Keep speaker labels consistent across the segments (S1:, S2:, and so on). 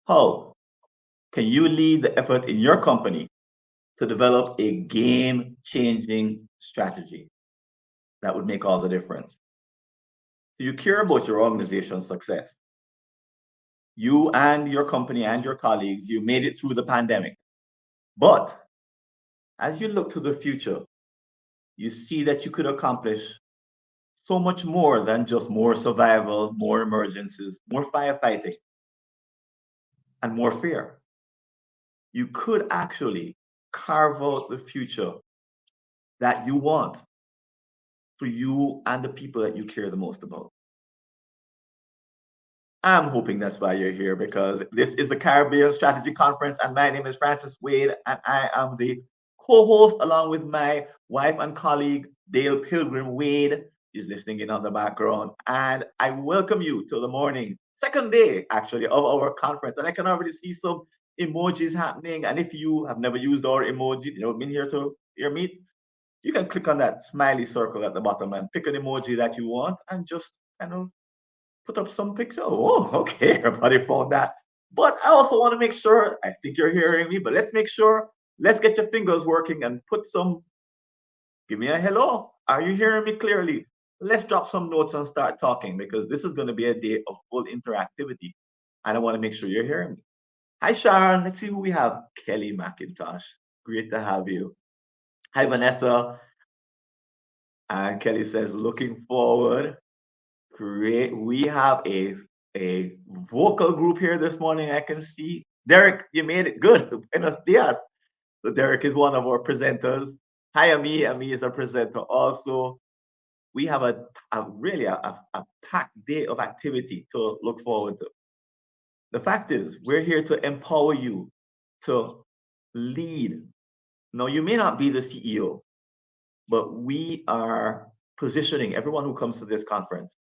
S1: How can you lead the effort in your company to develop a game-changing strategy that would make all the difference? So you care about your organization's success. You and your company and your colleagues, you made it through the pandemic. But as you look to the future, you see that you could accomplish so much more than just more survival, more emergencies, more firefighting, and more fear. You could actually carve out the future that you want for you and the people that you care the most about. I'm hoping that's why you're here, because this is the Caribbean Strategy Conference, and my name is Francis Wade, and I am the co-host along with my wife and colleague, Dale Pilgrim Wade. Is listening in on the background. And I welcome you to the morning, second day actually, of our conference. And I can already see some emojis happening. And if you have never used our emoji, you know, been here to hear me, you can click on that smiley circle at the bottom and pick an emoji that you want and just kind of put up some picture. Oh, okay, everybody found that. But I also want to make sure, I think you're hearing me, but let's make sure, let's get your fingers working and put some, give me a hello. Are you hearing me clearly? Let's drop some notes and start talking, because this is going to be a day of full interactivity. And I want to make sure you're hearing me. Hi, Sharon. Let's see who we have. Kelly McIntosh. Great to have you. Hi, Vanessa. And Kelly says, looking forward. Great. We have a vocal group here this morning. I can see. Derek, you made it good. Buenos dias. So Derek is one of our presenters. Hi, Ami. Ami is a presenter also. We have really a packed day of activity to look forward to. The fact is, we're here to empower you to lead. Now, you may not be the CEO, but we are positioning everyone who comes to this conference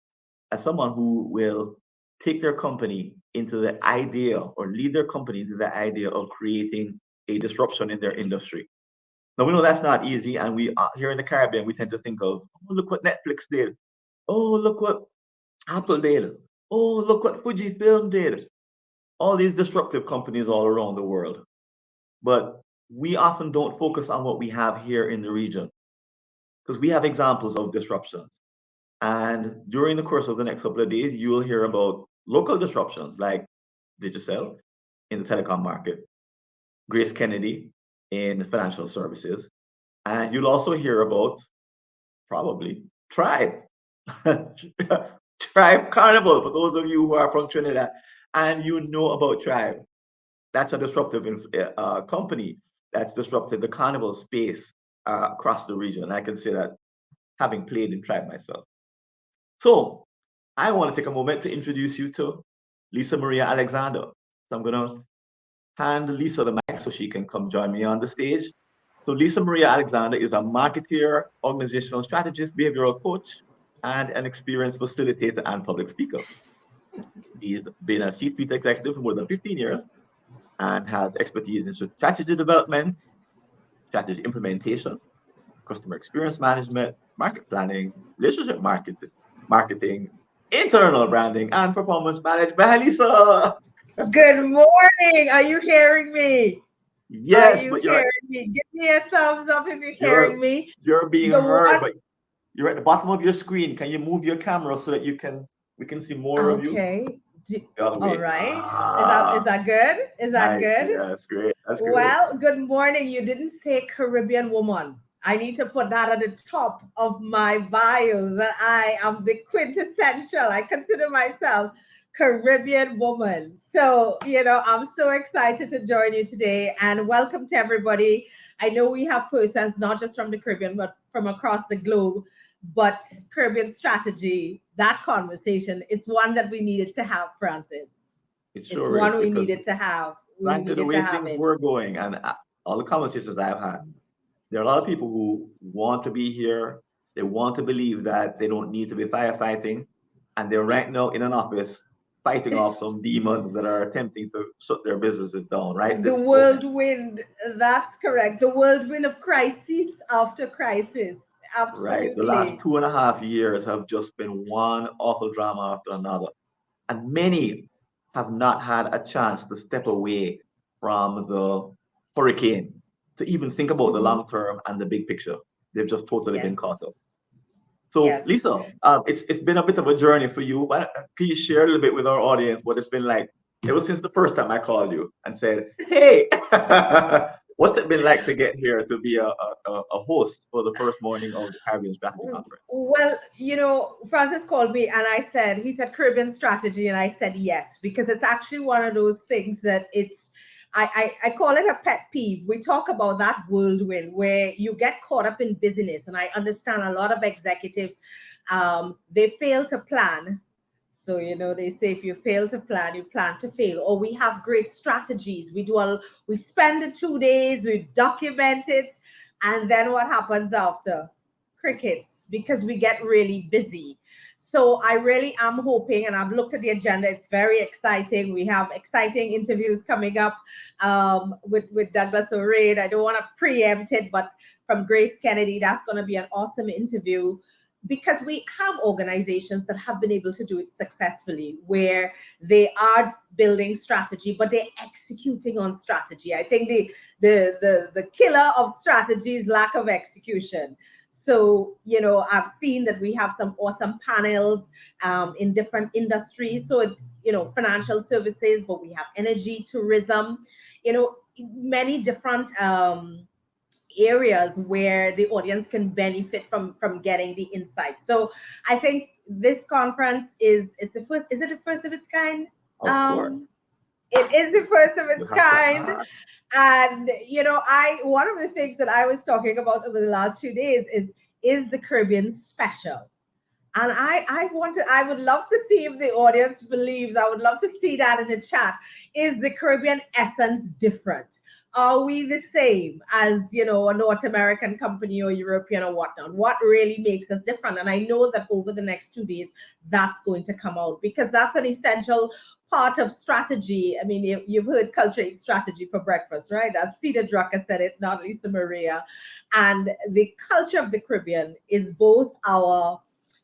S1: as someone who will take their company into the idea, or lead their company into the idea of creating a disruption in their industry. Now, we know that's not easy, and we here in the Caribbean, we tend to think of, oh, look what Netflix did. Oh, look what Apple did. Oh, look what Fujifilm did. All these disruptive companies all around the world. But we often don't focus on what we have here in the region, because we have examples of disruptions. And during the course of the next couple of days, you'll hear about local disruptions like Digicel in the telecom market, GraceKennedy in the financial services, and you'll also hear about probably Tribe. Tribe Carnival, for those of you who are from Trinidad and you know about Tribe. That's a disruptive company that's disrupted the carnival space across the region. I can say that having played in Tribe myself. So I want to take a moment to introduce you to Lisa Maria Alexander. So I'm going to hand Lisa the mic so she can come join me on the stage. So Lisa Maria Alexander is a marketeer, organizational strategist, behavioral coach, and an experienced facilitator and public speaker. She's been a C-suite executive for more than 15 years and has expertise in strategy development, strategy implementation, customer experience management, market planning, relationship marketing, internal branding, and performance management. Hi, Lisa.
S2: Good morning. Are you hearing me? Are
S1: Yes,
S2: you
S1: but
S2: hearing me? Give me a thumbs up if you're hearing
S1: you're
S2: me.
S1: you're being
S2: The
S1: heard,
S2: one,
S1: but you're at the bottom of your screen. Can you move your camera so that we can see more of you?
S2: okay.
S1: The other
S2: All
S1: way.
S2: right. Is
S1: Ah,
S2: that good? Is that
S1: nice.
S2: good?
S1: Yeah, that's great. That's great.
S2: Well, good morning. You didn't say Caribbean woman. I need to put that at the top of my bio, that I am the quintessential. I consider myself Caribbean woman. So, I'm so excited to join you today, and welcome to everybody. I know we have persons not just from the Caribbean, but from across the globe. But Caribbean strategy, that conversation, it's one that we needed to have, Francis.
S1: It
S2: It's
S1: sure is,
S2: one we
S1: because
S2: needed to have. We
S1: frankly, the
S2: needed to
S1: way
S2: have
S1: things
S2: it.
S1: were going, and all the conversations I've had, there are a lot of people who want to be here. They want to believe that they don't need to be firefighting, and they're right now in an office fighting off some demons that are attempting to shut their businesses down. Right
S2: The
S1: this moment.
S2: whirlwind, that's correct. The whirlwind of crisis after crisis.
S1: Right, the last
S2: Absolutely.
S1: 2.5 years have just been one awful drama after another, and many. have not had a chance to step away from the hurricane to even think about the
S2: Mhm.
S1: long term and the big picture. They've just totally been caught
S2: Yes.
S1: up. So,
S2: Yes.
S1: Lisa, it's been a bit of a journey for you. But can you share a little bit with our audience what it's been like ever since the first time I called you and said, "Hey, what's it been like to get here to be a host for the first morning of the Caribbean Strategy Conference?"
S2: Well, Francis called me and he said Caribbean strategy. And I said yes, because it's actually one of those things that I call it a pet peeve. We talk about that whirlwind where you get caught up in business. And I understand a lot of executives, they fail to plan. So, they say if you fail to plan, you plan to fail. Or we have great strategies. We spend the 2 days, we document it. And then what happens after? Crickets, because we get really busy. So I really am hoping, and I've looked at the agenda. It's very exciting. We have exciting interviews coming up with Douglas Orane. I don't want to preempt it, but from GraceKennedy, that's going to be an awesome interview, because we have organizations that have been able to do it successfully, where they are building strategy, but they're executing on strategy. I think the killer of strategy is lack of execution. So, I've seen that we have some awesome panels in different industries. So, financial services, but we have energy, tourism, many different areas where the audience can benefit from getting the insights. So I think this conference it's the first. Is it the first of its kind?
S1: Of course,
S2: It is the first of
S1: you
S2: its
S1: have to
S2: kind.
S1: ask.
S2: And I one of the things that I was talking about over the last few days is the Caribbean special. And I would love to see if the audience believes, I would love to see that in the chat. Is the Caribbean essence different? Are we the same as, a North American company or European or whatnot? What really makes us different? And I know that over the next 2 days, that's going to come out, because that's an essential part of strategy. I mean, you've heard culture eats strategy for breakfast, right? That's Peter Drucker said it, not Lisa Maria. And the culture of the Caribbean is both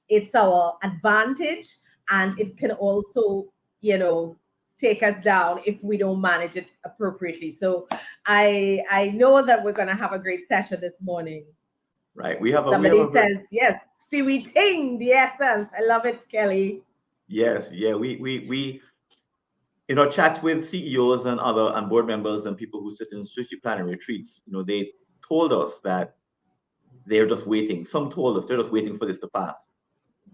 S2: it's our advantage, and it can also take us down if we don't manage it appropriately. So I know that we're going to have a great session this morning.
S1: Right. We have
S2: Somebody
S1: a very
S2: says yes, Fiwi Ting, the essence. I love it, Kelly.
S1: yes, yeah. We in our chats with CEOs and other and board members and people who sit in strategic planning retreats, they told us that they're just waiting. Some told us they're just waiting for this to pass.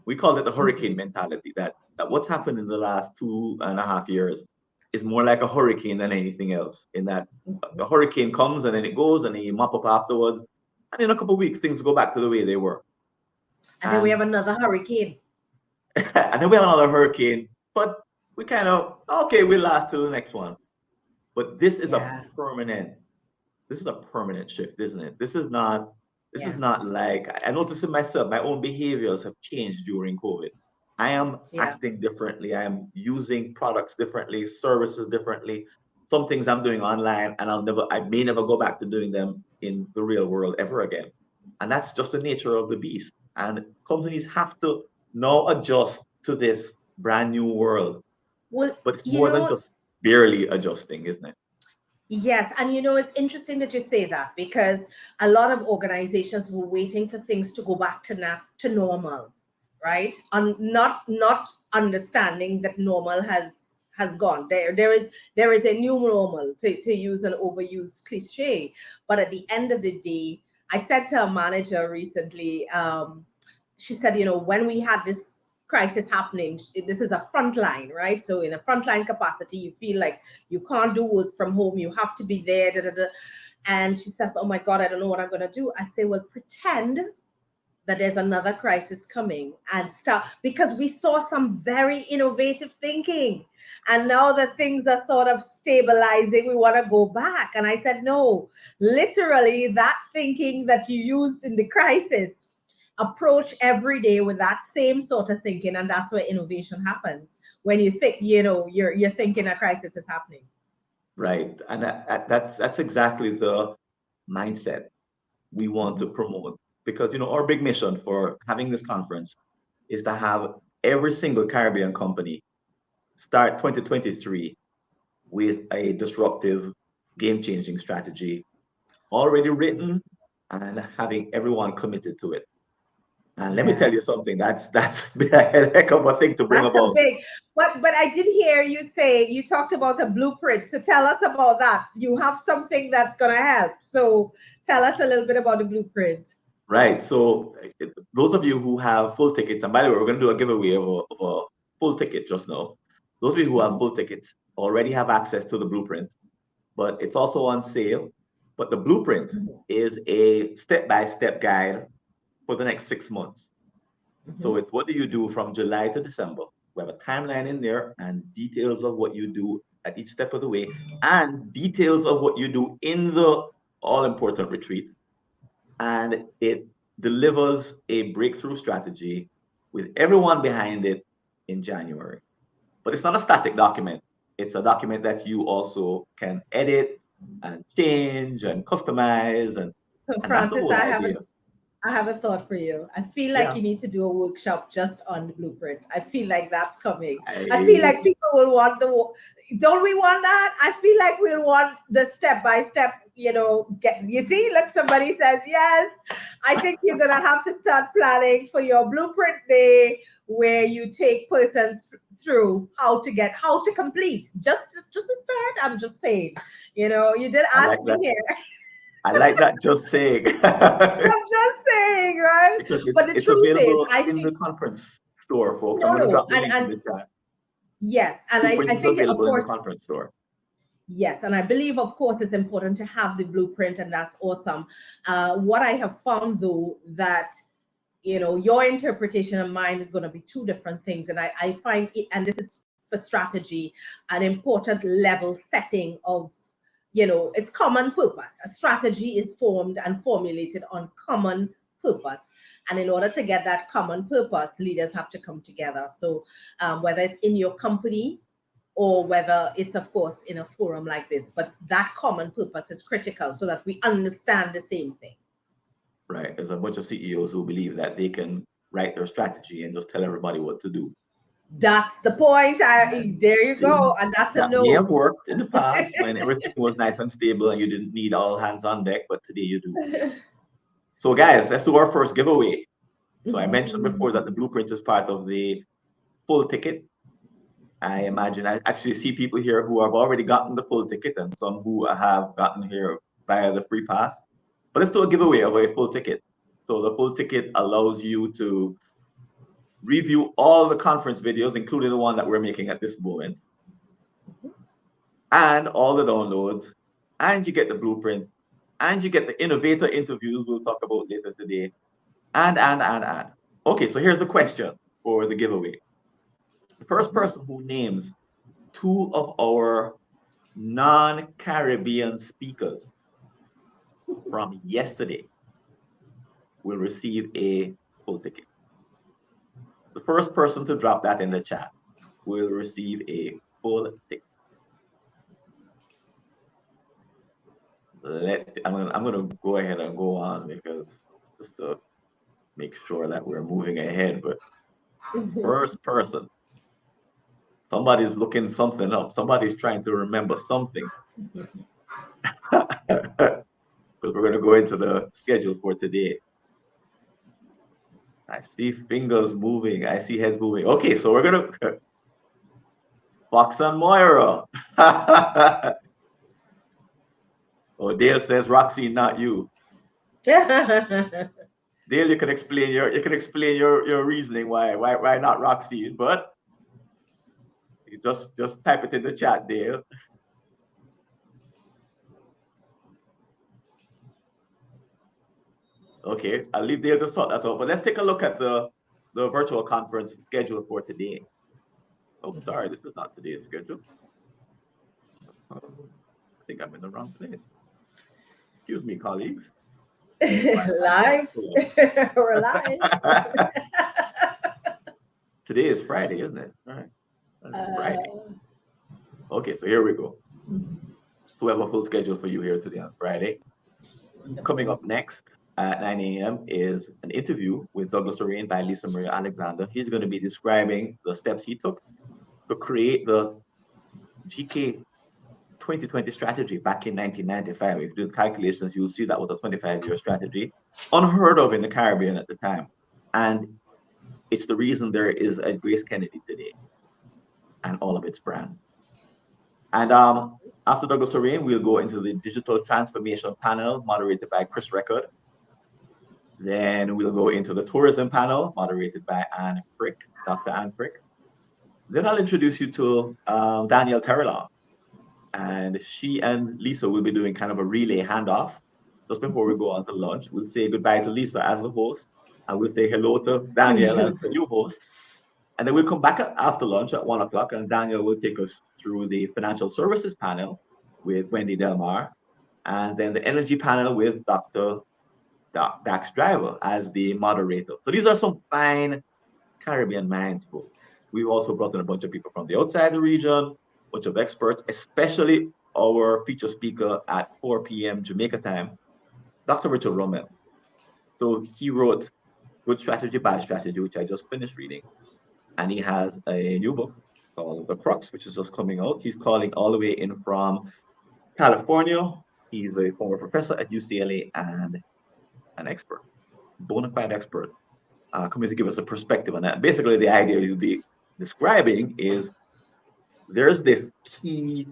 S1: We call it the hurricane
S2: Mhm.
S1: mentality, that what's happened in the last 2.5 years is more like a hurricane than anything else, in that the hurricane comes and then it goes and then you mop up afterwards. And in a couple of weeks, things go back to the way they were.
S2: And then we
S1: And
S2: have another hurricane.
S1: and then we have another hurricane, but we kind of, okay, we last till the next one. But
S2: Yeah,
S1: this is a permanent shift, isn't it? This is
S2: yeah,
S1: not like, I notice it myself, my own behaviors have changed during COVID. I am
S2: yeah.
S1: acting differently. I am using products differently, services differently. Some things I'm doing online and I may never go back to doing them in the real world ever again. And that's just the nature of the beast. And companies have to now adjust to this brand new world.
S2: Well,
S1: But it's more than just barely adjusting, isn't it?
S2: yes, and it's interesting that you say that, because a lot of organizations were waiting for things to go back to normal, right? And not understanding that normal has gone. There is a new normal, to use an overused cliche. But at the end of the day, I said to a manager recently, she said, when we had this crisis happening, this is a frontline, right? So in a frontline capacity, you feel like you can't do work from home, you have to be there. Da, da, da. And she says, oh my God, I don't know what I'm going to do. I say, well, pretend that there's another crisis coming and start, because we saw some very innovative thinking. And now that things are sort of stabilizing, we want to go back. And I said, no, literally, that thinking that you used in the crisis, approach every day with that same sort of thinking. And that's where innovation happens. When you think, you're thinking a crisis is happening.
S1: Right. And that's exactly the mindset we want to promote, because our big mission for having this conference is to have every single Caribbean company start 2023 with a disruptive, game-changing strategy already written and having everyone committed to it. And let me tell
S2: Yeah.
S1: you something, that's a heck of a thing to bring
S2: That's a
S1: about.
S2: big, but I did hear you say you talked about a blueprint. So tell us about that. You have something that's gonna help. So tell us a little bit about the blueprint.
S1: Right. So those of you who have full tickets, and by the way, we're going to do a giveaway of a full ticket just now. Those of you who have full tickets already have access to the blueprint, but it's also on sale. But the blueprint is a step-by-step guide for the next 6 months. So it's what do you do from July to December. We have a timeline in there and details of what you do at each step of the way, and details of what you do in the all-important retreat. And it delivers a breakthrough strategy with everyone behind it in January. But it's not a static document. It's a document that you also can edit and change and customize,
S2: So
S1: and that's the
S2: Francis,
S1: whole idea.
S2: I have a thought for you. I feel like
S1: Yeah.
S2: you need to do a workshop just on the blueprint. I feel like that's coming. I feel
S1: I,
S2: like people will want don't we want that? I feel like we'll want the step by step, you see, look, somebody says yes. I think you're gonna have to start planning for your blueprint day where you take persons through how to complete. Just a start. I'm just saying, you did
S1: I like
S2: ask me
S1: that.
S2: here.
S1: I like that just saying.
S2: I'm just saying, right?
S1: Because
S2: But the
S1: it's
S2: truth is,
S1: available
S2: I
S1: in the
S2: think
S1: conference store, folks. I'm
S2: no,
S1: going to
S2: no,
S1: drop the link in
S2: and
S1: the chat.
S2: yes, and
S1: Blueprint
S2: I
S1: is
S2: think of
S1: available in the
S2: course,
S1: conference store.
S2: yes, and I believe of course it's important to have the blueprint, and that's awesome. What I have found though that your interpretation and mine are going to be two different things, and I find it, and this is for strategy, an important level setting of it's common purpose. A strategy is formed and formulated on common purpose. And in order to get that common purpose, leaders have to come together. So whether it's in your company or whether it's, of course, in a forum like this, but that common purpose is critical so that we understand the same thing.
S1: Right. There's a bunch of CEOs who believe that they can write their strategy and just tell everybody what to do.
S2: That's the point. There you go. And that's a
S1: That may have
S2: no.
S1: worked in the past when everything was nice and stable and you didn't need all hands on deck, but today you do. So guys, let's do our first giveaway. So I mentioned before that the blueprint is part of the full ticket. I imagine I actually see people here who have already gotten the full ticket and some who have gotten here via the free pass. But let's do a giveaway of a full ticket. So the full ticket allows you to review all the conference videos, including the one that we're making at this moment, and all the downloads, and you get the blueprint, and you get the innovator interviews we'll talk about later today, and. Okay, so here's the question for the giveaway. The first person who names two of our non-Caribbean speakers from yesterday will receive a full ticket. The first person to drop that in the chat will receive a full ticket. I'm gonna go ahead and go on because just to make sure that we're moving ahead. But first person, somebody's looking something up. Somebody's trying to remember something. Because we're gonna go into the schedule for today. I see fingers moving. I see heads moving. Okay, so we're gonna Fox and Moira. Oh, Dale says Roxy, not you. Dale, you can explain your reasoning why not Roxy, but you just type it in the chat, Dale. Okay, I'll leave Dale to sort that out. But let's take a look at the virtual conference schedule for today. Oh, sorry, this is not today's schedule. I think I'm in the wrong place. Excuse me, colleagues.
S2: Live. We're live.
S1: Today is Friday, isn't it? All right. Friday. Okay, so here we go. So we have a full schedule for you here today on Friday. Wonderful. Coming up next at 9 a.m. is an interview with Douglas Orane by Lisa Maria Alexander. He's going to be describing the steps he took to to create the GK 2020 strategy back in 1995. If you do the calculations, you'll see that was a 25-year strategy, unheard of in the Caribbean at the time. And it's the reason there is a GraceKennedy today and all of its brands. And after Douglas Orane, we'll go into the Digital Transformation panel, moderated by Chris Record. Then we'll go into the Tourism panel, moderated by Crick, Dr. Anne Crick. Then I'll introduce you to Danielle Terrelon. And she and Lisa will be doing kind of a relay handoff. Just before we go on to lunch, we'll say goodbye to Lisa as the host, and we'll say hello to Danielle as the new host. And then we'll come back after lunch at 1 o'clock, and Daniel will take us through the financial services panel with Wendy Delmar, and then the energy panel with Dr. Dax Driver as the moderator. So these are some fine Caribbean minds, folks. We've also brought in a bunch of people from the outside the region, a bunch of experts, especially our feature speaker at 4 p.m. Jamaica time, Dr. Richard Roman. So he wrote Good Strategy, Bad Strategy, which I just finished reading. And he has a new book called The Crux, which is just coming out. He's calling all the way in from California. He's a former professor at UCLA and an expert, bona fide expert, coming to give us a perspective on that. Basically, the idea you'll be describing is there's this key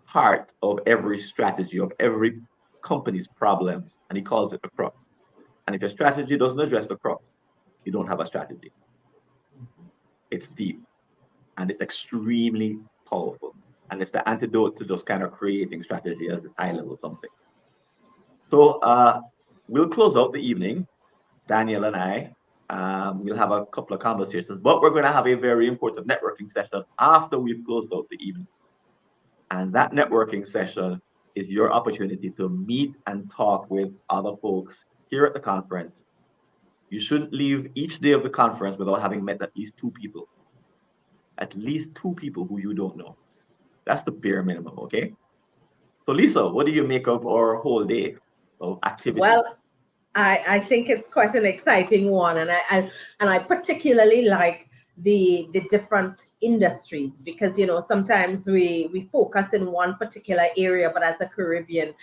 S1: part of every strategy, of every company's problems, and he calls it the crux. And if your strategy doesn't address the crux, you don't have a strategy. It's deep and it's extremely powerful. And it's the antidote to just kind of creating strategy as a high level something. So we'll close out the evening, Daniel and I. We'll have a couple of conversations, but we're going to have a very important networking session after we've closed out the evening. And that networking session is your opportunity to meet and talk with other folks here at the conference. You shouldn't leave each day of the conference without having met at least 2 people. At least 2 people who you don't know. That's the bare minimum, okay? So Lisa, what do you make of our whole day of activity?
S2: Well, I think it's quite an exciting one, and I particularly like the different industries, because sometimes we focus in one particular area, but as a Caribbean,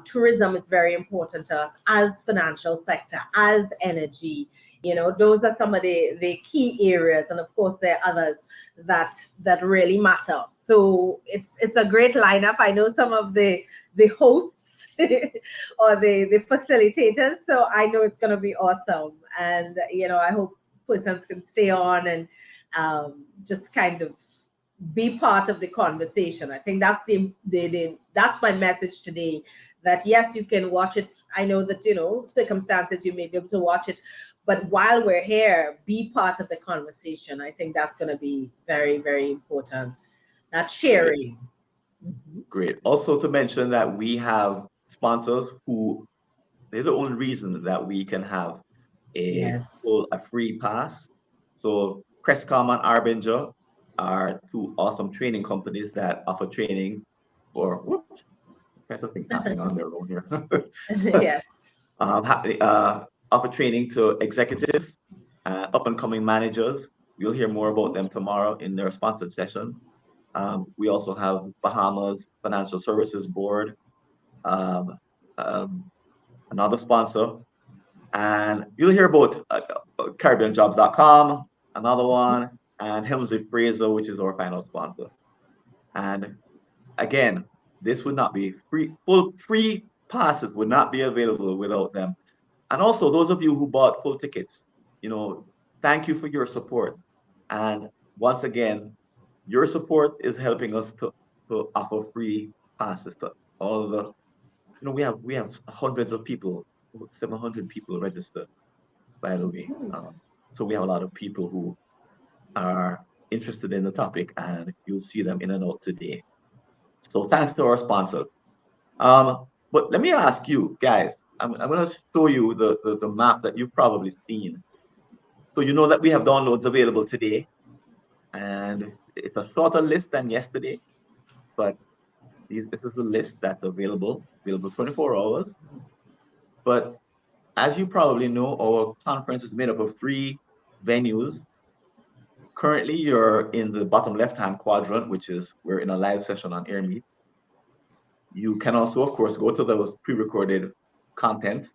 S2: tourism is very important to us, as financial sector, as energy. Those are some of the key areas, and of course there are others that really matter. So it's a great lineup. I know some of the hosts or the facilitators, so I know it's going to be awesome. And I hope persons can stay on and just kind of be part of the conversation. I think that's that's my message today, that yes, you can watch it. I know that circumstances you may be able to watch it, but while we're here, be part of the conversation. I think that's going to be very, very important, that sharing.
S1: Great. Also to mention that we have sponsors who, they're the only reason that we can have a free pass. So Crestcom and Arbinger are 2 awesome training companies that offer training for, whoops, there's something happening on their own here.
S2: Yes.
S1: Offer training to executives, up and coming managers. You'll hear more about them tomorrow in their sponsored session. We also have Bahamas Financial Services Board, another sponsor, and you'll hear about CaribbeanJobs.com, another one, and Helmsley Fraser, which is our final sponsor. And again, this would not be free passes would not be available without them. And also those of you who bought full tickets, thank you for your support. And once again, your support is helping us to offer free passes to all of the, we have hundreds of people, 700 people registered, by the way. So we have a lot of people who are interested in the topic, and you'll see them in and out today. So thanks to our sponsor. But let me ask you guys, I'm going to show you the map that you've probably seen. So you know that we have downloads available today, and it's a shorter list than yesterday, but this is the list that's available 24 hours. But as you probably know, our conference is made up of 3 venues. Currently, you're in the bottom left-hand quadrant, which is we're in a live session on AirMeet. You can also, of course, go to those pre-recorded content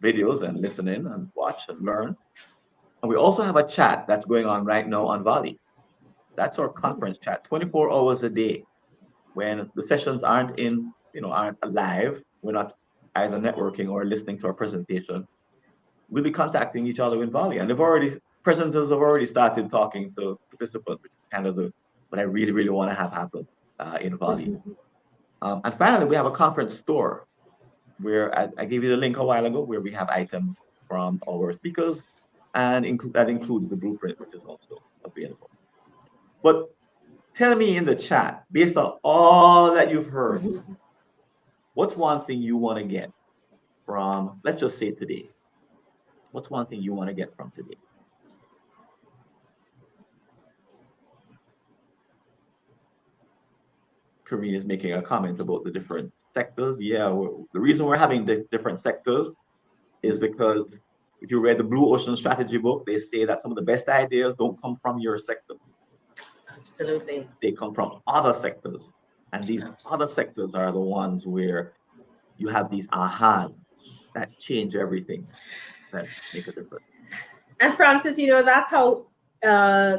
S1: videos and listen in and watch and learn. And we also have a chat that's going on right now on Volley. That's our conference chat, 24 hours a day. When the sessions aren't live, we're not either networking or listening to our presentation. We'll be contacting each other in Volley, and presenters have already started talking to participants, which is kind of what I really, really want to have happen in Volley. And finally, we have a conference store where I gave you the link a while ago, where we have items from our speakers, and that includes the blueprint, which is also available. But tell me in the chat, based on all that you've heard, what's one thing you want to get from, let's just say today? What's one thing you want to get from today? Karine is making a comment about the different sectors. Yeah, the reason we're having the different sectors is because if you read the Blue Ocean Strategy book, they say that some of the best ideas don't come from your sector.
S2: Absolutely.
S1: They come from other sectors. And these other sectors are the ones where you have these ahas that change everything, that make a difference.
S2: And Francis, that's how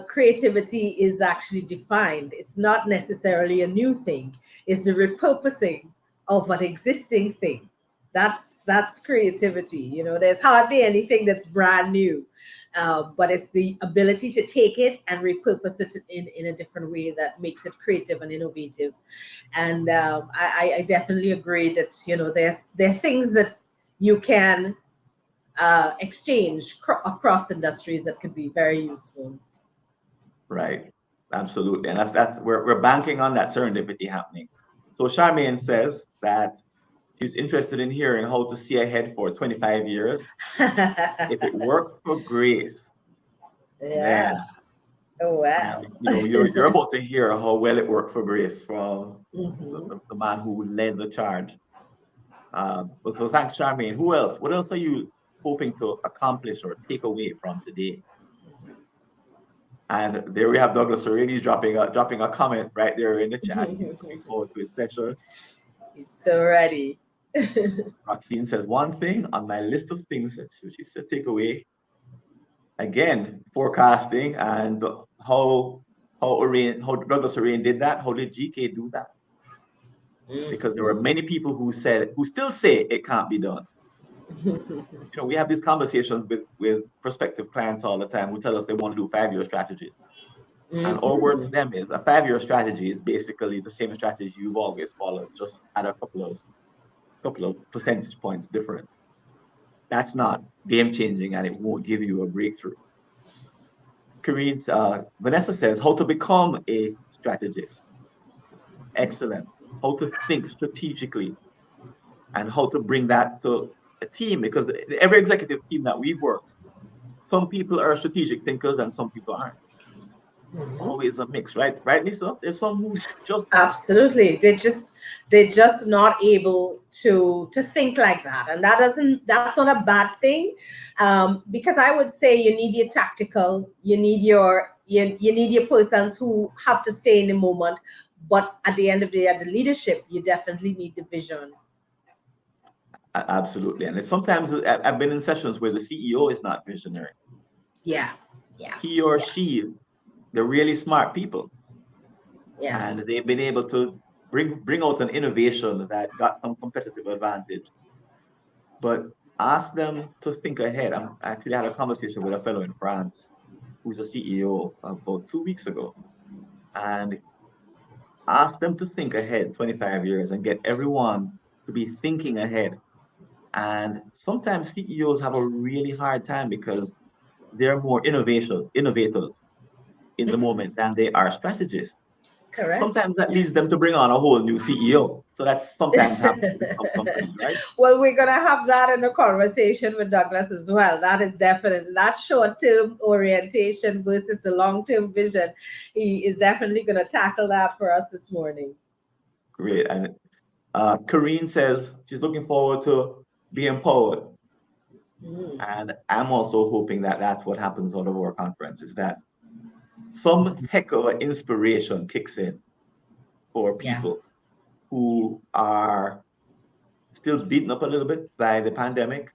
S2: creativity is actually defined. It's not necessarily a new thing. It's the repurposing of an existing thing. That's creativity. There's hardly anything that's brand new, but it's the ability to take it and repurpose it in a different way that makes it creative and innovative. And I definitely agree that there are things that you can exchange across industries that could be very useful.
S1: Right, absolutely, and that's we're banking on that serendipity happening. So Charmaine says that she's interested in hearing how to see ahead for 25 years. If it worked for Grace,
S2: yeah.
S1: then
S2: Oh wow.
S1: You're about to hear how well it worked for Grace from the man who led the charge. So thanks, Charmaine. Who else? What else are you hoping to accomplish or take away from today? And there we have Douglas Orane. He's dropping a comment right there in the chat. He's looking forward to his session.
S2: He's so ready.
S1: Roxine says, one thing on my list of things that she said take away. Again, forecasting and how Douglas Orane did that. How did GK do that? Because there were many people who still say it can't be done. We have these conversations with prospective clients all the time who tell us they want to do 5-year strategies. And our word to them is a 5-year strategy is basically the same strategy you've always followed, just at a couple of percentage points different. That's not game changing, and it won't give you a breakthrough. Vanessa says how to become a strategist. Excellent. How to think strategically and how to bring that to a team, because every executive team that we work, some people are strategic thinkers and some people aren't. Always a mix, right? Right, Lisa? There's some who just
S2: absolutely. They're just not able to think like that, and that's not a bad thing, because I would say you need your tactical, you need your persons who have to stay in the moment, but at the end of the day, at the leadership, you definitely need the vision.
S1: Absolutely. And sometimes I've been in sessions where the CEO is not visionary.
S2: Yeah.
S1: He or she, they're really smart people.
S2: Yeah.
S1: And they've been able to bring out an innovation that got some competitive advantage. But ask them to think ahead. I actually had a conversation with a fellow in France who's a CEO about 2 weeks ago. And ask them to think ahead 25 years and get everyone to be thinking ahead. And sometimes CEOs have a really hard time because they're more innovators in the moment than they are strategists.
S2: Correct.
S1: Sometimes that leads them to bring on a whole new CEO. So that's sometimes happens with some companies, right?
S2: Well, we're going to have that in a conversation with Douglas as well. That is definitely that short-term orientation versus the long-term vision. He is definitely going to tackle that for us this morning.
S1: Great. And Karine says she's looking forward to being empowered. And I'm also hoping that that's what happens out of our conference, is that some heck of an inspiration kicks in for
S2: Yeah.
S1: people who are still beaten up a little bit by the pandemic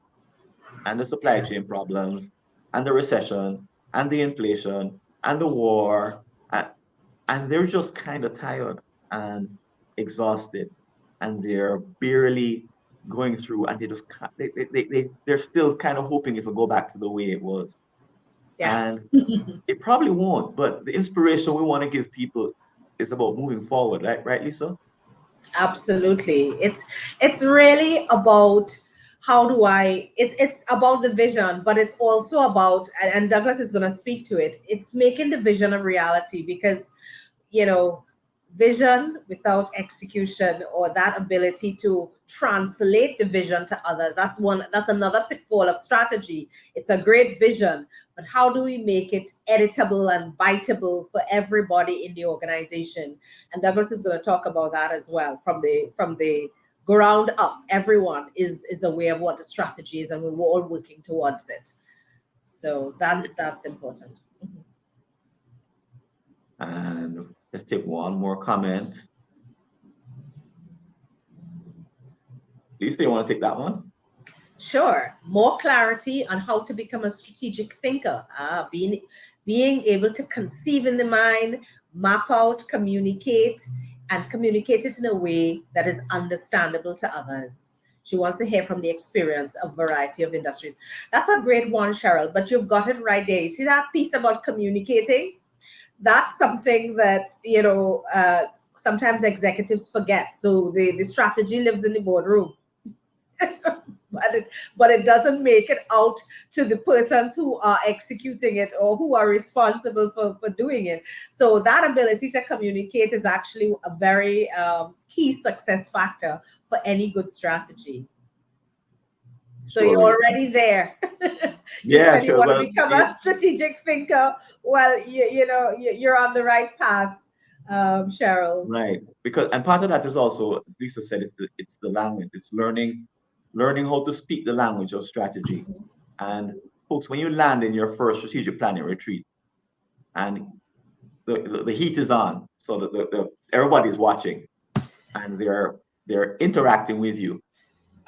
S1: and the supply
S2: Yeah.
S1: chain problems and the recession and the inflation and the war. And they're just kind of tired and exhausted. And they're barely going through, and they just can't, they're still kind of hoping it will go back to the way it was.
S2: Yeah.
S1: And it probably won't, but the inspiration we want to give people is about moving forward, right, Lisa?
S2: Absolutely. It's really about how do I it's about the vision, but it's also about, and Douglas is going to speak to it, it's making the vision a reality, because you know, vision without execution, or that ability to translate the vision to others, that's another pitfall of strategy. It's a great vision, but how do we make it editable and biteable for everybody in the organization? And Douglas is going to talk about that as well, from the ground up. Everyone is aware of what the strategy is, and we're all working towards it. So that's important.
S1: And let's take one more comment. Lisa, you want to take that one?
S2: Sure. More clarity on how to become a strategic thinker. Being able to conceive in the mind, map out, communicate, and communicate it in a way that is understandable to others. She wants to hear from the experience of variety of industries. That's a great one, Cheryl, but you've got it right there. You see that piece about communicating? That's something that, sometimes executives forget. So the strategy lives in the boardroom. but it doesn't make it out to the persons who are executing it or who are responsible for doing it. So that ability to communicate is actually a very key success factor for any good strategy. So
S1: Sure.
S2: you're already there. You
S1: Yeah,
S2: said you
S1: sure.
S2: want to
S1: Well,
S2: become a strategic thinker. Well, you're on the right path, Cheryl.
S1: right. Because, and part of that is also, Lisa said, it's the language. It's learning how to speak the language of strategy. And folks, when you land in your first strategic planning retreat, and the heat is on, so that everybody's watching, and they're interacting with you.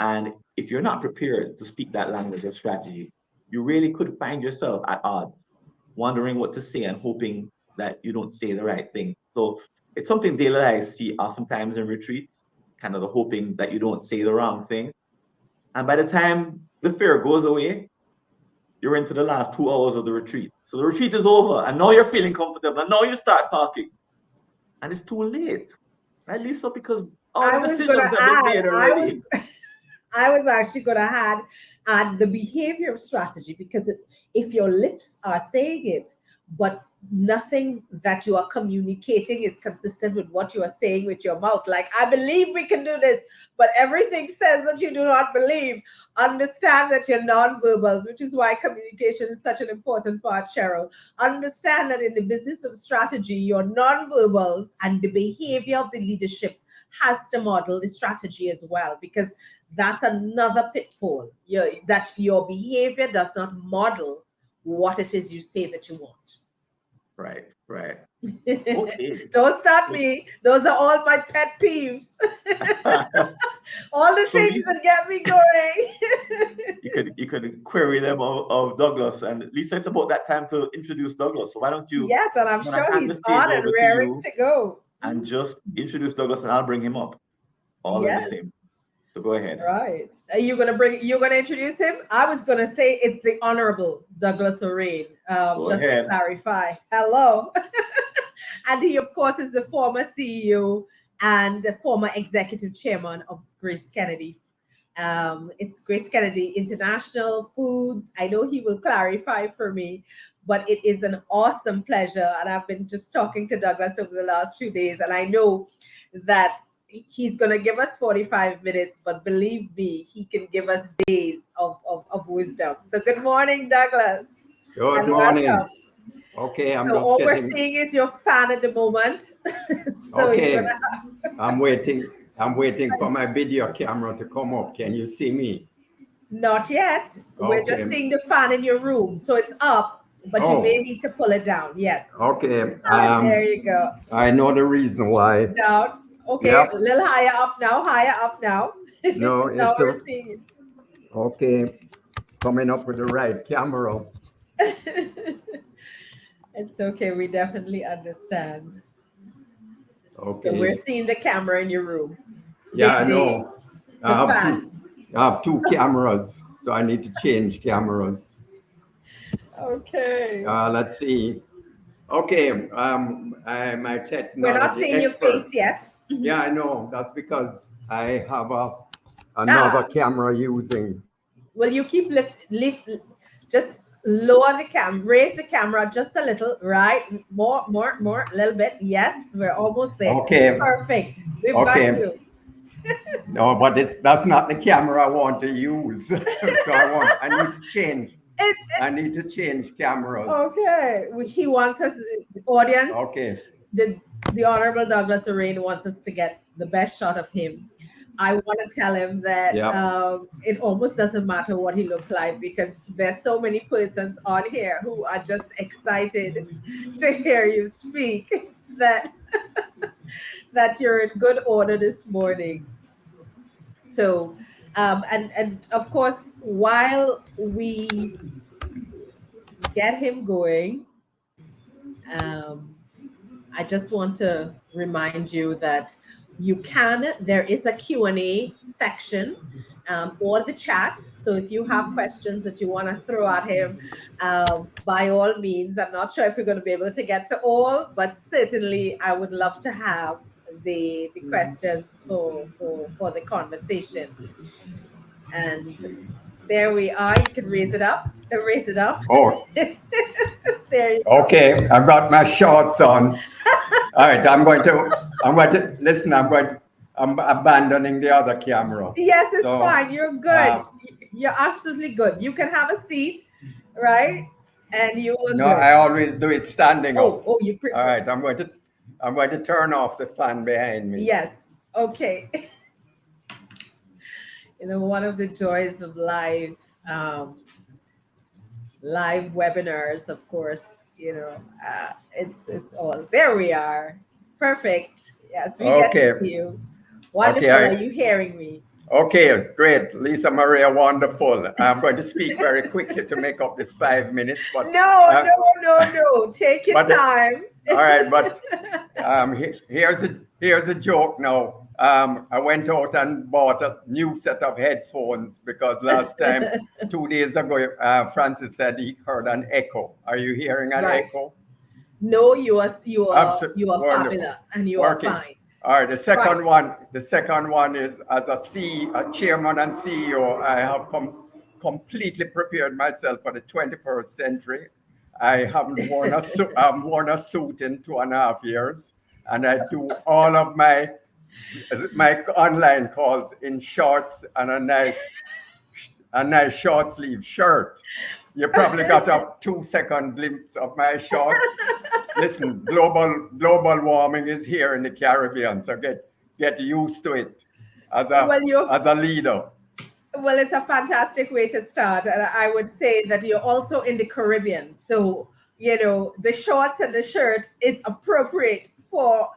S1: And if you're not prepared to speak that language of strategy, you really could find yourself at odds, wondering what to say and hoping that you don't say the right thing. So it's something Dale and I see oftentimes in retreats, kind of the hoping that you don't say the wrong thing. And by the time the fear goes away, you're into the last 2 hours of the retreat. So the retreat is over, and now you're feeling comfortable, and now you start talking. And it's too late, right, Lisa? Because all
S2: I
S1: the
S2: was going
S1: decisions
S2: to
S1: have been
S2: add,
S1: made already.
S2: I was actually going to add the behavior of strategy, because if your lips are saying it, but nothing that you are communicating is consistent with what you are saying with your mouth, like, I believe we can do this, but everything says that you do not believe, understand that you're nonverbals, which is why communication is such an important part, Cheryl. Understand that in the business of strategy, your nonverbals and the behavior of the leadership has to model the strategy as well, because that's another pitfall, that your behavior does not model what it is you say that you want.
S1: Right. Okay.
S2: Don't start me. Those are all my pet peeves. All the
S1: So
S2: things
S1: Lisa,
S2: that get me going.
S1: you could query them of Douglas. And Lisa, it's about that time to introduce Douglas. So why don't you,
S2: Yes, and I'm
S1: I'm gonna
S2: sure
S1: hand the
S2: he's
S1: stage
S2: on and
S1: over to
S2: raring
S1: you
S2: to go.
S1: and just introduce Douglas, and I'll bring him up all in the
S2: Yes.
S1: same. So go ahead.
S2: Right. You're gonna introduce him? I was gonna say it's the Honourable Douglas Orane,
S1: Go
S2: just to
S1: ahead.
S2: clarify. Hello. And he, of course, is the former CEO and the former executive chairman of GraceKennedy. It's GraceKennedy International Foods. I know he will clarify for me, but it is an awesome pleasure. And I've been just talking to Douglas over the last few days, and I know that he's going to give us 45 minutes, but believe me, he can give us days of wisdom. So good morning, Douglas.
S3: Good
S2: And
S3: morning.
S2: welcome.
S3: Okay, I'm
S2: So
S3: just
S2: all we're
S3: getting.
S2: seeing is your fan at the moment. So
S3: Okay,
S2: you're gonna
S3: I'm waiting. I'm waiting for my video camera to come up. Can you see me?
S2: Not yet. We're just
S3: Okay.
S2: seeing the fan in your room. So it's up. but you may need to pull it down. Yes.
S3: Okay.
S2: There you go.
S3: I know the reason why.
S2: Down. Okay,
S3: Yep.
S2: a little higher up now. Higher up now.
S3: No,
S2: Now
S3: it's
S2: we're seeing it.
S3: Okay. Coming up with the right camera.
S2: It's okay. We definitely understand.
S3: Okay.
S2: So we're seeing the camera in your room.
S3: Yeah, I know.
S2: I
S3: have two cameras, so I need to change cameras.
S2: Okay.
S3: Let's see. Okay. My technology
S2: We're not seeing
S3: expert.
S2: your face yet.
S3: Yeah, I know. That's because I have another camera using.
S2: Will you keep lift, just lower the raise the camera just a little, right? More, a little bit. Yes, we're almost there.
S3: Okay.
S2: Perfect. We've got you.
S3: No, but that's not the camera I want to use. So I need to change. I need to change cameras.
S2: Okay. He wants us, the audience.
S3: Okay.
S2: The Honourable Douglas Orane wants us to get the best shot of him. I want to tell him that it almost doesn't matter what he looks like, because there's so many persons on here who are just excited to hear you speak that that you're in good order this morning. So, and of course, while we get him going, I just want to remind you that there is a Q&A section or the chat. So if you have questions that you want to throw at him, by all means. I'm not sure if we're going to be able to get to all, but certainly I would love to have the questions for the conversation. And there we are. You can raise it up. Raise it up.
S3: Oh.
S2: There you go.
S3: Okay, I've got my shorts on. All right, I'm going to listen. I'm abandoning the other camera.
S2: Yes, it's fine. You're good. You're absolutely good. You can have a seat, right? And you will.
S3: No, I always do it standing up.
S2: Oh, you prefer.
S3: All right, I'm going to turn off the fan behind me.
S2: Yes. Okay. One of the joys of live webinars, of course, it's all there. We are perfect. Yes, we get to see you. Wonderful. Are you hearing me?
S3: Okay, great. Lisa Maria, wonderful. I'm going to speak very quickly to make up this 5 minutes. But
S2: no. Take your time.
S3: All right, but here's a joke now. I went out and bought a new set of headphones because last time, 2 days ago, Francis said he heard an echo. Are you hearing an echo?
S2: No, you are fabulous and you are fine.
S3: All right, the second one is, as a chairman and CEO, I have completely prepared myself for the 21st century. I haven't worn a suit. I've worn a suit in 2.5 years, and I do all of my online calls in shorts and a nice short sleeve shirt. You probably got a 2-second glimpse of my shorts. Listen, global warming is here in the Caribbean, so get used to it as a leader.
S2: Well, it's a fantastic way to start, and I would say that you're also in the Caribbean, so the shorts and the shirt is appropriate for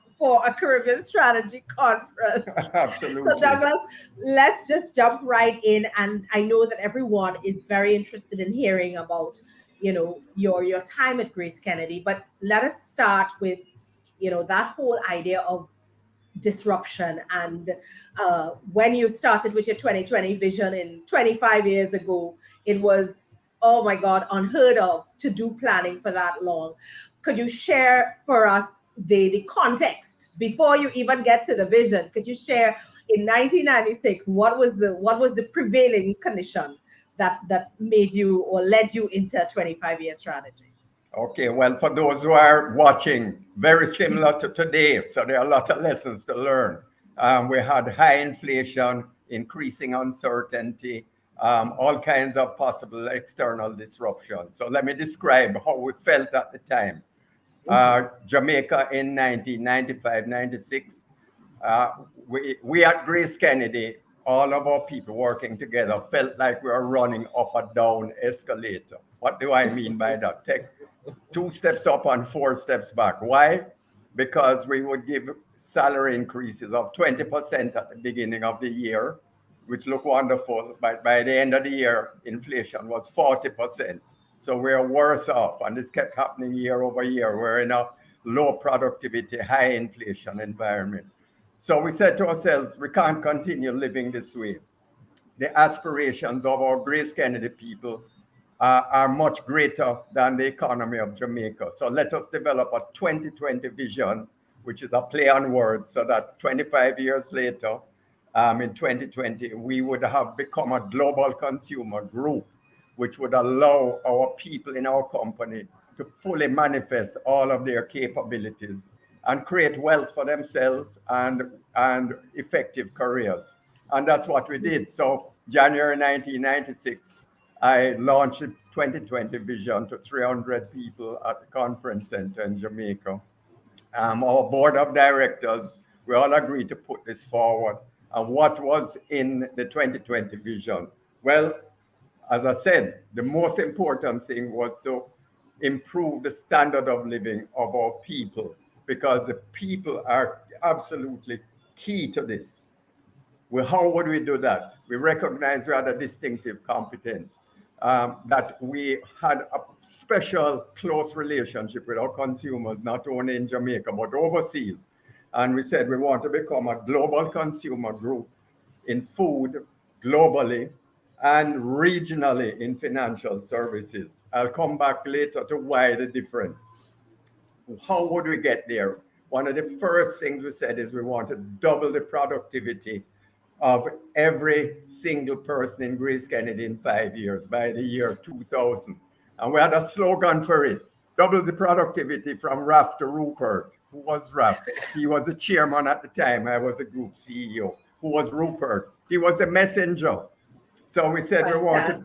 S2: a Caribbean strategy conference.
S3: Absolutely.
S2: So Douglas, let's just jump right in. And I know that everyone is very interested in hearing about, your time at GraceKennedy, but let us start with, that whole idea of disruption. And when you started with your 2020 vision 25 years ago, it was, oh my God, unheard of to do planning for that long. Could you share for us the context before you even get to the vision? Could you share in 1996 what was the prevailing condition that made you or led you into a 25-year strategy?
S3: Okay, well, for those who are watching, very similar to today, so there are a lot of lessons to learn. We had high inflation, increasing uncertainty, all kinds of possible external disruptions. So let me describe how we felt at the time. Jamaica in 1995, 96. We at GraceKennedy, all of our people working together felt like we were running up a down escalator. What do I mean by that? 2 steps up and 4 steps back. Why? Because we would give salary increases of 20% at the beginning of the year, which looked wonderful. But by the end of the year, inflation was 40%. So we're worse off. And this kept happening year over year. We're in a low productivity, high inflation environment. So we said to ourselves, we can't continue living this way. The aspirations of our GraceKennedy people are much greater than the economy of Jamaica. So let us develop a 2020 vision, which is a play on words, so that 25 years later, in 2020, we would have become a global consumer group, which would allow our people in our company to fully manifest all of their capabilities and create wealth for themselves and effective careers. And that's what we did. So January 1996, I launched a 2020 vision to 300 people at the conference center in Jamaica. Our board of directors, we all agreed to put this forward. And what was in the 2020 vision? Well, as I said, the most important thing was to improve the standard of living of our people, because the people are absolutely key to this. Well, how would we do that? We recognize we had a distinctive competence, that we had a special close relationship with our consumers, not only in Jamaica, but overseas. And we said we want to become a global consumer group in food globally and regionally in financial services. I'll come back later to why the difference. How would we get there? One of the first things we said is we want to double the productivity of every single person in GraceKennedy in 5 years by the year 2000. And we had a slogan for it: double the productivity from Raf to Rupert. Who was Raf? He was the chairman at the time. I was a group CEO. Who was Rupert? He was a messenger. So we said we wanted.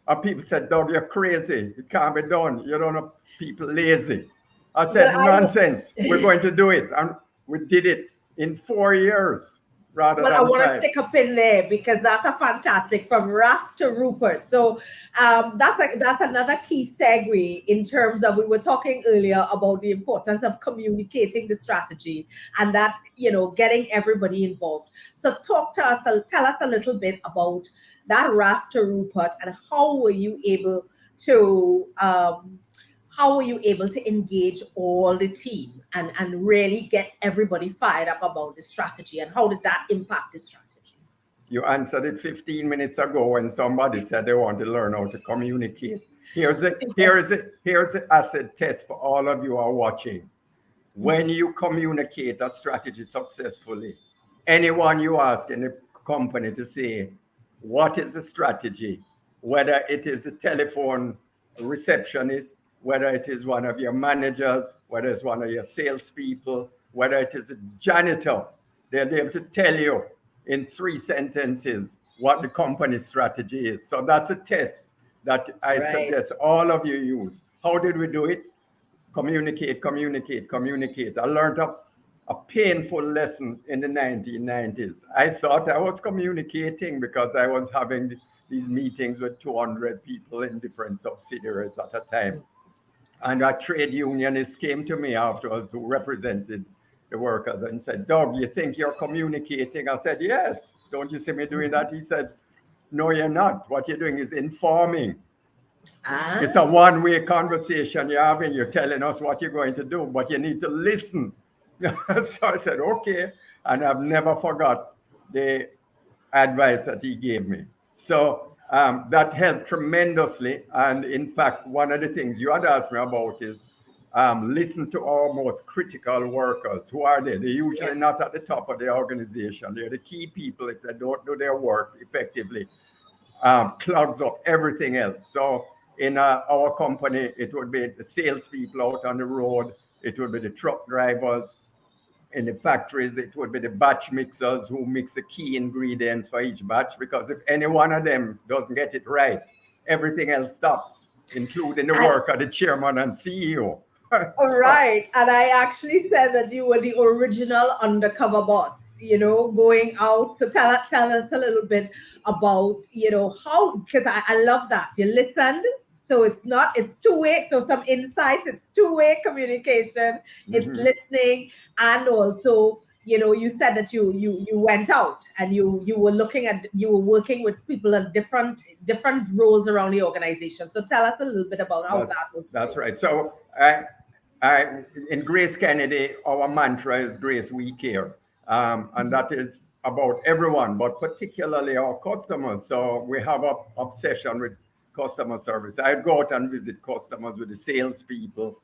S3: And people said, Doug, you're crazy. It can't be done. You don't know people lazy. I said, nonsense. We're going to do it. And we did it in 4 years. Well,
S2: I want to stick up in there because that's a fantastic, from Raf to Rupert. So that's another key segue in terms of, we were talking earlier about the importance of communicating the strategy and that, getting everybody involved. So tell us a little bit about that Raf to Rupert, and how were you able to engage all the team and really get everybody fired up about the strategy, and how did that impact the strategy?
S3: You answered it 15 minutes ago when somebody said they want to learn how to communicate. Here's the acid test for all of you who are watching. When you communicate a strategy successfully, anyone you ask in the company to say, what is the strategy? Whether it is a telephone receptionist, whether it is one of your managers, whether it's one of your salespeople, whether it is a janitor, they'll be able to tell you in 3 sentences what the company strategy is. So that's a test that I suggest all of you use. How did we do it? Communicate. I learned a painful lesson in the 1990s. I thought I was communicating because I was having these meetings with 200 people in different subsidiaries at a time. And a trade unionist came to me afterwards, who represented the workers, and said, Doug, you think you're communicating? I said, yes. Don't you see me doing that? He said, no, you're not. What you're doing is informing. It's a one-way conversation you're having. You're telling us what you're going to do, but you need to listen. So I said, okay. And I've never forgot the advice that he gave me. So that helped tremendously. And in fact, one of the things you had asked me about is listen to our most critical workers. Who are they? They're usually not at the top of the organization. They're the key people. If they don't do their work effectively, clogs up everything else. So in our company, it would be the salespeople out on the road. It would be the truck drivers. In the factories, it would be the batch mixers who mix the key ingredients for each batch, because if any one of them doesn't get it right, everything else stops, including the work of the chairman and CEO.
S2: All right. And I actually said that you were the original undercover boss, going out. So tell us a little bit about, how, because I love that. You listened, So it's two-way. So some insights, it's two-way communication, it's listening, and also, you said that you went out and you were working with people at different roles around the organization. So tell us a little bit about how that works.
S3: That's right. So in GraceKennedy, our mantra is Grace We Care. And that is about everyone, but particularly our customers. So we have an obsession with customer service. I go out and visit customers with the salespeople.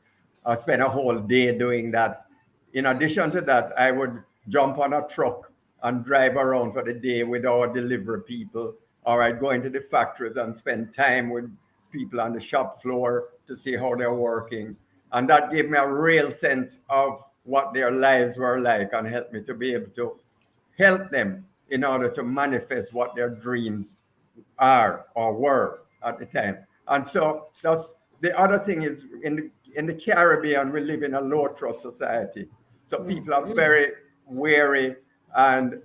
S3: I spend a whole day doing that. In addition to that, I would jump on a truck and drive around for the day with our delivery people, or I'd go into the factories and spend time with people on the shop floor to see how they're working. And that gave me a real sense of what their lives were like and helped me to be able to help them in order to manifest what their dreams are or were at the time. And so that's the other thing is in the Caribbean, we live in a low trust society. So people are very wary and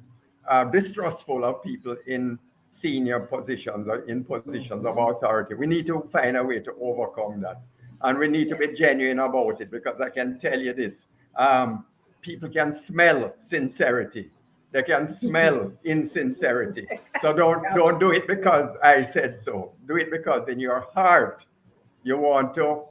S3: distrustful of people in senior positions or in positions of authority. We need to find a way to overcome that. And we need to be genuine about it, because I can tell you this, people can smell sincerity. They can smell insincerity. So don't do it because I said so. Do it because in your heart, you want to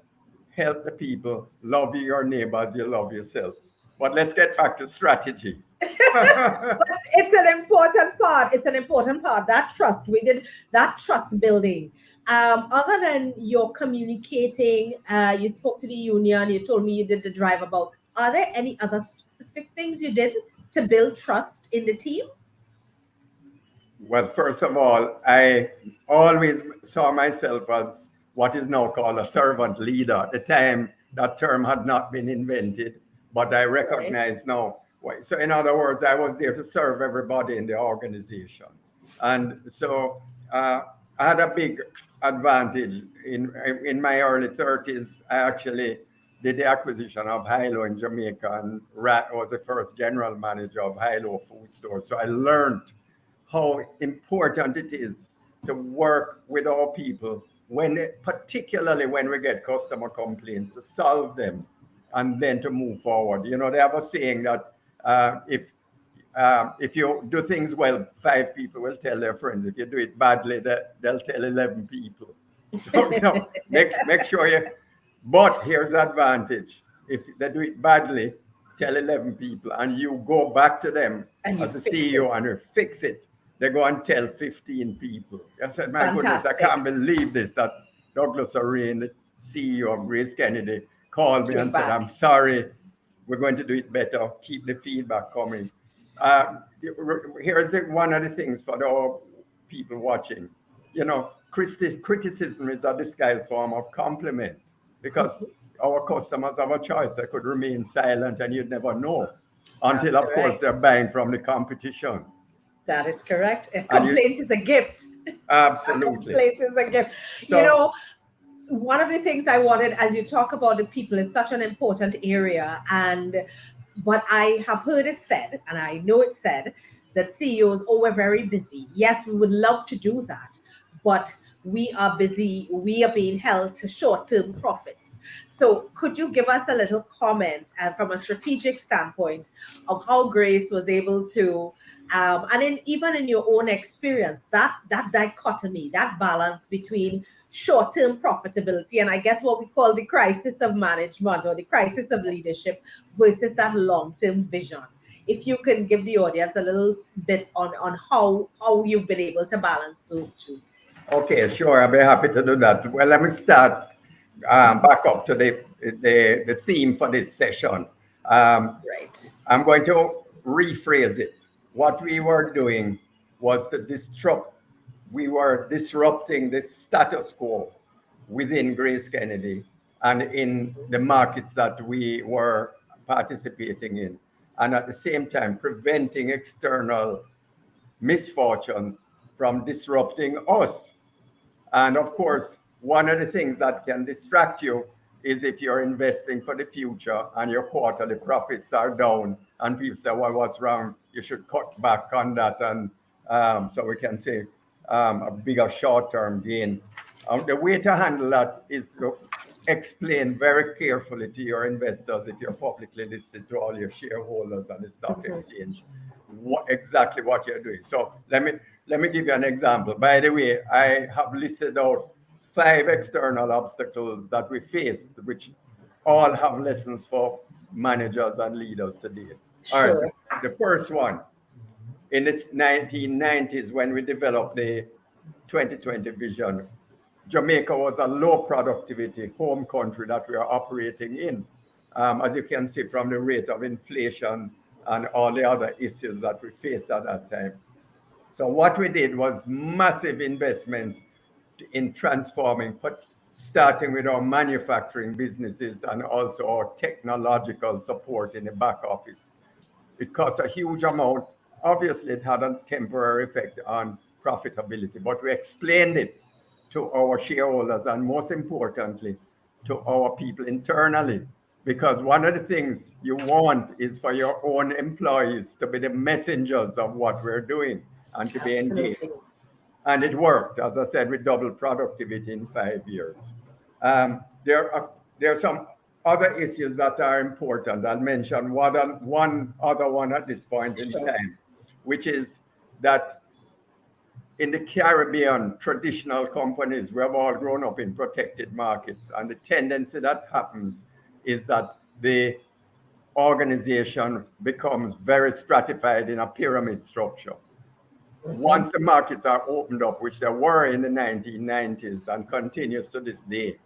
S3: help the people, love your neighbors, you love yourself. But let's get back to strategy.
S2: But it's an important part. It's an important part. That trust. We did that trust building. Other than your communicating, you spoke to the union, you told me you did the drive about. Are there any other specific things you did to build trust in the team?
S3: Well, first of all, I always saw myself as what is now called a servant leader. At the time, that term had not been invented, but I recognize now. So, in other words, I was there to serve everybody in the organization. And so I had a big advantage. In my early 30s, I actually did the acquisition of Hilo in Jamaica and was the first general manager of Hilo food store. So I learned how important it is to work with our people particularly when we get customer complaints, to solve them and then to move forward. They have a saying that if you do things well, 5 people will tell their friends. If you do it badly, they'll tell 11 people. So make sure you. But here's the advantage: if they do it badly, tell 11 people, and you go back to them as a CEO and you fix it. They go and tell 15 people. I said, my goodness, I can't believe this, that Douglas Orane, the CEO of GraceKennedy, called me and said, I'm sorry, we're going to do it better. Keep the feedback coming. Here's one of the things for the people watching. Criticism is a disguised form of compliment, because our customers have a choice. They could remain silent and you'd never know until, of course, they're buying from the competition.
S2: That is correct. A complaint is a gift.
S3: Absolutely.
S2: A complaint is a gift. So, one of the things I wanted, as you talk about the people, is such an important area. But I have heard it said, and I know it's said, that CEOs, we're very busy. Yes, we would love to do that, but we are busy. We are being held to short-term profits. So could you give us a little comment from a strategic standpoint of how Grace was able to, even in your own experience, that dichotomy, that balance between short-term profitability and I guess what we call the crisis of management or the crisis of leadership versus that long-term vision? If you can give the audience a little bit on how you've been able to balance those two.
S3: Okay, sure. I'll be happy to do that. Well, let me start back up to the theme for this session.
S2: Right.
S3: I'm going to rephrase it. What we were doing was to disrupt. We were disrupting the status quo within GraceKennedy and in the markets that we were participating in, and at the same time preventing external misfortunes from disrupting us. And of course, one of the things that can distract you is if you're investing for the future and your quarterly profits are down and people say, well, what's wrong? You should cut back on that. And so we can say a bigger short-term gain. The way to handle that is to explain very carefully to your investors, if you're publicly listed, to all your shareholders on the stock exchange, exactly what you're doing. So let me give you an example. By the way, I have listed out 5 external obstacles that we faced, which all have lessons for managers and leaders today. All right,
S2: Sure.
S3: the first one, in the 1990s, when we developed the 2020 vision, Jamaica was a low productivity home country that we are operating in, as you can see from the rate of inflation and all the other issues that we faced at that time. So what we did was massive investments in transforming, but starting with our manufacturing businesses and also our technological support in the back office. It cost a huge amount. Obviously, it had a temporary effect on profitability, but we explained it to our shareholders and, most importantly, to our people internally. Because one of the things you want is for your own employees to be the messengers of what we're doing and to be engaged. And it worked. As I said, we doubled productivity in 5 years. There are some other issues that are important. I'll mention one other one at this point in time, which is that in the Caribbean, traditional companies, we have all grown up in protected markets. And the tendency that happens is that the organization becomes very stratified in a pyramid structure. Once the markets are opened up, which they were in the 1990s and continues to this day,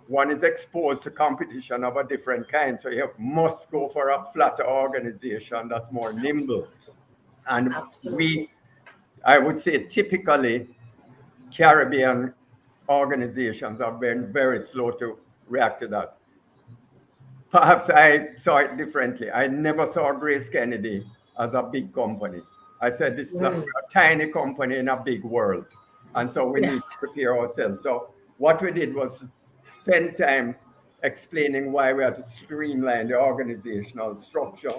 S3: one is exposed to competition of a different kind. So you must go for a flatter organization that's more nimble. And I would say typically Caribbean organizations have been very slow to react to that. Perhaps I saw it differently. I never saw GraceKennedy as a big company. I said, this is a tiny company in a big world. And so we need to prepare ourselves. So what we did was spend time explaining why we had to streamline the organizational structure.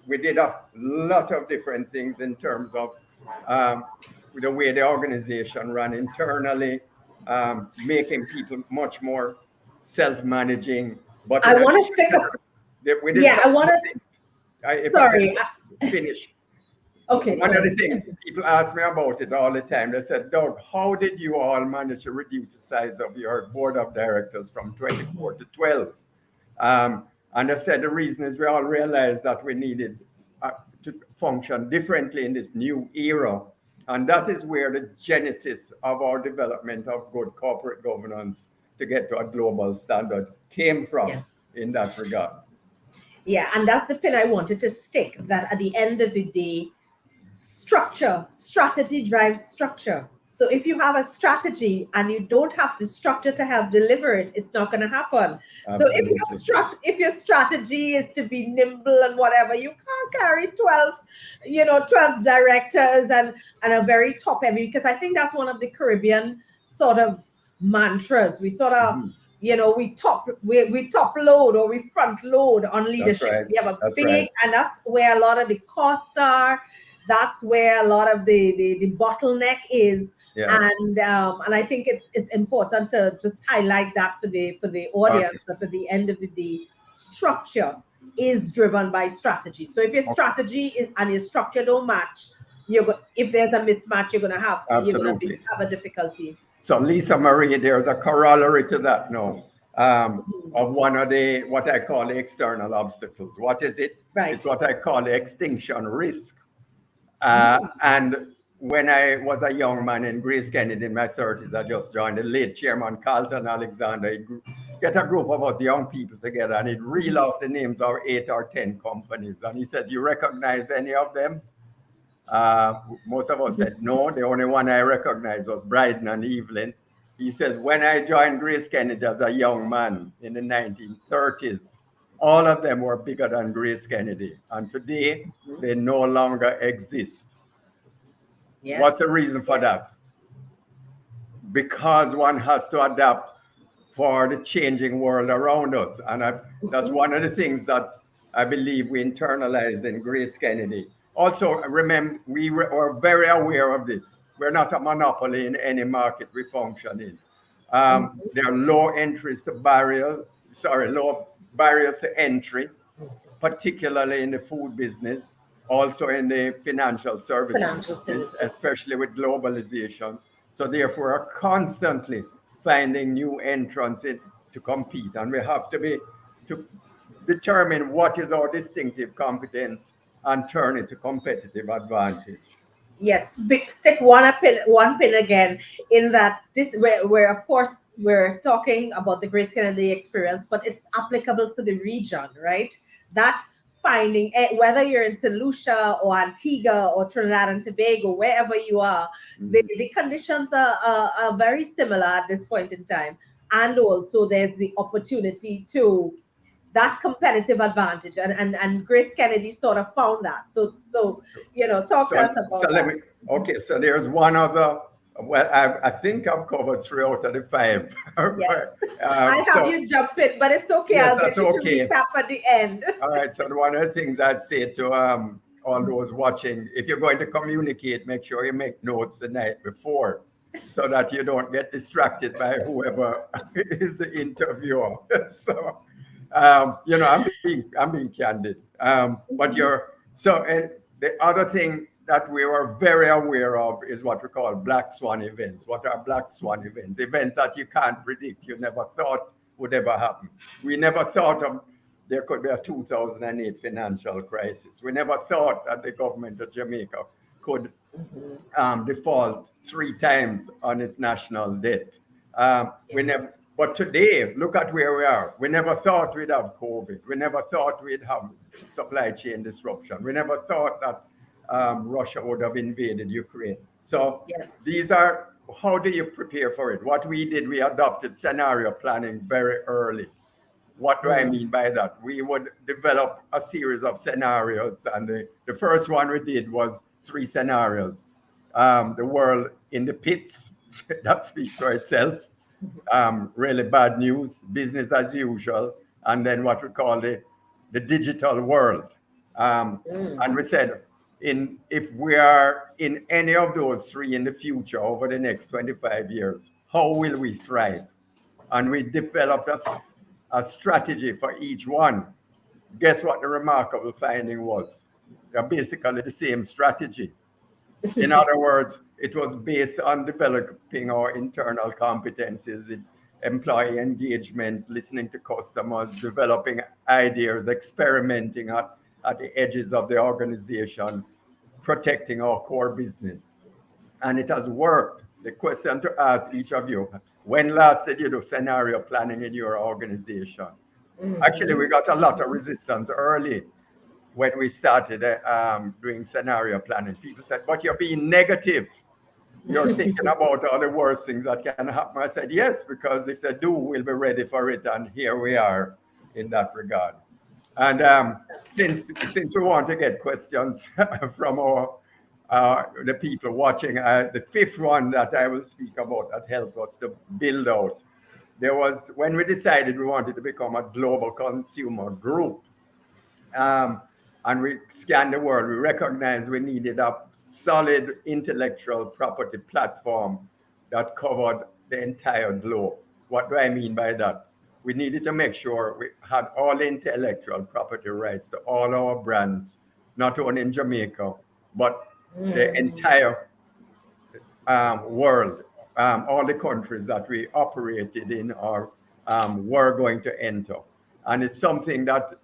S3: We did a lot of different things in terms of the way the organization ran internally, making people much more self-managing. But
S2: I want to stick up. I want to. Sorry.
S3: Finish.
S2: Okay.
S3: One of the things people ask me about it all the time, they said, Doug, how did you all manage to reduce the size of your board of directors from 24 to 12? And I said the reason is we all realized that we needed to function differently in this new era. And that is where the genesis of our development of good corporate governance to get to a global standard came from in that regard.
S2: Yeah, and that's the pin I wanted to stick, that at the end of the day, strategy drives structure. So if you have a strategy and you don't have the structure to help deliver it, it's not going to happen. Absolutely. So if your strategy is to be nimble and whatever, you can't carry 12 directors and a very top heavy, because I think that's one of the Caribbean sort of mantras. We sort of we top load or we front load on leadership. Right. We have a big, and that's where a lot of the costs are. That's where a lot of the bottleneck is. Yeah. And I think it's important to just highlight that for the audience, that at the end of the day, structure is driven by strategy. So if your strategy is and your structure don't match, if there's a mismatch, you're gonna have a difficulty.
S3: So Lisa Marie, there's a corollary to that now, of one of the what I call the external obstacles. What is it? Right. It's what I call the extinction risk. And when I was a young man in GraceKennedy in my 30s, I just joined the late chairman Carlton Alexander. He'd get a group of us young people together and he'd reel off the names of 8 or 10 companies. And he said, you recognize any of them? Most of us said no. The only one I recognized was Bryden and Evelyn. He said, when I joined GraceKennedy as a young man in the 1930s, all of them were bigger than GraceKennedy. And today, they no longer exist. Yes. What's the reason for that? Because one has to adapt for the changing world around us. And that's one of the things that I believe we internalize in GraceKennedy. Also, remember, we were very aware of this. we're not a monopoly in any market we function in. There are low barriers to entry, particularly in the food business, also in the financial services business, especially with globalization. So therefore, are constantly finding new entrants to compete, and we have to determine what is our distinctive competence and turn it to competitive advantage.
S2: Yes, stick one pin again in that this where of course we're talking about the GraceKennedy experience, but it's applicable for the region, right? That finding whether you're in St. Lucia or Antigua or Trinidad and Tobago, wherever you are, the conditions are very similar at this point in time, and also there's the opportunity to that competitive advantage, and GraceKennedy sort of found that. So talk to us about that.
S3: So there's one other. Well, I think I've covered 3 out of the 5.
S2: Yes, I have you jump in, but it's okay.
S3: Yes,
S2: I'll get you to recap at the end.
S3: All right. So one of the things I'd say to all those watching, if you're going to communicate, make sure you make notes the night before, so that you don't get distracted by whoever is the interviewer. So, I'm being candid. But the other thing that we were very aware of is what we call black swan events. What are black swan events? Events that you can't predict, you never thought would ever happen. We never thought there could be a 2008 financial crisis. We never thought that the government of Jamaica could default 3 times on its national debt. But today, look at where we are. We never thought we'd have COVID. We never thought we'd have supply chain disruption. We never thought that Russia would have invaded Ukraine. So these are, how do you prepare for it? What we did, we adopted scenario planning very early. What do I mean by that? We would develop a series of scenarios, and the first one we did was 3 scenarios. The world in the pits, that speaks for itself. Really bad news, business as usual, and then what we call the digital world. And we said, if we are in any of those 3 in the future over the next 25 years, how will we thrive? And we developed a strategy for each one. Guess what the remarkable finding was? They're basically the same strategy. In other words, it was based on developing our internal competencies, employee engagement, listening to customers, developing ideas, experimenting at the edges of the organization, protecting our core business. And it has worked. The question to ask each of you, when last did you do scenario planning in your organization? Actually, we got a lot of resistance early when we started doing scenario planning. People said, but you're being negative. You're thinking about all the worst things that can happen. I said, yes, because if they do, we'll be ready for it. And here we are in that regard. And since we want to get questions from the people watching, the 5th one that I will speak about that helped us to build out, there was, when we decided we wanted to become a global consumer group, and we scanned the world, we recognized we needed a solid intellectual property platform that covered the entire globe. What do I mean by that? We needed to make sure we had all intellectual property rights to all our brands, not only in Jamaica, but the entire world, all the countries that we operated in or were going to enter. And it's something that,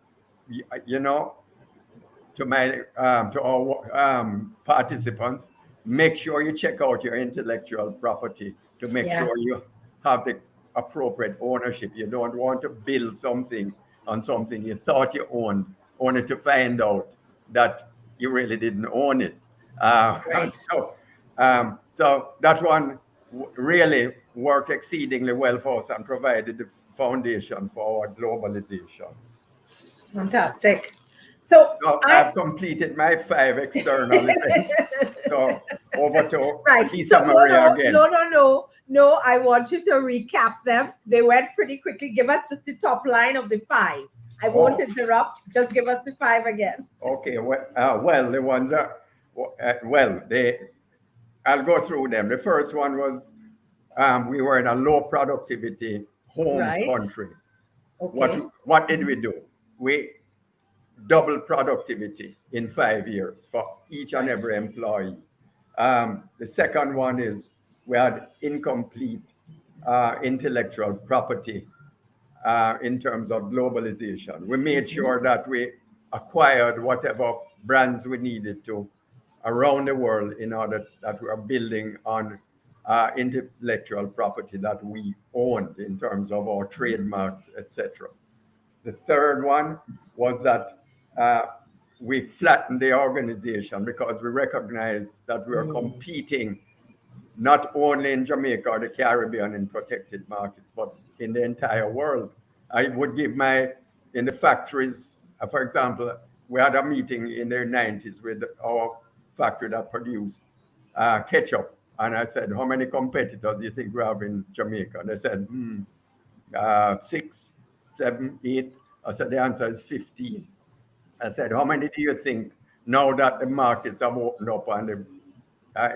S3: to our participants, make sure you check out your intellectual property to make sure you have the appropriate ownership. You don't want to build something on something you thought you owned, only to find out that you really didn't own it. So that one really worked exceedingly well for us and provided the foundation for our globalization.
S2: Fantastic. So
S3: I've completed my 5 external events. So over to Lisa Maria again.
S2: No, I want you to recap them. They went pretty quickly. Give us just the top line of the 5. I won't interrupt. Just give us the 5 again.
S3: Okay. Well, the ones are, I'll go through them. The first one was we were in a low productivity home
S2: Right.
S3: country.
S2: Okay.
S3: What did we do? We doubled productivity in 5 years for each and
S2: Right.
S3: every employee. The second one is we had incomplete intellectual property in terms of globalization. We made sure that we acquired whatever brands we needed to around the world in order that we are building on intellectual property that we owned in terms of our trademarks, etc. The third one was that we flattened the organization because we recognized that we are competing not only in Jamaica or the Caribbean in protected markets, but in the entire world. I would give in the factories, for example, we had a meeting in the 90s with our factory that produced ketchup. And I said, how many competitors do you think we have in Jamaica? And they said, 6, 7, 8. I said, the answer is 15. I said, how many do you think now that the markets have opened up and the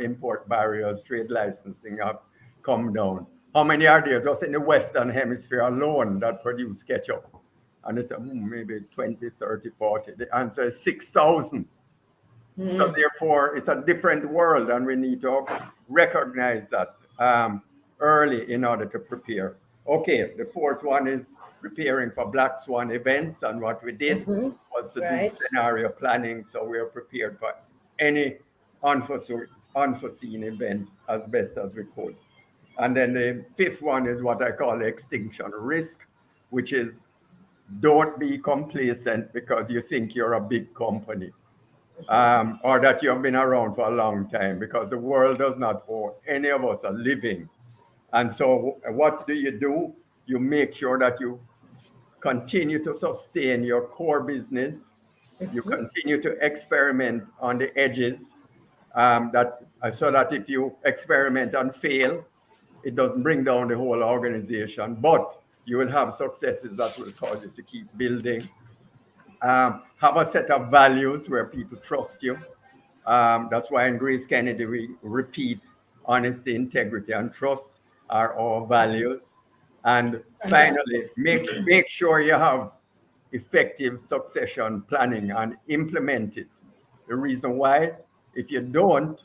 S3: import barriers, trade licensing have come down? How many are there just in the Western Hemisphere alone that produce ketchup? And they said, maybe 20, 30, 40. The answer is 6,000. So therefore, it's a different world, and we need to recognize that early in order to prepare. Okay, the fourth one is preparing for Black Swan events, and what we did was to do scenario planning, so we are prepared for any unforeseen event as best as we could. And then the fifth one is what I call extinction risk, which is don't be complacent because you think you're a big company. Or that you have been around for a long time, because the world does not owe any of us a living. And so what do? You make sure that you continue to sustain your core business. You continue to experiment on the edges, so that if you experiment and fail, it doesn't bring down the whole organization, but you will have successes that will cause you to keep building. Have a set of values where people trust you. That's why in GraceKennedy we repeat honesty, integrity, and trust are our values. And finally, make sure you have effective succession planning and implement it. The reason why, if you don't,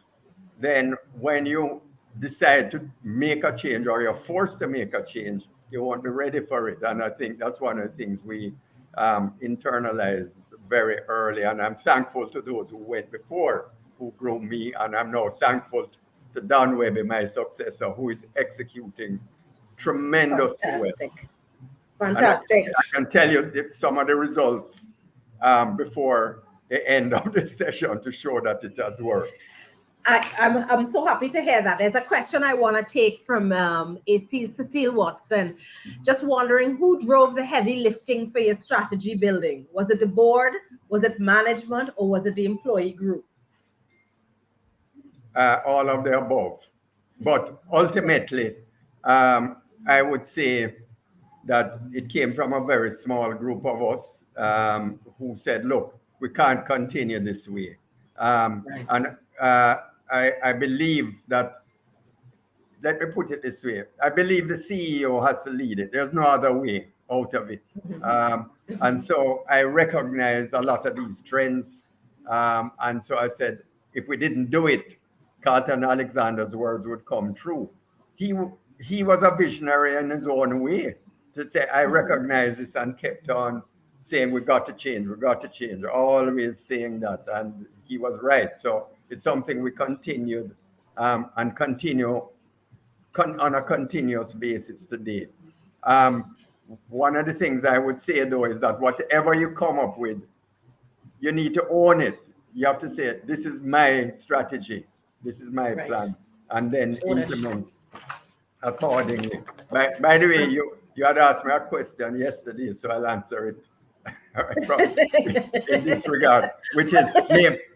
S3: then when you decide to make a change or you're forced to make a change, you won't be ready for it. And I think that's one of the things we internalize very early. And I'm thankful to those who went before, who grew me. And I'm now thankful to Don Webby, my successor, who is executing tremendously well.
S2: Fantastic.
S3: I can tell you some of the results before the end of the session to show that it has worked.
S2: I'm so happy to hear that. There's a question I want to take from Cecile Watson. Just wondering who drove the heavy lifting for your strategy building? Was it the board? Was it management? Or was it the employee group?
S3: All of the above. But ultimately, I would say that it came from a very small group of us who said, look, we can't continue this way. And I believe that, let me put it this way, I believe the CEO has to lead it. There's no other way out of it. And so I recognize a lot of these trends. And so I said, if we didn't do it, Carlton Alexander's words would come true. He was a visionary in his own way to say, I recognize this, and kept on saying, we got to change, always saying that. And he was right. So it's something we continued and continue on a continuous basis today. One of the things I would say, though, is that whatever you come up with, you need to own it. You have to say, this is my strategy, this is my plan, and then implement accordingly. By the way, you had asked me a question yesterday, so I'll answer it in this regard, which is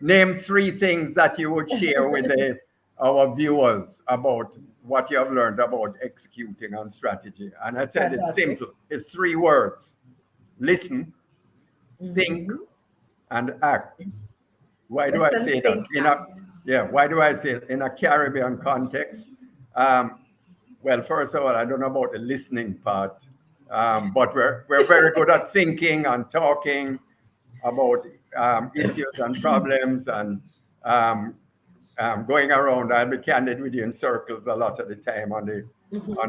S3: name 3 things that you would share with our viewers about what you have learned about executing on strategy. And I said it's simple. It's 3 words: listen, think, and act. Why do I say that? Yeah, why do I say it? In a Caribbean context? Well, first of all, I don't know about the listening part, but we're very good at thinking and talking about issues and problems and um, going around. I'll be candid with you in circles a lot of the time on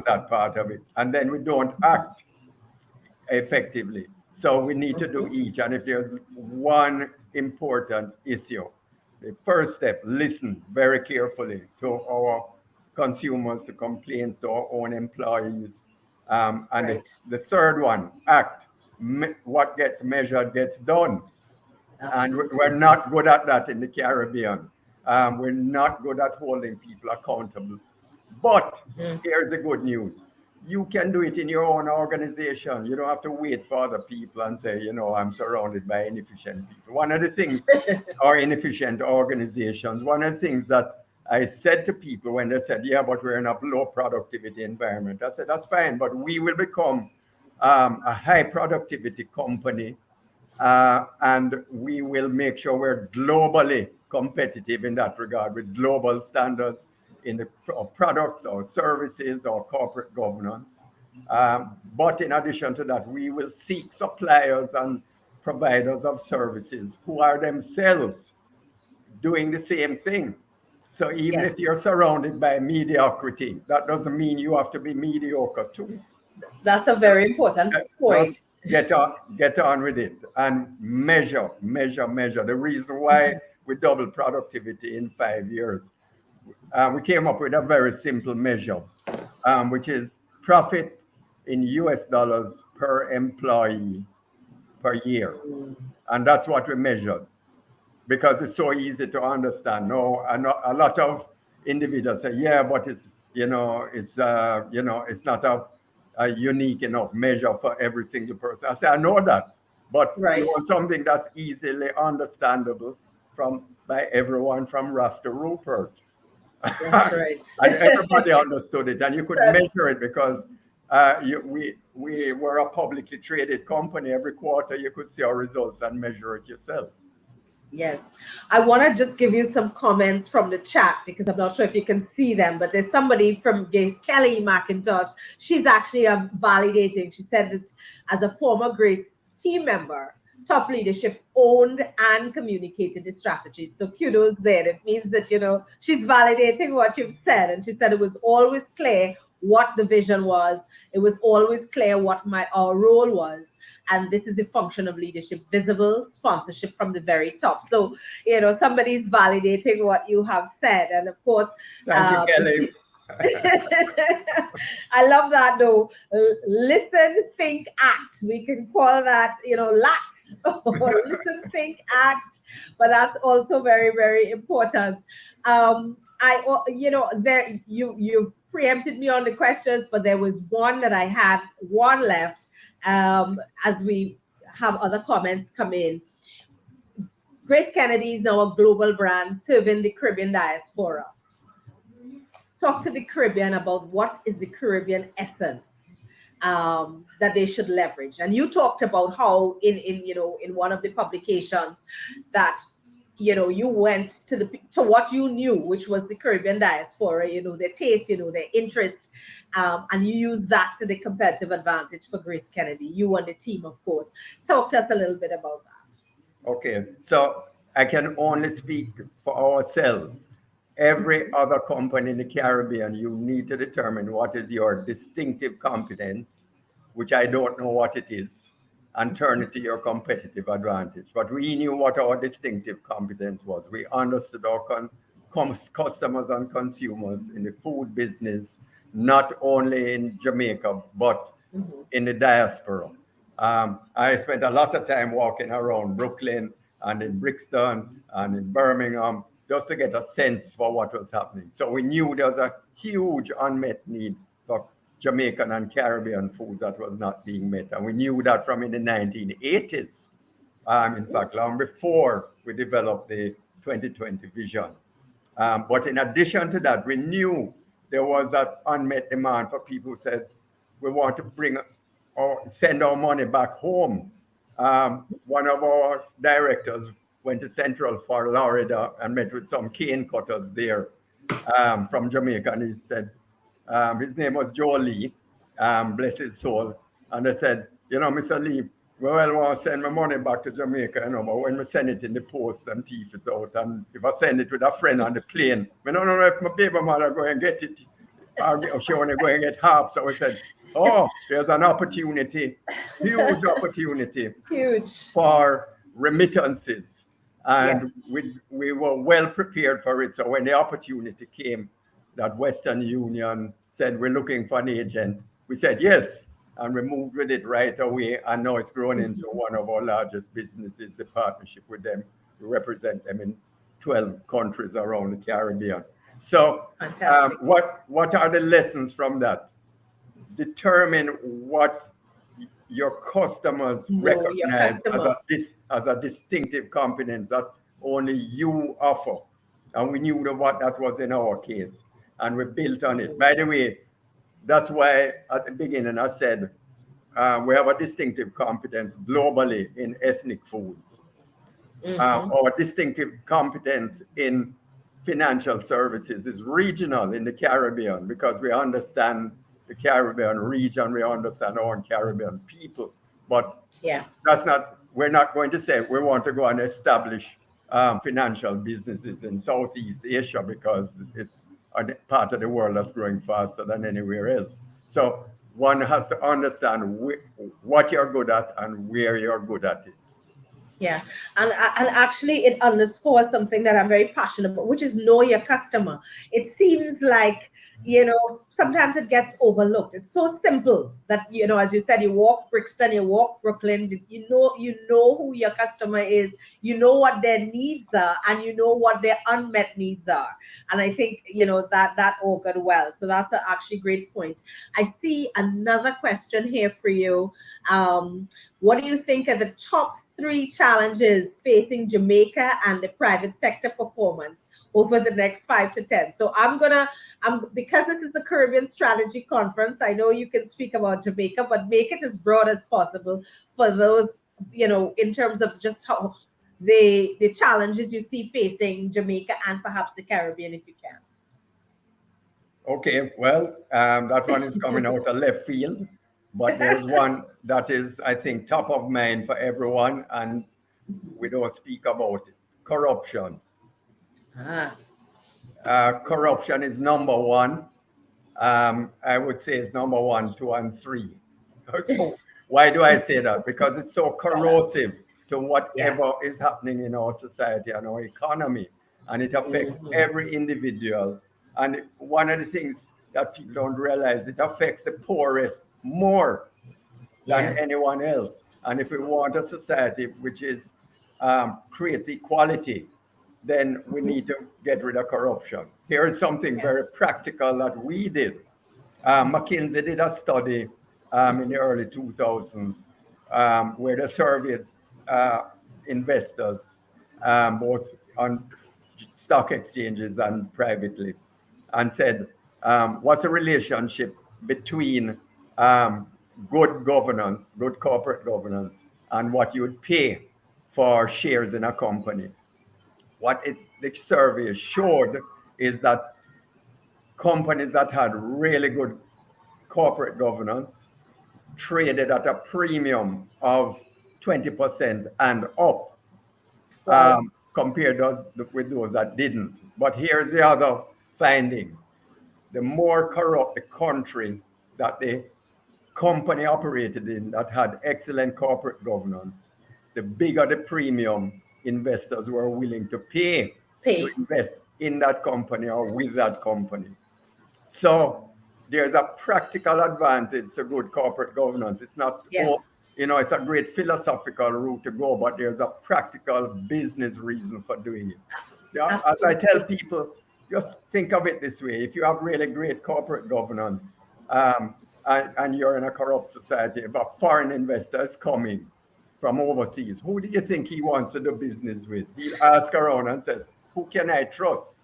S3: that part of it, and then we don't act effectively. So we need to do each. And if there's one important issue, the first step, listen very carefully to our consumers, the complaints to our own employees. And
S2: Right.
S3: the third one, act. What gets measured gets done. And we're
S2: Absolutely.
S3: not good at that in the Caribbean. We're not good at holding people accountable. But
S2: Mm.
S3: here's the good news. You can do it in your own organization. You don't have to wait for other people and say, I'm surrounded by inefficient people. One of the things, or inefficient organizations, one of the things that I said to people when they said, yeah, but we're in a low productivity environment. I said, that's fine, but we will become a high productivity company, and we will make sure we're globally competitive in that regard with global standards in the products or services or corporate governance. But in addition to that, we will seek suppliers and providers of services who are themselves doing the same thing. So even if
S2: Yes,
S3: you're surrounded by mediocrity, that doesn't mean you have to be mediocre too.
S2: that's a very important
S3: Just
S2: point.
S3: get on with it and measure. The reason why we double productivity in 5 years, we came up with a very simple measure, which is profit in US dollars per employee per year. And that's what we measured because it's so easy to understand. No, a lot of individuals say, yeah, but it's not a unique enough measure for every single person. I say, I know that, but we
S2: Right.
S3: want something that's easily understandable by everyone from Raf to Rupert.
S2: That's right.
S3: And everybody understood it, and you could measure it because we were a publicly traded company. Every quarter, you could see our results and measure it yourself.
S2: Yes. I want to just give you some comments from the chat because I'm not sure if you can see them, but there's somebody from Kelly McIntosh. She's actually validating. She said that as a former Grace team member, top leadership owned and communicated the strategies. So kudos there. It means that, she's validating what you've said. And she said it was always clear what the vision was. It was always clear what our role was. And this is a function of leadership, visible sponsorship from the very top. So, somebody's validating what you have said. And of course,
S3: Thank you, Kelly.
S2: I love that though. Listen, think, act. We can call that, LAT. Listen, think, act. But that's also very, very important. You've preempted me on the questions, but there was one that I had one left. As we have other comments come in. GraceKennedy is now a global brand serving the Caribbean diaspora. Talk to the Caribbean about what is the Caribbean essence that they should leverage. And you talked about how in one of the publications that you went to what you knew, which was the Caribbean diaspora, their taste, their interest, and you use that to the competitive advantage for GraceKennedy. You and the team, of course. Talk to us a little bit about that.
S3: Okay, so I can only speak for ourselves. Every other company in the Caribbean, you need to determine what is your distinctive competence, which I don't know what it is, and turn it to your competitive advantage. But we knew what our distinctive competence was. We understood our customers and consumers in the food business, not only in Jamaica, but in the diaspora. I spent a lot of time walking around Brooklyn and in Brixton and in Birmingham just to get a sense for what was happening. So we knew there was a huge unmet need for Jamaican and Caribbean food that was not being met. And we knew that from in the 1980s, in fact, long before we developed the 2020 vision. But in addition to that, we knew there was an unmet demand for people who said, we want to bring or send our money back home. One of our directors went to Central Florida and met with some cane cutters there from Jamaica. And he said, his name was Joe Lee, bless his soul. And I said, Mr. Lee, well, I want to send my money back to Jamaica, but when we send it in the post and teeth it out, and if I send it with a friend on the plane, I don't know if my baby mother go and get it, or she want to go and get half. So I said, oh, there's an opportunity, huge opportunity for remittances. And we were well prepared for it. So when the opportunity came that Western Union said, we're looking for an agent, we said yes. And we moved with it right away. And now it's grown into one of our largest businesses, the partnership with them. We represent them in 12 countries around the Caribbean. So what are the lessons from that? Determine what your customers recognize as a distinctive competence that only you offer. And we knew what that was in our case. And we built on it. By the way, that's why at the beginning I said we have a distinctive competence globally in ethnic foods. Our distinctive competence in financial services is regional in the Caribbean because we understand the Caribbean region, we understand our Caribbean people. But we're not going to say we want to go and establish financial businesses in Southeast Asia because it's a part of the world that's growing faster than anywhere else. So one has to understand what you're good at and where you're good at it.
S2: Yeah, and actually it underscores something that I'm very passionate about, which is know your customer. It seems like, sometimes it gets overlooked. It's so simple that, as you said, you walk Brixton, you walk Brooklyn, you know who your customer is, you know what their needs are, and you know what their unmet needs are. And I think, that augured well. So that's an actually great point. I see another question here for you. What do you think are the top 3 challenges facing Jamaica and the private sector performance over the next 5 to 10? So because this is a Caribbean strategy conference, I know you can speak about Jamaica, but make it as broad as possible for those, in terms of just how the challenges you see facing Jamaica and perhaps the Caribbean, if you can.
S3: Okay, well, that one is coming out of left field. But there's one that is, I think, top of mind for everyone, and we don't speak about it. Corruption. Corruption is number 1. I would say it's number 1, 2, and 3. So why do I say that? Because it's so corrosive to whatever is happening in our society and our economy, and it affects every individual. And one of the things that people don't realize, it affects the poorest more than anyone else. And if we want a society which is creates equality, then we need to get rid of corruption. Here is something very practical that we did. McKinsey did a study in the early 2000s where they surveyed investors both on stock exchanges and privately, and said, what's the relationship between good governance, good corporate governance, and what you would pay for shares in a company? What the survey showed is that companies that had really good corporate governance traded at a premium of 20% and up, compared with those that didn't. But here's the other finding. The more corrupt the country that the company operated in that had excellent corporate governance, the bigger the premium investors were willing to pay to invest in that company or with that company. So there's a practical advantage to good corporate governance. It's not, it's a great philosophical route to go, but there's a practical business reason for doing it. As I tell people, just think of it this way. If you have really great corporate governance and you're in a corrupt society, if a foreign investor is coming from overseas, who do you think he wants to do business with? He'll ask around and say, who can I trust?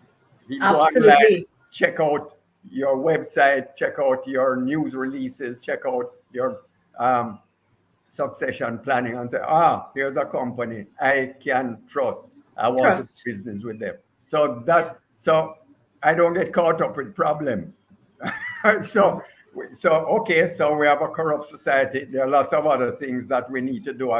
S3: He'll go online, check out your website, check out your news releases, check out your succession planning and say, here's a company I can trust. I want to do
S2: Trust.
S3: business with them. So I don't get caught up with problems. so okay, so we have a corrupt society. There are lots of other things that we need to do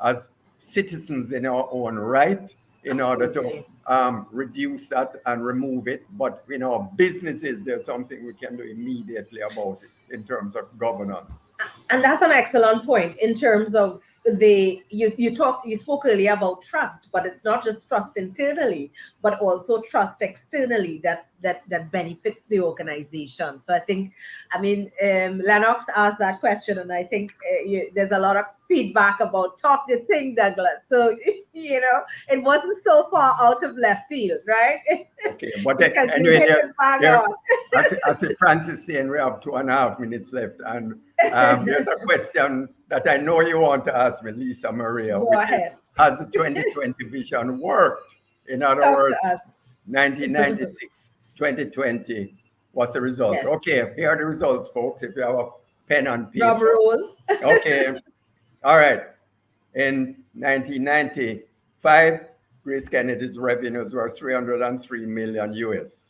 S3: as citizens in our own right in order to
S2: Absolutely.
S3: reduce that and remove it. But businesses, there's something we can do immediately about it in terms of governance.
S2: And that's an excellent point in terms of you spoke earlier about trust, but it's not just trust internally, but also trust externally that benefits the organization. So I think, Lennox asked that question, and I think there's a lot of feedback about talk the thing, Douglas. So it wasn't so far out of left field, right?
S3: Okay, but
S2: Because you
S3: anyway,
S2: hit it bang on.
S3: as Francis saying, we have 2.5 minutes left, and there's a question that I know you want to ask me, Lisa Maria,
S2: Go
S3: which
S2: ahead.
S3: is, has the 2020 vision worked? In other
S2: Talk
S3: words,
S2: to us.
S3: 1996, 2020, what's the result?
S2: Yes.
S3: Okay, here are the results, folks, if you have a pen and paper.
S2: Drum roll.
S3: Okay, all right. In 1995, GraceKennedy's revenues were 303 million US.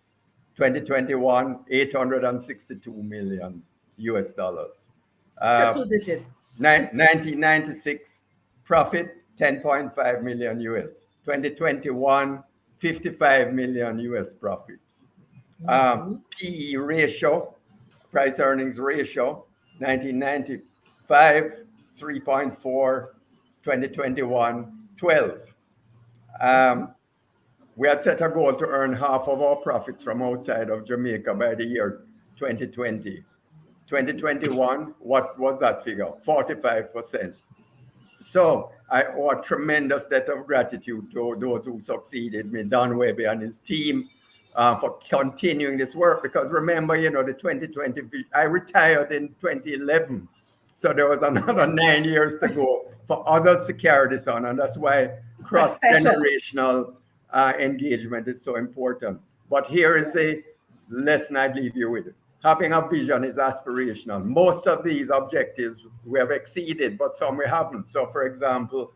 S3: 2021, 862 million US dollars.
S2: Triple digits.
S3: 1996, profit 10.5 million US. 2021, 55 million US profits. PE ratio, price earnings ratio, 1995, 3.4, 2021, 12. We had set a goal to earn half of our profits from outside of Jamaica by the year 2020. 2021, what was that figure? 45%. So I owe a tremendous debt of gratitude to those who succeeded me, Don Webby and his team, for continuing this work. Because remember, the 2020, I retired in 2011. So there was another 9 years to go for others to carry this on. And that's why cross-generational engagement is so important. But here is a lesson I'd leave you with. Having a vision is aspirational. Most of these objectives we have exceeded, but some we haven't. So, for example,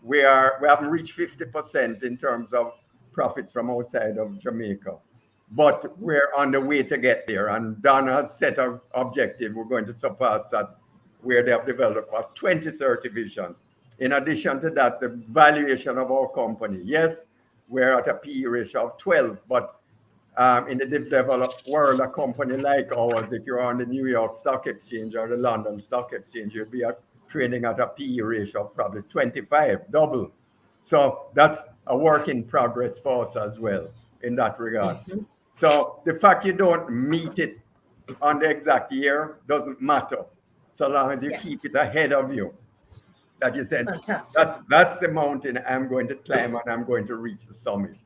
S3: we haven't reached 50% in terms of profits from outside of Jamaica, but we're on the way to get there. And Don has set an objective. We're going to surpass that, where they have developed a 2030 vision. In addition to that, the valuation of our company. Yes, we're at a PE ratio of 12, but in the developed world, a company like ours, if you're on the New York Stock Exchange or the London Stock Exchange, you'll be trading at a PE ratio of probably 25, double. So that's a work in progress for us as well in that regard. So the fact you don't meet it on the exact year doesn't matter, so long as you keep it ahead of you. That you said, that's the mountain I'm going to climb and I'm going to reach the summit.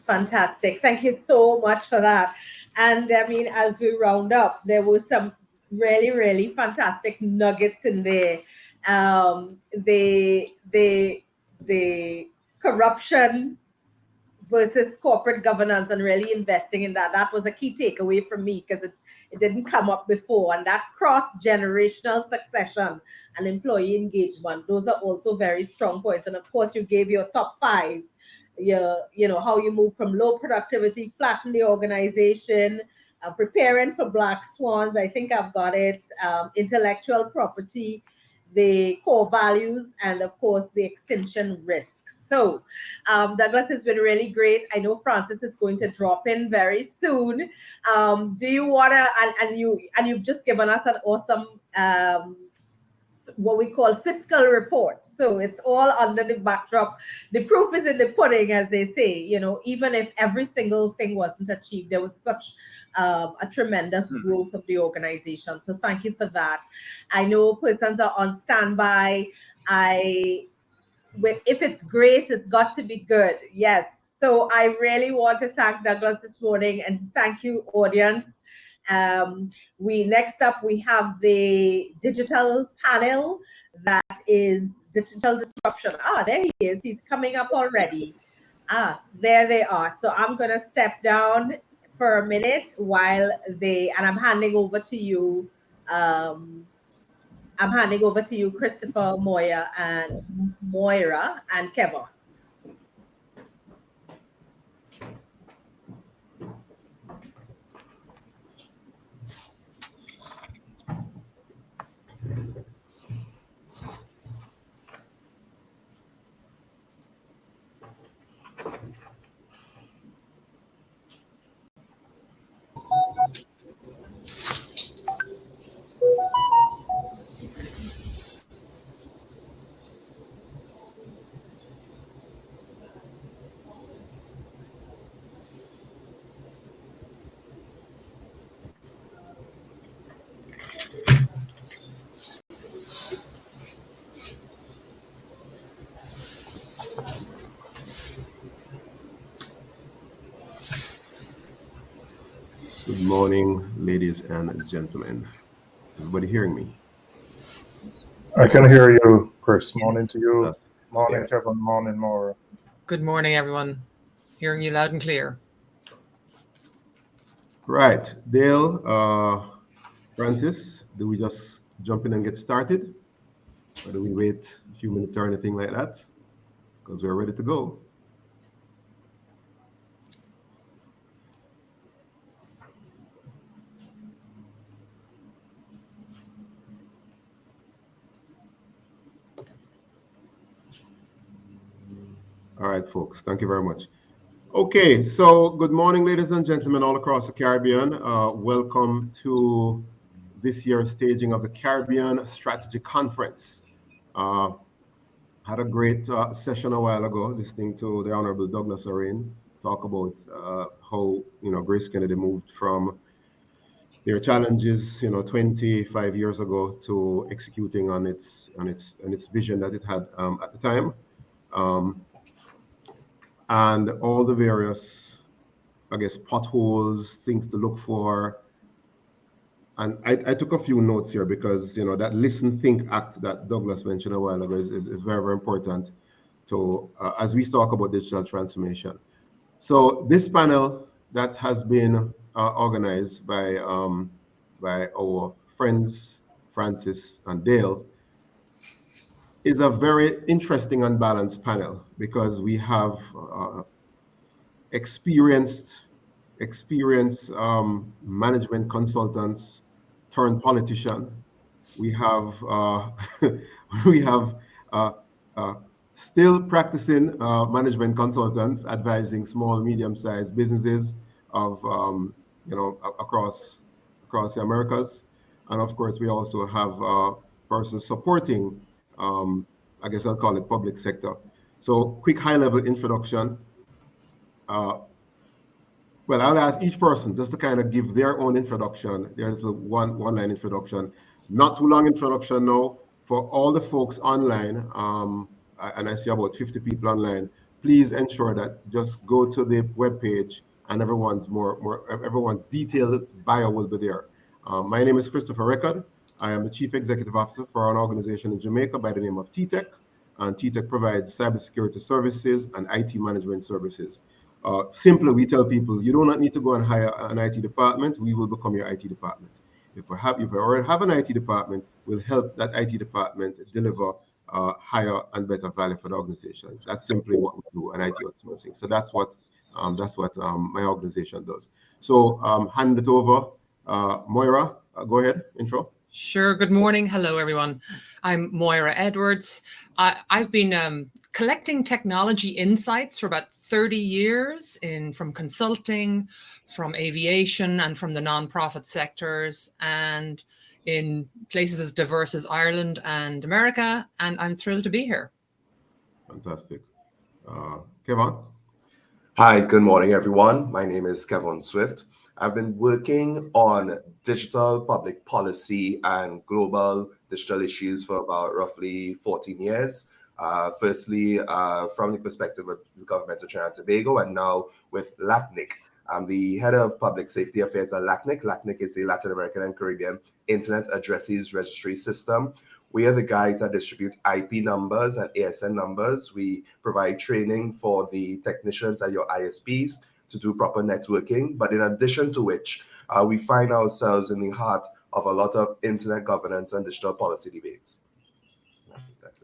S2: Fantastic. Thank you so much for that. And as we round up, there was some really, really fantastic nuggets in there. The corruption versus corporate governance and really investing in that. That was a key takeaway from me because it didn't come up before. And that cross-generational succession and employee engagement, those are also very strong points. And of course, you gave your top 5. How you move from low productivity, flatten the organization, preparing for black swans. I think I've got it. Intellectual property, the core values, and of course the extinction risks. So Douglas has been really great. I know Francis is going to drop in very soon. Do you want to, and you've just given us an awesome what we call fiscal report. So it's all under the backdrop. The proof is in the pudding, as they say. Even if every single thing wasn't achieved, there was such a tremendous growth of the organization. So thank you for that. I know persons are on standby. If it's grace, it's got to be good. Yes. So I really want to thank Douglas this morning, and thank you, audience. Next up, we have the digital panel that is digital disruption. There he is. He's coming up already. There they are. So I'm going to step down for a minute and I'm handing over to you. I'm handing over to you, Christopher, Moira, and Kevon.
S4: Good morning, ladies and gentlemen. Is everybody hearing me?
S5: I can hear you, Chris. Morning
S6: Yes.
S5: to you.
S4: Fantastic.
S5: Morning,
S6: Yes.
S5: Kevon. Morning, Moira.
S6: Good morning, everyone. Hearing you loud and clear.
S4: Right, Dale, Francis, do we just jump in and get started? Or do we wait a few minutes or anything like that? Because we're ready to go. All right, folks, thank you very much. Okay, so good morning, ladies and gentlemen, all across the Caribbean. Welcome to this year's staging of the Caribbean Strategy Conference. Had a great session a while ago, listening to the Honourable Douglas Orane talk about how GraceKennedy moved from their challenges 25 years ago to executing on its vision that it had at the time, and all the various, I guess, potholes, things to look for. And I took a few notes here because that listen, think, act that Douglas mentioned a while ago is very, very important to as we talk about digital transformation. So this panel that has been organized by our friends Francis and Dale is a very interesting and balanced panel because we have experienced management consultants turned politician. We have we have still practicing management consultants advising small, medium-sized businesses of across the Americas, and of course we also have persons supporting. I guess I'll call it public sector. So, quick high-level introduction. Well, I'll ask each person just to kind of give their own introduction. There's a one-line introduction, not too long introduction now. For all the folks online, and I see about 50 people online, please ensure that just go to the webpage and everyone's detailed bio will be there. My name is Christopher Rickard. I am the Chief Executive Officer for an organization in Jamaica by the name of TTEC. And TTEC provides cybersecurity services and IT management services. Simply, we tell people you do not need to go and hire an IT department. We will become your IT department. If we already have an IT department, we'll help that IT department deliver higher and better value for the organization. That's simply what we do, an IT outsourcing. So that's what my organization does. So hand it over, Moira. Go ahead, intro.
S6: Sure. Good morning. Hello, everyone. I'm Moira Edwards. I've been collecting technology insights for about 30 years from consulting, from aviation, and from the nonprofit sectors, and in places as diverse as Ireland and America. And I'm thrilled to be here.
S4: Fantastic. Kevon?
S7: Hi, good morning, everyone. My name is Kevon Swift. I've been working on digital public policy and global digital issues for about roughly 14 years. Firstly, from the perspective of the government of Trinidad and Tobago, and now with LACNIC. I'm the head of public safety affairs at LACNIC. LACNIC is the Latin American and Caribbean Internet Addresses Registry System. We are the guys that distribute IP numbers and ASN numbers. We provide training for the technicians at your ISPs to do proper networking. But in addition to which, we find ourselves in the heart of a lot of internet governance and digital policy debates.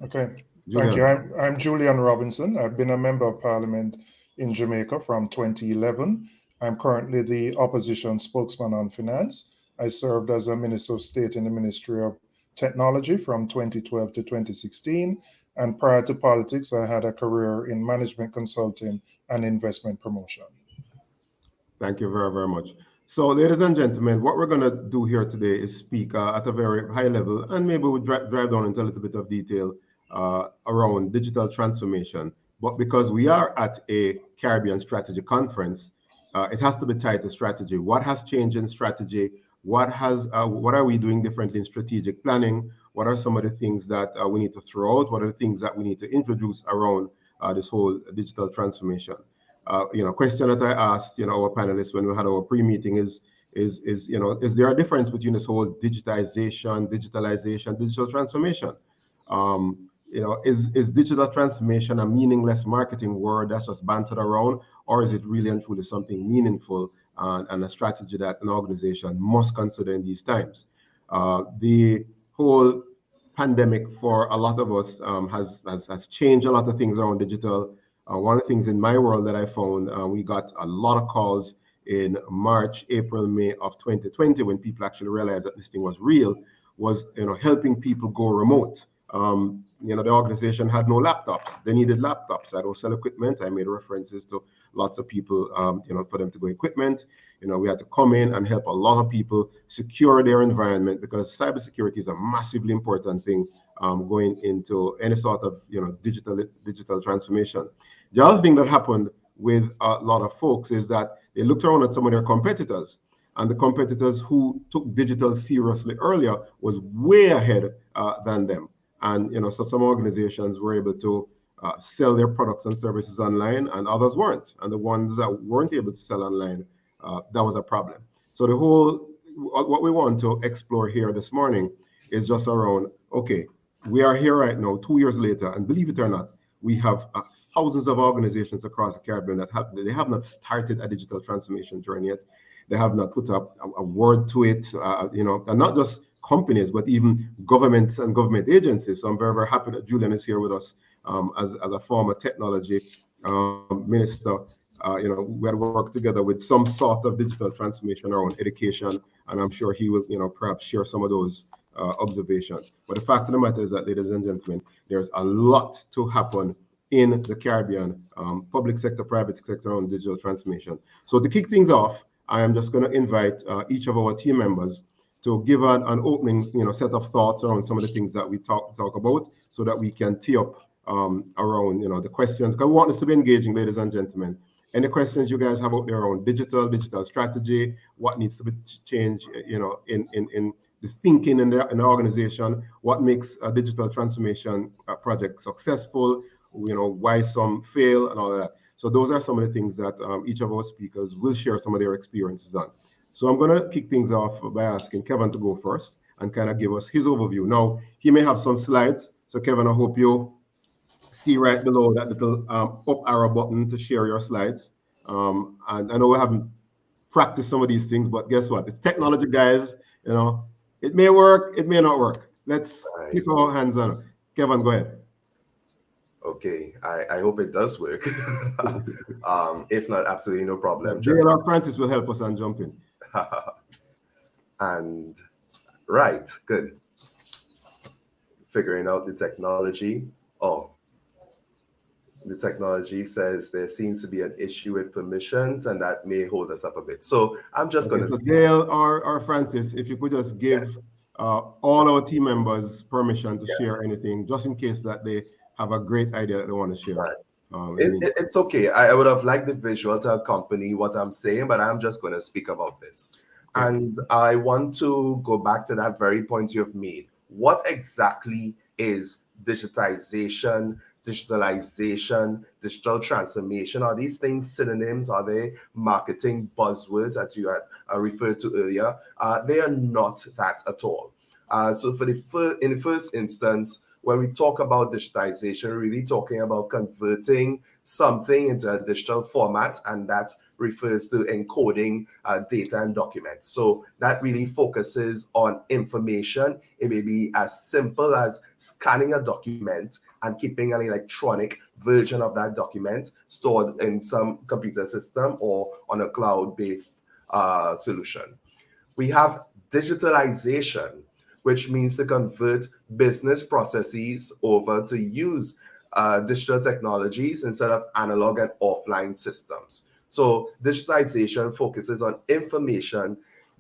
S5: Okay, thank you. I'm Julian Robinson. I've been a member of parliament in Jamaica from 2011. I'm currently the opposition spokesman on finance. I served as a Minister of State in the Ministry of Technology from 2012 to 2016. And prior to politics, I had a career in management consulting and investment promotion.
S4: Thank you very, very much. So, ladies and gentlemen, what we're going to do here today is speak at a very high level, and maybe we'll drive down into a little bit of detail around digital transformation. But because we are at a Caribbean strategy conference, it has to be tied to strategy. What has changed in strategy? What are we doing differently in strategic planning? What are some of the things that we need to throw out? What are the things that we need to introduce around this whole digital transformation? Question that I asked, our panelists when we had our pre-meeting is, is there a difference between this whole digitization, digitalization, digital transformation? Is digital transformation a meaningless marketing word that's just bantered around, or is it really and truly something meaningful and a strategy that an organization must consider in these times? The whole pandemic for a lot of us has changed a lot of things around digital. One of the things in my world that I found, we got a lot of calls in March, April, May of 2020 when people actually realized that this thing was real, was helping people go remote. The organization had no laptops. They needed laptops. I don't sell equipment. I made references to lots of people, for them to go equipment. We had to come in and help a lot of people secure their environment, because cybersecurity is a massively important thing going into any sort of digital transformation. The other thing that happened with a lot of folks is that they looked around at some of their competitors, and the competitors who took digital seriously earlier was way ahead than them. And so some organizations were able to sell their products and services online, and others weren't. And the ones that weren't able to sell online, that was a problem. So what we want to explore here this morning is just around, okay, we are here right now, 2 years later, and believe it or not, we have thousands of organizations across the Caribbean that have not started a digital transformation journey yet. They have not put up a word to it, and not just companies, but even governments and government agencies. So I'm very, very happy that Julian is here with us as a former technology minister. We had worked together with some sort of digital transformation around education, and I'm sure he will, perhaps share some of those observations. But the fact of the matter is that, ladies and gentlemen, there's a lot to happen in the Caribbean, public sector, private sector on digital transformation. So to kick things off, I am just going to invite each of our team members to give an opening, set of thoughts around some of the things that we talk about, so that we can tee up around, the questions. Because we want this to be engaging, ladies and gentlemen. Any questions you guys have out there around digital strategy, what needs to be changed, in the thinking in the organization, what makes a digital transformation project successful, why some fail and all of that. So those are some of the things that each of our speakers will share some of their experiences on. So I'm going to kick things off by asking Kevon to go first and kind of give us his overview. Now, he may have some slides. So Kevon, I hope you see right below that little up arrow button to share your slides. And I know we haven't practiced some of these things, but guess what? It's technology, guys. It may work, it may not work. Let's keep our hands on it. Kevon, go ahead.
S7: Okay, I hope it does work. If not, absolutely no problem.
S4: JLR Francis will help us and jump in.
S7: And right, good. Figuring out the technology. Oh, the technology says there seems to be an issue with permissions, and that may hold us up a bit. So I'm just going to.
S4: So Gail or Francis, if you could just give all our team members permission to share anything, just in case that they have a great idea that they want to share.
S7: Right. It's okay. I would have liked the visual to accompany what I'm saying, but I'm just going to speak about this. Okay. And I want to go back to that very point you have made. What exactly is digitization, digitalization, digital transformation? Are these things synonyms? Are they marketing buzzwords that you had referred to earlier? They are not that at all. So in the first instance, when we talk about digitization, we're really talking about converting something into a digital format, and that refers to encoding data and documents. So that really focuses on information. It may be as simple as scanning a document and keeping an electronic version of that document stored in some computer system or on a cloud-based solution. We have digitalization, which means to convert business processes over to use digital technologies instead of analog and offline systems. So digitization focuses on information.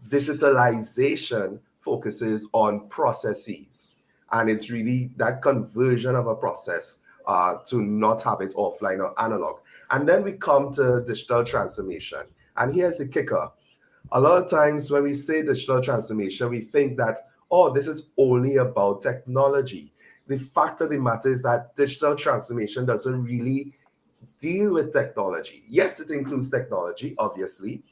S7: Digitalization focuses on processes. And it's really that conversion of a process to not have it offline or analog. And then we come to digital transformation. And here's the kicker. A lot of times when we say digital transformation, we think that, oh, this is only about technology. The fact of the matter is that digital transformation doesn't really deal with technology. Yes, it includes technology, obviously,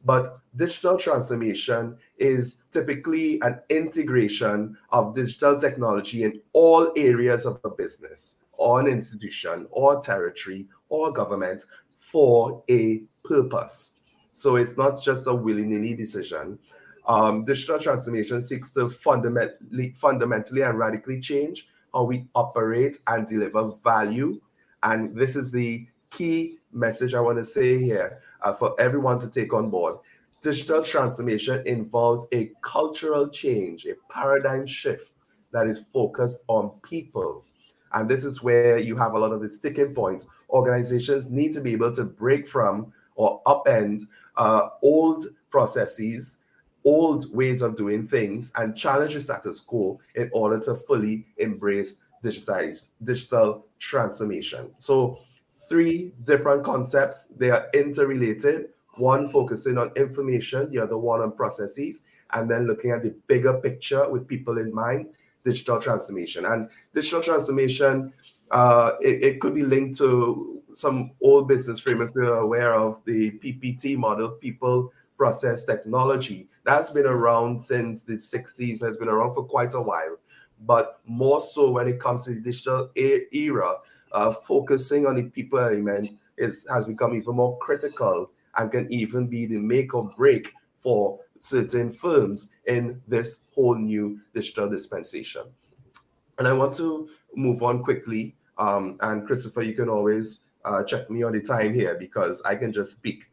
S7: But digital transformation is typically an integration of digital technology in all areas of a business, or an institution, or territory, or government for a purpose. So it's not just a willy-nilly decision. Digital transformation seeks to fundamentally and radically change how we operate and deliver value. And this is the key message I want to say here for everyone to take on board. Digital transformation involves a cultural change, a paradigm shift that is focused on people. And this is where you have a lot of the sticking points. Organizations need to be able to break from or upend old processes, old ways of doing things, and challenge the status quo in order to fully embrace digital transformation. So 3 different concepts, they are interrelated. One focusing on information, the other one on processes, and then looking at the bigger picture with people in mind, digital transformation. And digital transformation, it could be linked to some old business frameworks we are aware of, the PPT model, people, process, technology. That's been around since the 60s, has been around for quite a while. But more so when it comes to the digital era, focusing on the people element has become even more critical and can even be the make or break for certain firms in this whole new digital dispensation. And I want to move on quickly. And Christopher, you can always check me on the time here because I can just speak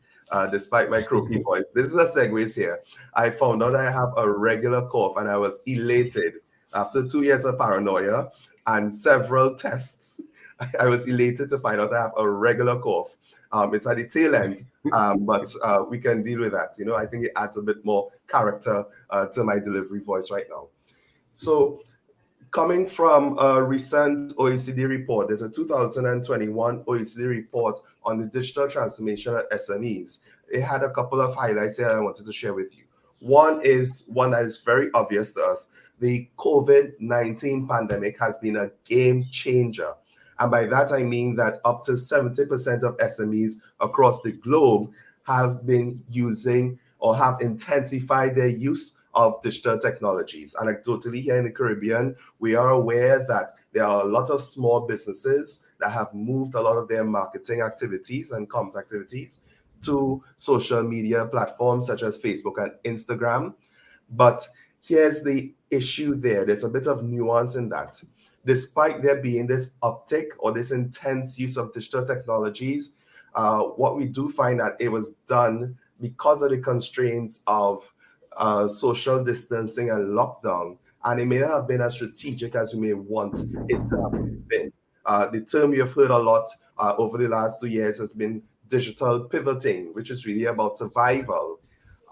S7: despite my croaky voice. This is a segue here. I found out I have a regular cough and I was elated after 2 years of paranoia and several tests. I was elated to find out I have a regular cough. It's at the tail end, but we can deal with that. I think it adds a bit more character to my delivery voice right now. So coming from a recent OECD report, there's a 2021 OECD report on the digital transformation at SMEs. It had a couple of highlights here I wanted to share with you. One is one that is very obvious to us. The COVID-19 pandemic has been a game changer. And by that, I mean that up to 70% of SMEs across the globe have been using or have intensified their use of digital technologies. Anecdotally, here in the Caribbean, we are aware that there are a lot of small businesses that have moved a lot of their marketing activities and comms activities to social media platforms such as Facebook and Instagram. But here's the issue there. There's a bit of nuance in that. Despite there being this uptick or this intense use of digital technologies, what we do find that it was done because of the constraints of social distancing and lockdown, and it may not have been as strategic as we may want it to have been. The term you've heard a lot over the last 2 years has been digital pivoting, which is really about survival.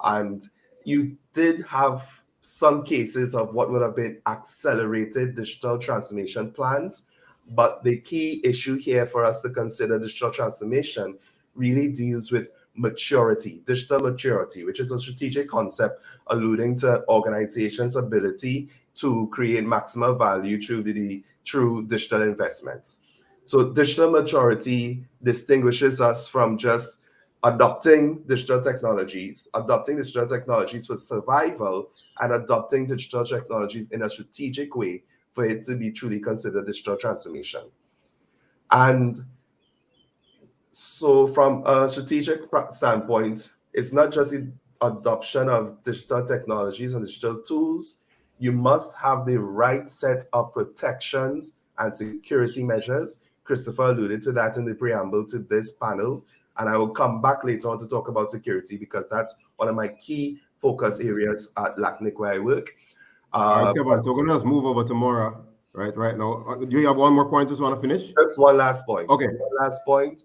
S7: And you did have some cases of what would have been accelerated digital transformation plans. But the key issue here for us to consider digital transformation really deals with maturity, digital maturity, which is a strategic concept alluding to organizations' ability to create maximum value through digital investments. So digital maturity distinguishes us from just adopting digital technologies for survival, and adopting digital technologies in a strategic way for it to be truly considered digital transformation. And so from a strategic standpoint, it's not just the adoption of digital technologies and digital tools. You must have the right set of protections and security measures. Christopher alluded to that in the preamble to this panel. And I will come back later on to talk about security because that's one of my key focus areas at LACNIC where I work.
S4: Kevon, so we're going to just move over to Moira right now. Do you have one more point? Just want to finish?
S7: Just one last point.
S4: Okay.
S7: One last point.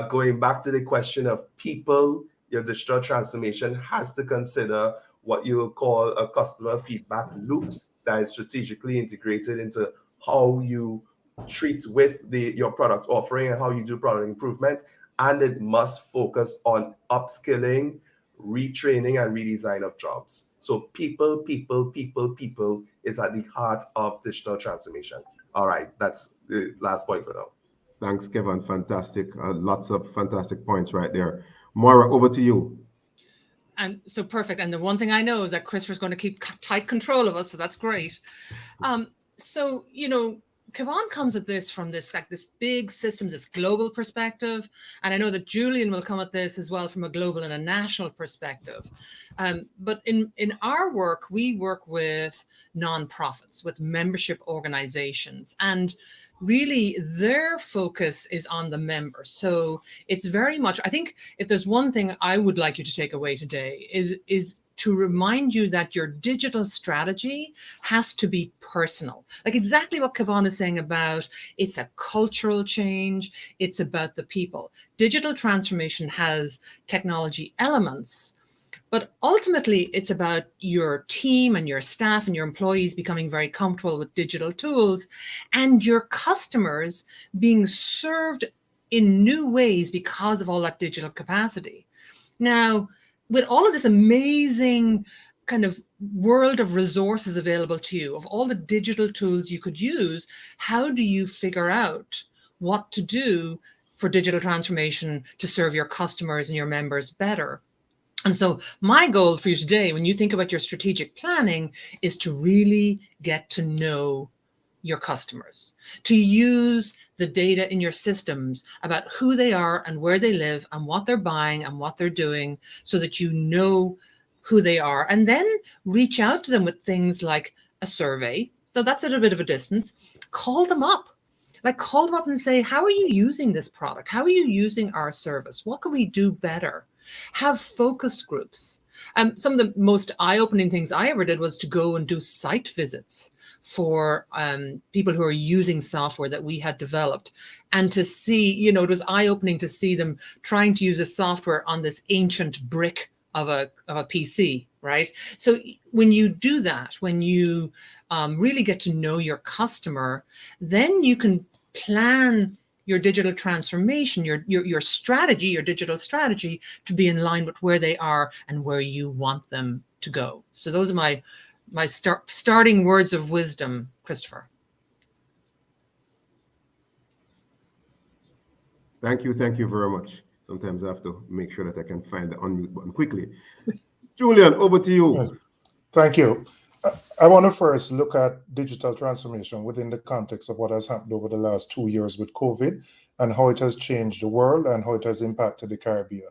S7: Going back to the question of people, your digital transformation has to consider what you will call a customer feedback loop that is strategically integrated into how you treat with your product offering and how you do product improvement. And it must focus on upskilling, retraining, and redesign of jobs. So people is at the heart of digital transformation. All right, that's the last point for now.
S4: Thanks, Kevon. Fantastic. Lots of fantastic points right there. Moira, over to you.
S6: And so perfect. And the one thing I know is that Christopher's going to keep tight control of us, so that's great. So, you know, Kevon comes at this from this big systems, this global perspective. And I know that Julian will come at this as well from a global and a national perspective. But in our work, we work with nonprofits, with membership organizations, and really their focus is on the member. So it's very much, I think if there's one thing I would like you to take away today is to remind you that your digital strategy has to be personal. Like exactly what Kevon is saying about, it's a cultural change, it's about the people. Digital transformation has technology elements, but ultimately it's about your team and your staff and your employees becoming very comfortable with digital tools and your customers being served in new ways because of all that digital capacity. Now, with all of this amazing kind of world of resources available to you, of all the digital tools you could use, how do you figure out what to do for digital transformation to serve your customers and your members better? And so my goal for you today, when you think about your strategic planning, is to really get to know your customers, to use the data in your systems about who they are and where they live and what they're buying and what they're doing so that you know who they are, and then reach out to them with things like a survey, though that's at a bit of a distance. Call them up. Like call them up and say, how are you using this product? How are you using our service? What can we do better? Have focus groups. Some of the most eye-opening things I ever did was to go and do site visits for people who are using software that we had developed, and to see, you know, it was eye-opening to see them trying to use a software on this ancient brick of a PC, right? So when you do that, when you really get to know your customer, then you can plan your digital transformation, your strategy, your digital strategy to be in line with where they are and where you want them to go. So those are my starting words of wisdom, Christopher.
S4: Thank you very much. Sometimes I have to make sure that I can find the unmute button quickly. Julian, over to you.
S5: Thank you. I want to first look at digital transformation within the context of what has happened over the last 2 years with COVID and how it has changed the world and how it has impacted the Caribbean.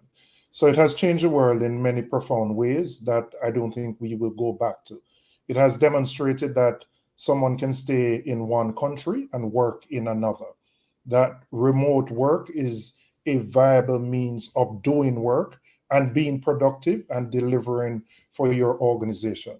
S5: So it has changed the world in many profound ways that I don't think we will go back to. It has demonstrated that someone can stay in one country and work in another, that remote work is a viable means of doing work and being productive and delivering for your organization.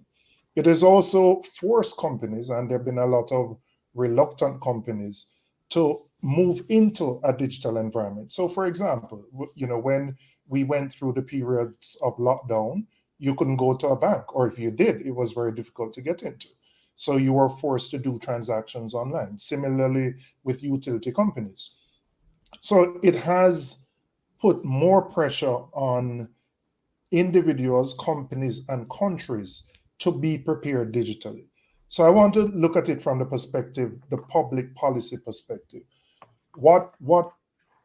S5: It has also forced companies, and there have been a lot of reluctant companies, to move into a digital environment. So for example, you know, when we went through the periods of lockdown, you couldn't go to a bank, or if you did, it was very difficult to get into. So you were forced to do transactions online. Similarly with utility companies. So it has put more pressure on individuals, companies, and countries to be prepared digitally. So I want to look at it from the perspective, the public policy perspective. What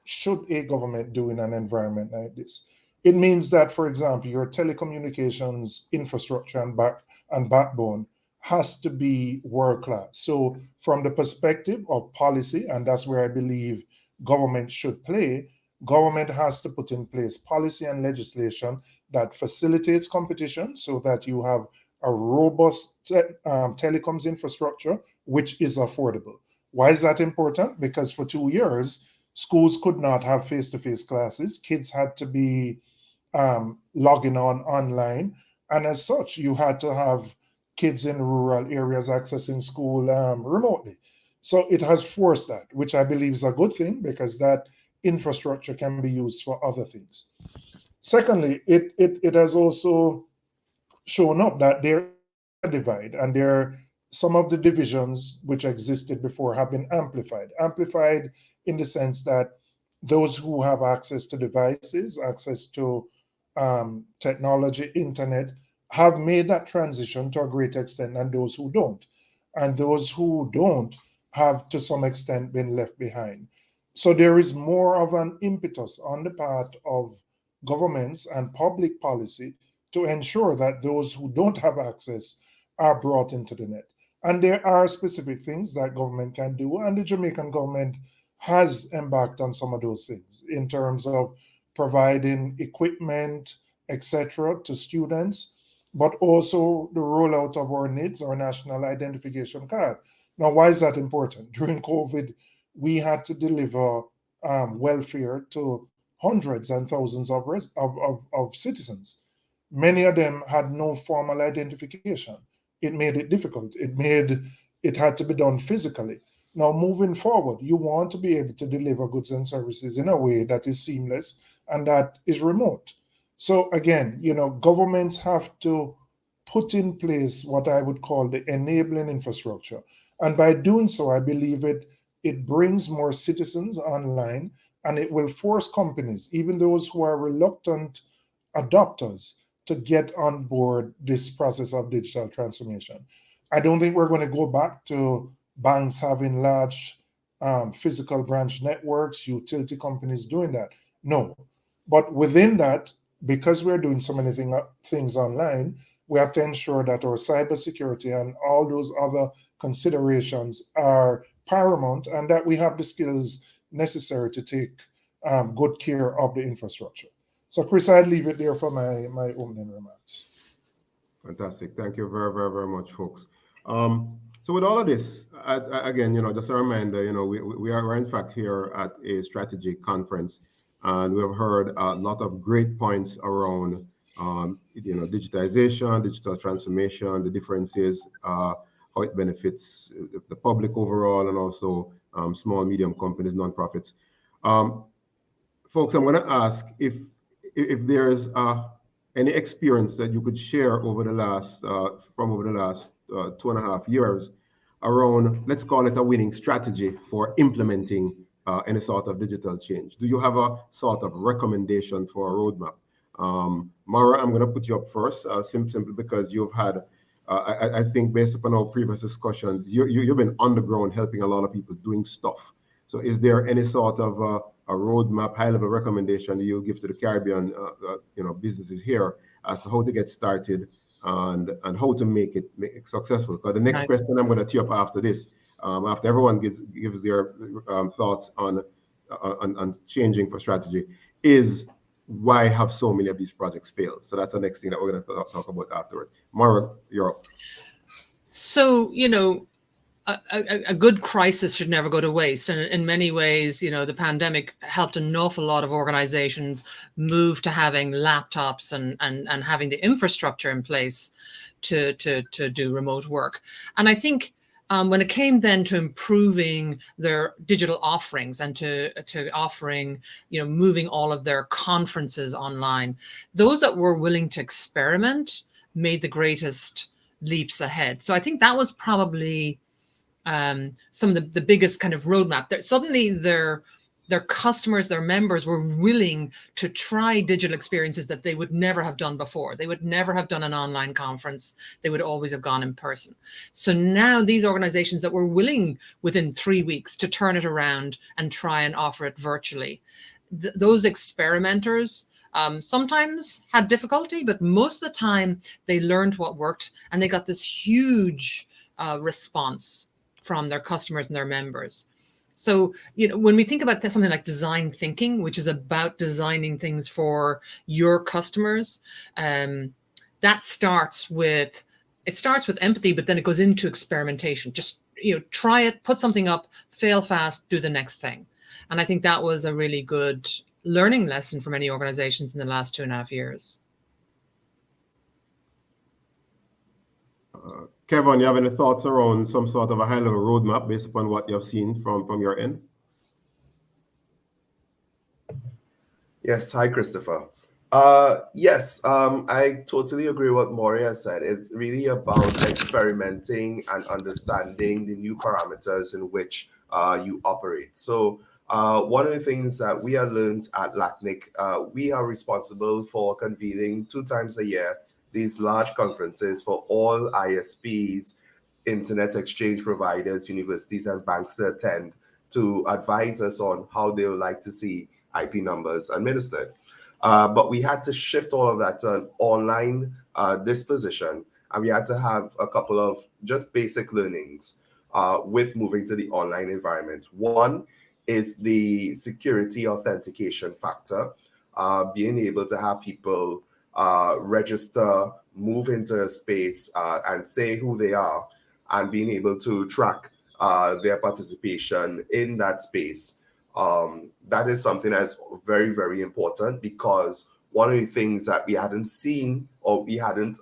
S5: should a government do in an environment like this? It means that, for example, your telecommunications infrastructure and backbone has to be world-class. So from the perspective of policy, and that's where I believe government should play, government has to put in place policy and legislation that facilitates competition so that you have a robust telecoms infrastructure, which is affordable. Why is that important? Because for 2 years, schools could not have face-to-face classes. Kids had to be logging on online. And as such, you had to have kids in rural areas accessing school remotely. So it has forced that, which I believe is a good thing because that infrastructure can be used for other things. Secondly, it has also shown up that there is a divide, and some of the divisions which existed before have been amplified in the sense that those who have access to devices, access to technology, internet, have made that transition to a great extent, and those who don't. And those who don't have to some extent been left behind. So there is more of an impetus on the part of governments and public policy to ensure that those who don't have access are brought into the net. And there are specific things that government can do, and the Jamaican government has embarked on some of those things in terms of providing equipment, etc., to students, but also the rollout of our NIDs, our National Identification Card. Now, why is that important? During COVID, we had to deliver welfare to hundreds and thousands of citizens. Many of them had no formal identification. It made it difficult. It had to be done physically. Now, moving forward, you want to be able to deliver goods and services in a way that is seamless and that is remote. So again, governments have to put in place what I would call the enabling infrastructure. And by doing so, I believe it brings more citizens online, and it will force companies, even those who are reluctant adopters, to get on board this process of digital transformation. I don't think we're going to go back to banks having large physical branch networks, utility companies doing that. No. But within that, because we're doing so many things online, we have to ensure that our cybersecurity and all those other considerations are paramount, and that we have the skills necessary to take good care of the infrastructure. So, Chris, I'd leave it there for my opening remarks.
S4: Fantastic. Thank you very, very, very much, folks. So with all of this, again, just a reminder, we're in fact here at a strategy conference, and we have heard a lot of great points around, digitization, digital transformation, the differences, how it benefits the public overall, and also small, medium companies, nonprofits. Folks, I'm going to ask if there's any experience that you could share over the last 2.5 years around, let's call it a winning strategy for implementing any sort of digital change. Do you have a sort of recommendation for a roadmap? Moira, I'm going to put you up first, simply because you've had, I think based upon our previous discussions, you've been on the ground helping a lot of people doing stuff. So is there any sort of a roadmap, high-level recommendation you'll give to the Caribbean, businesses here as to how to get started and how to make it successful? Because the next question I'm going to tee up after this, after everyone gives their thoughts on changing for strategy, is why have so many of these projects failed? So that's the next thing that we're going to talk about afterwards. Moira, you're up.
S6: So, a good crisis should never go to waste. And in many ways, the pandemic helped an awful lot of organizations move to having laptops and having the infrastructure in place to do remote work. And I think when it came then to improving their digital offerings and to offering, moving all of their conferences online, those that were willing to experiment made the greatest leaps ahead. So I think that was probably some of the biggest kind of roadmap. Suddenly their customers, their members were willing to try digital experiences that they would never have done before. They would never have done an online conference. They would always have gone in person. So now these organizations that were willing within 3 weeks to turn it around and try and offer it virtually, those experimenters sometimes had difficulty, but most of the time they learned what worked, and they got this huge response from their customers and their members. So, when we think about something like design thinking, which is about designing things for your customers, that starts with empathy, but then it goes into experimentation. Just, try it, put something up, fail fast, do the next thing. And I think that was a really good learning lesson for many organizations in the last 2.5 years.
S4: Kevon, you have any thoughts around some sort of a high-level roadmap based upon what you've seen from your end?
S7: Yes. Hi, Christopher. Yes, I totally agree with what Moira said. It's really about experimenting and understanding the new parameters in which you operate. So one of the things that we have learned at LACNIC, we are responsible for convening 2 times a year these large conferences for all ISPs, internet exchange providers, universities, and banks to attend to advise us on how they would like to see IP numbers administered. But we had to shift all of that to an online disposition, and we had to have a couple of just basic learnings with moving to the online environment. One is the security authentication factor, being able to have people register, move into a space and say who they are, and being able to track their participation in that space. That is something that's very, very important, because one of the things that we hadn't seen, or we hadn't,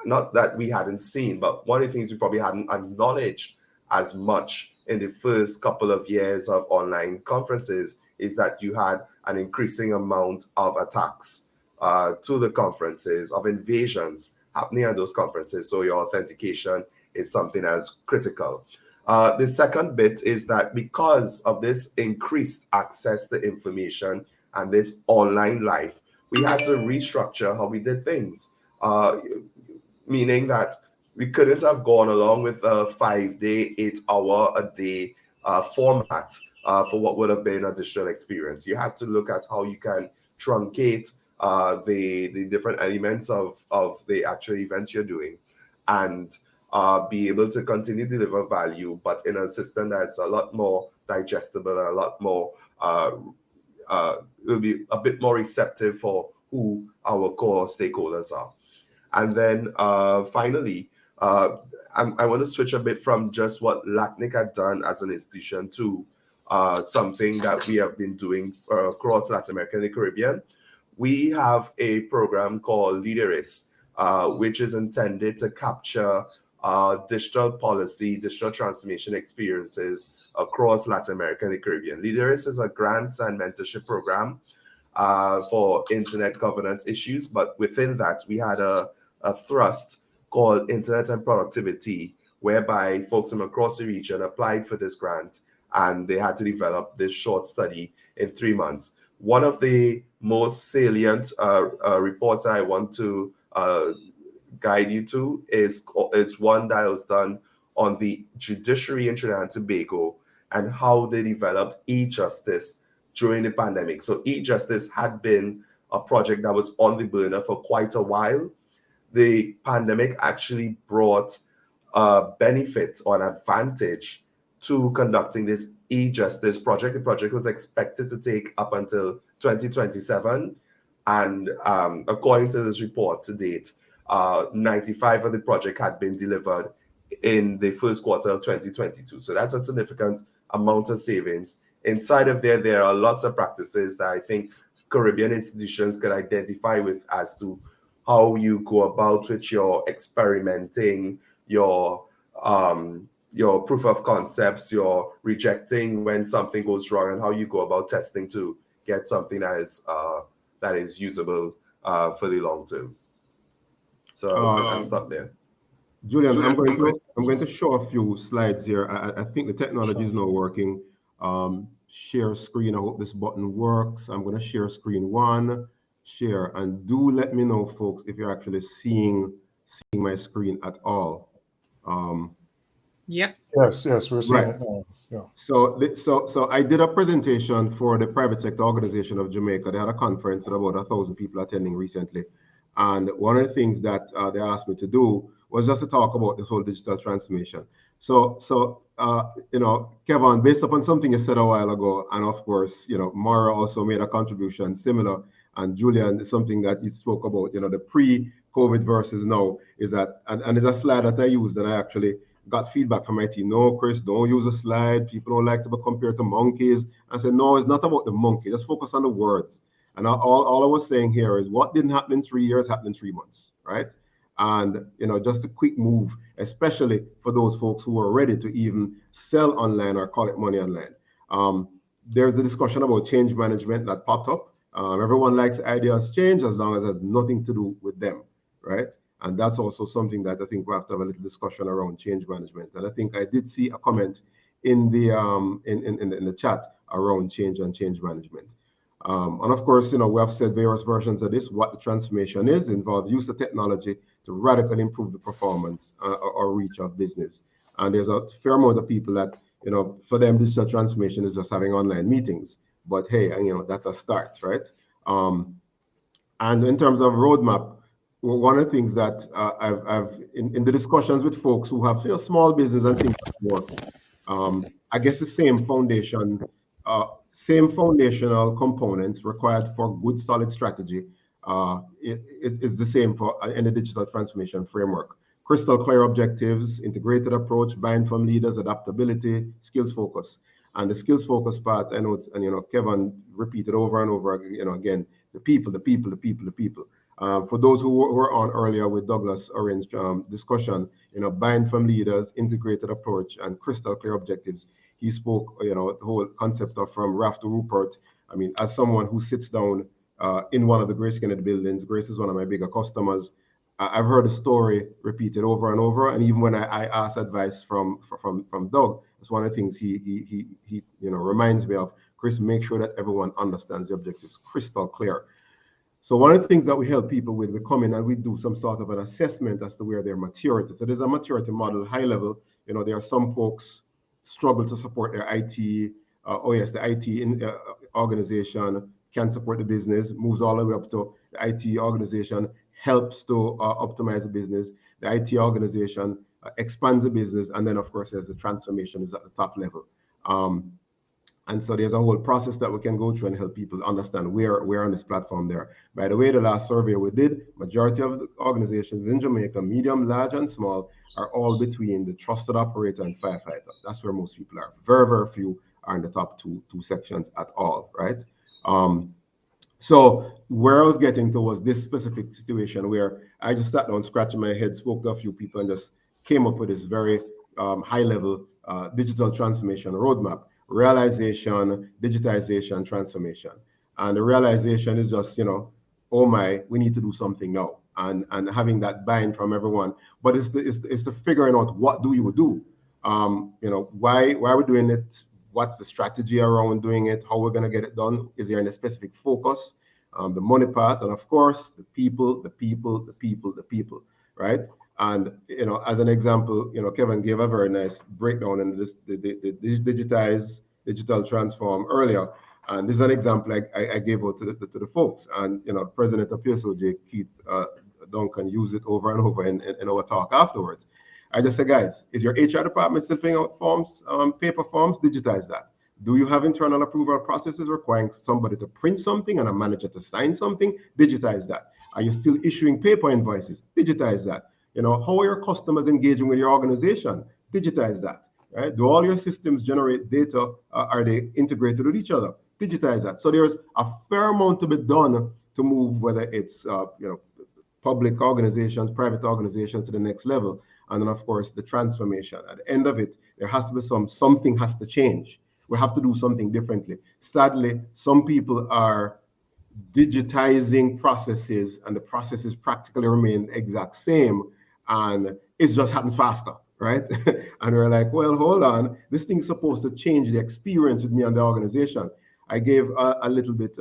S7: not that we hadn't seen, but one of the things we probably hadn't acknowledged as much in the first couple of years of online conferences is that you had an increasing amount of attacks to the conferences, of invasions happening at those conferences. So your authentication is something that's critical. The second bit is that because of this increased access to information and this online life, we had to restructure how we did things, meaning that we couldn't have gone along with a 5-day, 8-hour-a-day format for what would have been a digital experience. You had to look at how you can truncate the different elements of the actual events you're doing, and be able to continue to deliver value, but in a system that's a lot more digestible and a lot more, will be a bit more receptive for who our core stakeholders are. And then finally, I want to switch a bit from just what LACNIC had done as an institution to something that we have been doing across Latin America and the Caribbean. We have a program called Leaderis, which is intended to capture digital policy, digital transformation experiences across Latin America and the Caribbean. Leaderis is a grants and mentorship program for internet governance issues, but within that, we had a thrust called Internet and Productivity, whereby folks from across the region applied for this grant, and they had to develop this short study in 3 months. One of the most salient reports I want to guide you to is it's one that was done on the judiciary in Trinidad and Tobago and how they developed e-justice during the pandemic. So e-justice had been a project that was on the burner for quite a while. The pandemic actually brought a benefit or an advantage to conducting this e-justice project. The project was expected to take up until 2027. And according to this report to date, 95 of the project had been delivered in the first quarter of 2022. So that's a significant amount of savings. Inside of there are lots of practices that I think Caribbean institutions could identify with as to how you go about with your experimenting, your proof of concepts, your rejecting when something goes wrong, and how you go about testing to get something that is usable for the long term. So I'll stop there.
S4: Julian, I'm going to show a few slides here. I think the technology is now working. Share screen. I hope this button works. I'm going to share screen one. Share, and do let me know, folks, if you're actually seeing my screen at all.
S6: Yep.
S5: Yes, we're seeing it now. Yeah.
S4: So I did a presentation for the private sector organization of Jamaica. They had a conference with about 1,000 people attending recently, and one of the things that they asked me to do was just to talk about this whole digital transformation. So Kevon, based upon something you said a while ago, and of course, Moira also made a contribution similar, and Julian, something that he spoke about, the pre-COVID versus now, is that, and there's a slide that I used, and I actually got feedback from my team. No, Chris, don't use a slide. People don't like to be compared to monkeys. I said, no, it's not about the monkey. Just focus on the words. And all I was saying here is what didn't happen in 3 years happened in 3 months, right? And, just a quick move, especially for those folks who are ready to even sell online or collect money online. There's a discussion about change management that popped up. Everyone likes ideas change as long as it has nothing to do with them, right? And that's also something that I think we have to have a little discussion around change management. And I think I did see a comment in the in the chat around change and change management. And of course, we have said various versions of this. What the transformation is involves use of technology to radically improve the performance or reach of business. And there's a fair amount of people that, for them, digital transformation is just having online meetings. But hey, that's a start, right? And in terms of roadmap, one of the things that I've in the discussions with folks who have small business and things like work, I guess the same same foundational components required for good solid strategy is the same for in the digital transformation framework. Crystal clear objectives, integrated approach, buy-in from leaders, adaptability, skills focus. And the skills focus part, I know it's, and Kevon repeated over and over, again, the people. For those who were on earlier with Douglas Orane's discussion, buy-in from leaders, integrated approach, and crystal clear objectives. He spoke, the whole concept of from Raf to Rupert. I mean, as someone who sits down in one of the GraceKennedy buildings, Grace is one of my bigger customers. I've heard the story repeated over and over, and even when I ask advice from Doug, it's one of the things he reminds me of. Chris, make sure that everyone understands the objectives crystal clear. So one of the things that we help people with, we come in and we do some sort of an assessment as to where their maturity. So there's a maturity model, high level. There are some folks struggle to support their IT. The IT organization can support the business, moves all the way up to the IT organization, helps to optimize the business. The IT organization expands the business, and then of course there's the transformation is at the top level. And so there's a whole process that we can go through and help people understand where on this platform there. By the way, the last survey we did, majority of the organizations in Jamaica, medium, large, and small, are all between the trusted operator and firefighter. That's where most people are. Very, very few are in the top two sections at all, right? So where I was getting to was this specific situation where I just sat down, scratching my head, spoke to a few people, and just came up with this very high-level digital transformation roadmap. Realization, digitization, transformation. And the realization is just, oh my, we need to do something now. And having that buy-in from everyone. But it's the figuring out what do you do? Why are we doing it? What's the strategy around doing it? How we're going to get it done? Is there any specific focus? The money part, and of course, the people, right? And, as an example, Kevon gave a very nice breakdown in this, the digital transform earlier. And this is an example I gave out to the folks. And, President of PSOJ, Keith Duncan, used it over and over in our talk afterwards. I just said, guys, is your HR department still filling out forms, paper forms? Digitize that. Do you have internal approval processes requiring somebody to print something and a manager to sign something? Digitize that. Are you still issuing paper invoices? Digitize that. How are your customers engaging with your organization? Digitize that. Right? Do all your systems generate data? Are they integrated with each other? Digitize that. So there's a fair amount to be done to move, whether it's public organizations, private organizations, to the next level. And then, of course, the transformation. At the end of it, there has to be something has to change. We have to do something differently. Sadly, some people are digitizing processes, and the processes practically remain the exact same, and it just happens faster, right? And we're like, well, hold on, this thing's supposed to change the experience with me and the organization. I gave a little bit,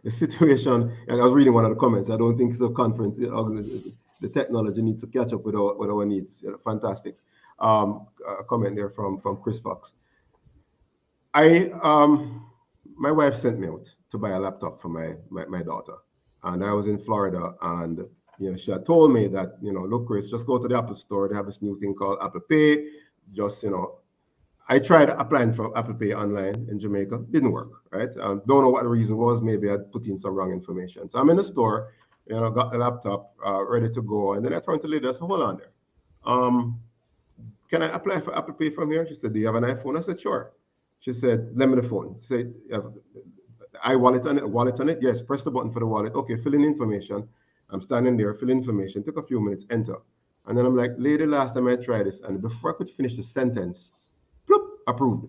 S4: the situation, and I was reading one of the comments. I don't think it's a conference. The technology needs to catch up with our needs. Fantastic comment there from Chris Fox. My wife sent me out to buy a laptop for my daughter, and I was in Florida, and she had told me that look, Chris, just go to the Apple store. They have this new thing called Apple Pay. Just I tried applying for Apple Pay online in Jamaica. Didn't work, right? Don't know what the reason was. Maybe I'd put in some wrong information. So I'm in the store, got the laptop ready to go, and then I turned to the lady. I said, hold on there. Can I apply for Apple Pay from here? She said, do you have an iPhone? I said, sure. She said, lend me the phone. She said, wallet on it? Yes, press the button for the wallet. Okay, fill in information. I'm standing there, fill in information. Took a few minutes, enter. And then I'm like, lady, last time I tried this, and before I could finish the sentence, bloop, approved.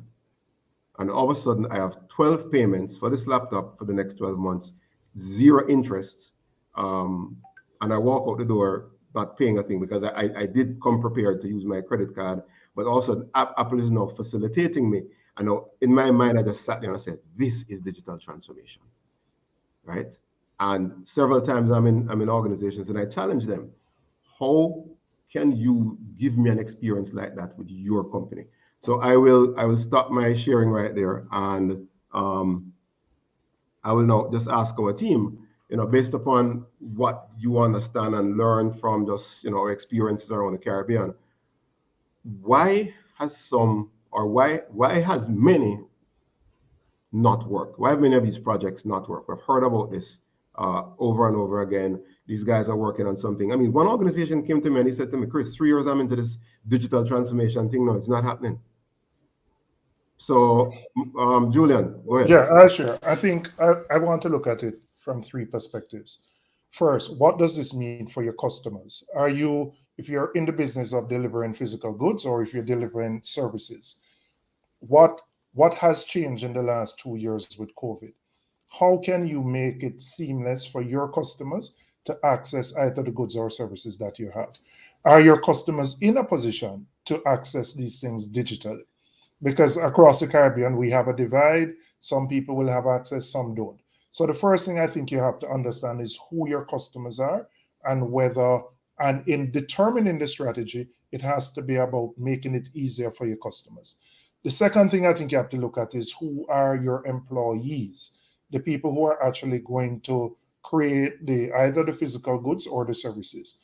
S4: And all of a sudden, I have 12 payments for this laptop for the next 12 months, 0 interest. And I walk out the door not paying a thing, because I did come prepared to use my credit card, but also Apple is now facilitating me. I know in my mind, I just sat there and I said, this is digital transformation, right? And several times I'm in organizations and I challenge them, how can you give me an experience like that with your company? So I will stop my sharing right there, and I will now just ask our team, based upon what you understand and learn from just, our experiences around the Caribbean, why has many not worked? Why have many of these projects not worked? We've heard about this over and over again. These guys are working on something. I mean, one organization came to me and he said to me, Chris, 3 years I'm into this digital transformation thing. No, it's not happening. So, Julian, go ahead.
S5: Yeah, sure. I think I want to look at it from 3 perspectives. First, what does this mean for your customers? If you're in the business of delivering physical goods or if you're delivering services, what has changed in the last 2 years with COVID? How can you make it seamless for your customers to access either the goods or services that you have? Are your customers in a position to access these things digitally? Because across the Caribbean, we have a divide. Some people will have access, some don't. So the first thing I think you have to understand is who your customers are and in determining the strategy, it has to be about making it easier for your customers. The second thing I think you have to look at is who are your employees, the people who are actually going to create either the physical goods or the services.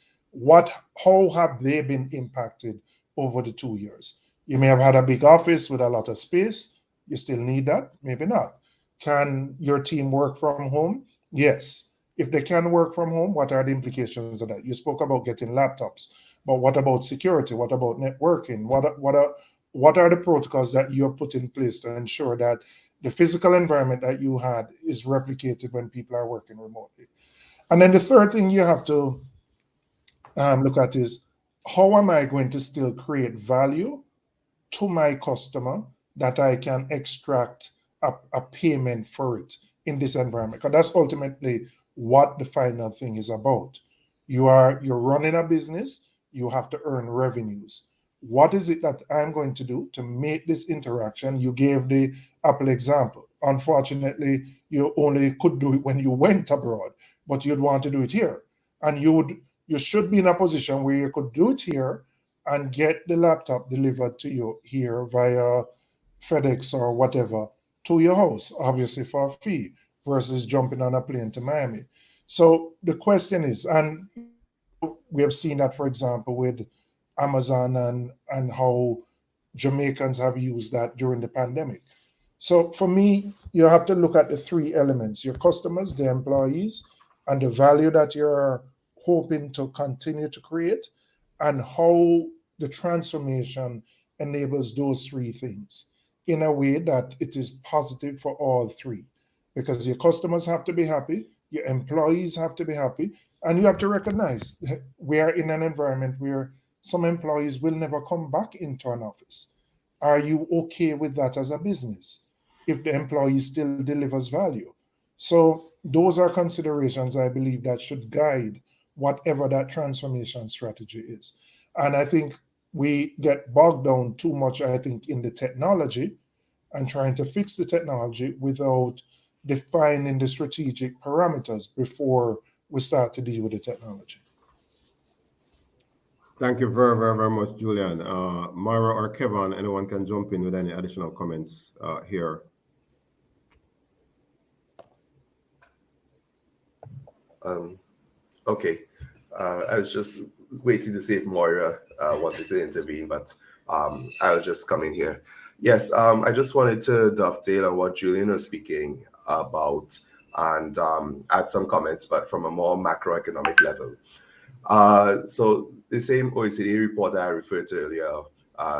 S5: How have they been impacted over the 2 years? You may have had a big office with a lot of space. You still need that? Maybe not. Can your team work from home? Yes. If they can work from home, what are the implications of that? You spoke about getting laptops, but what about security? What about networking? What are the protocols that you have put in place to ensure that the physical environment that you had is replicated when people are working remotely? And then the third thing you have to look at is, how am I going to still create value to my customer that I can extract a payment for it in this environment? Because that's ultimately what the final thing is about. You're running a business, you have to earn revenues. What is it that I'm going to do to make this interaction? You gave the Apple example. Unfortunately, you only could do it when you went abroad, but you'd want to do it here. And you should be in a position where you could do it here and get the laptop delivered to you here via FedEx or whatever to your house, obviously for a fee, versus jumping on a plane to Miami. So the question is, and we have seen that, for example, with Amazon and how Jamaicans have used that during the pandemic. So for me, you have to look at the 3 elements: your customers, the employees, and the value that you're hoping to continue to create, and how the transformation enables those 3 things in a way that it is positive for all 3. Because your customers have to be happy, your employees have to be happy, and you have to recognize we are in an environment where some employees will never come back into an office. Are you okay with that as a business if the employee still delivers value? So those are considerations I believe that should guide whatever that transformation strategy is. And I think we get bogged down too much, I think, in the technology and trying to fix the technology without defining the strategic parameters before we start to deal with the technology.
S4: Thank you very, very, very much, Julian. Moira or Kevon, anyone can jump in with any additional comments here.
S7: Okay. I was just waiting to see if Moira wanted to intervene, but I was just coming here. Yes, I just wanted to dovetail on what Julian was speaking about and add some comments, but from a more macroeconomic level. So the same OECD report that I referred to earlier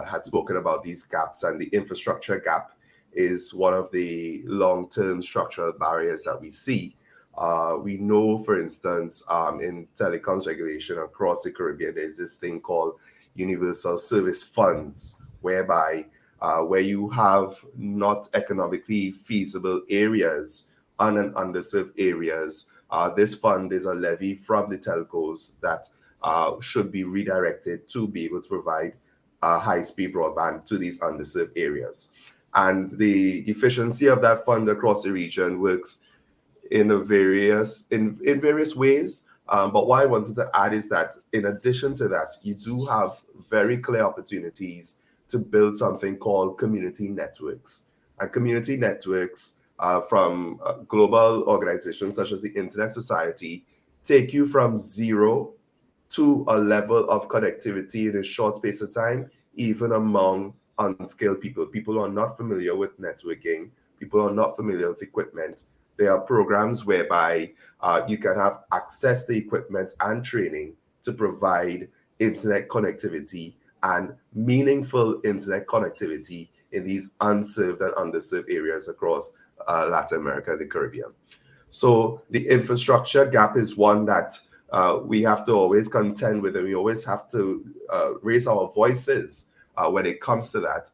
S7: had spoken about these gaps, and the infrastructure gap is one of the long-term structural barriers that we see. We know, for instance, in telecoms regulation across the Caribbean, there's this thing called universal service funds, whereby where you have not economically feasible areas and underserved areas, this fund is a levy from the telcos that should be redirected to be able to provide high-speed broadband to these underserved areas. And the efficiency of that fund across the region works in various ways. But what I wanted to add is that in addition to that, you do have very clear opportunities to build something called community networks. And community networks from global organizations such as the Internet Society take you from 0 to a level of connectivity in a short space of time, even among unskilled people, people who are not familiar with networking, people who are not familiar with equipment. There are programs whereby you can have access to equipment and training to provide internet connectivity and meaningful internet connectivity in these unserved and underserved areas across Latin America and the Caribbean. So the infrastructure gap is one that we have to always contend with, and we always have to raise our voices when it comes to that.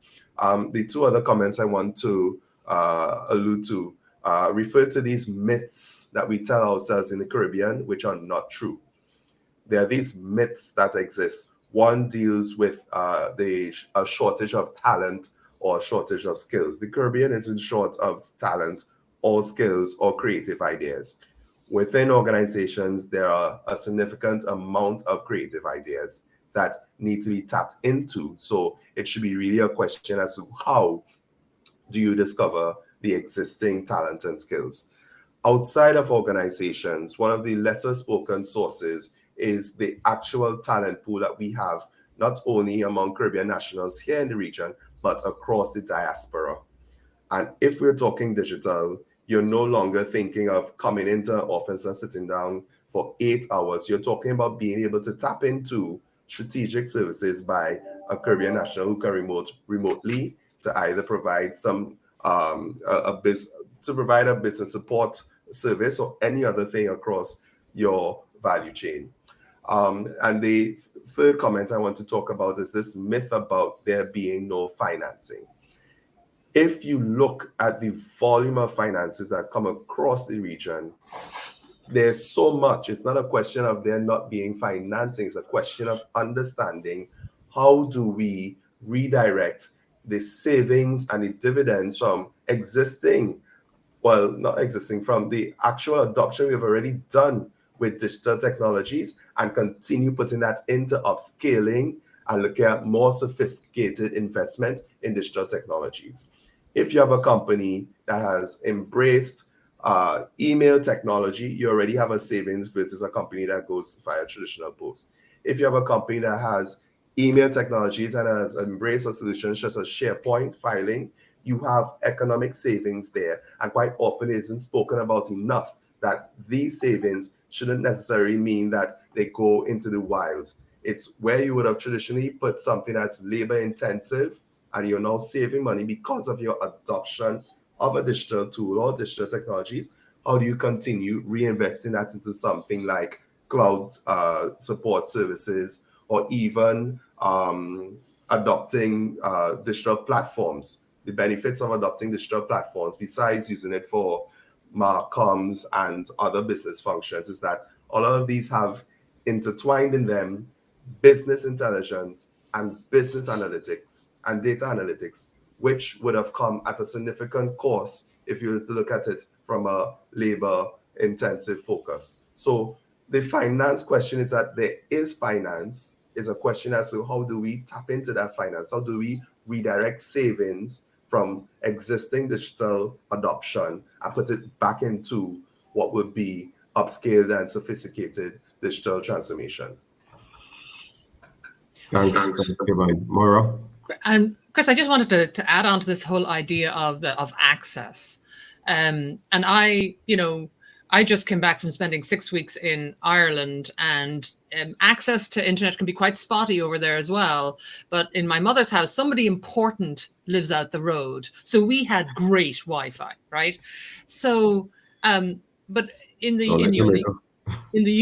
S7: The two other comments I want to allude to refer to these myths that we tell ourselves in the Caribbean, which are not true. There are these myths that exist. One deals with a shortage of talent or shortage of skills. The Caribbean isn't short of talent or skills or creative ideas. Within organizations, there are a significant amount of creative ideas that need to be tapped into. So it should be really a question as to how do you discover the existing talent and skills. Outside of organizations, one of the lesser spoken sources is the actual talent pool that we have, not only among Caribbean nationals here in the region, but across the diaspora. And if we're talking digital, you're no longer thinking of coming into an office and sitting down for 8 hours. You're talking about being able to tap into strategic services by a Caribbean national who can remotely to either provide some provide a business support service or any other thing across your value chain. And the third comment I want to talk about is this myth about there being no financing. If you look at the volume of finances that come across the region, there's so much. It's not a question of there not being financing. It's a question of understanding how do we redirect the savings and the dividends from from the actual adoption we've already done with digital technologies and continue putting that into upscaling and looking at more sophisticated investment in digital technologies. If you have a company that has embraced email technology, you already have a savings versus a company that goes via traditional post. If you have a company that has email technologies and has embraced a solution such as SharePoint filing, you have economic savings there. And quite often it isn't spoken about enough that these savings shouldn't necessarily mean that they go into the wild. It's where you would have traditionally put something that's labor intensive and you're now saving money because of your adoption of a digital tool or digital technologies. How do you continue reinvesting that into something like cloud support services or even adopting digital platforms? The benefits of adopting digital platforms, besides using it for comms and other business functions, is that all of these have intertwined in them business intelligence and business analytics and data analytics, which would have come at a significant cost if you were to look at it from a labor intensive focus. So the finance question is that there is finance, is a question as to how do we tap into that finance? How do we redirect savings from existing digital adoption and put it back into what would be upscaled and sophisticated digital transformation?
S4: Thanks, Kevon. Moira?
S6: And Chris, I just wanted to add on to this whole idea of access. And I just came back from spending 6 weeks in Ireland, and access to internet can be quite spotty over there as well. But in my mother's house, somebody important lives out the road. So we had great Wi-Fi, right? So, but in the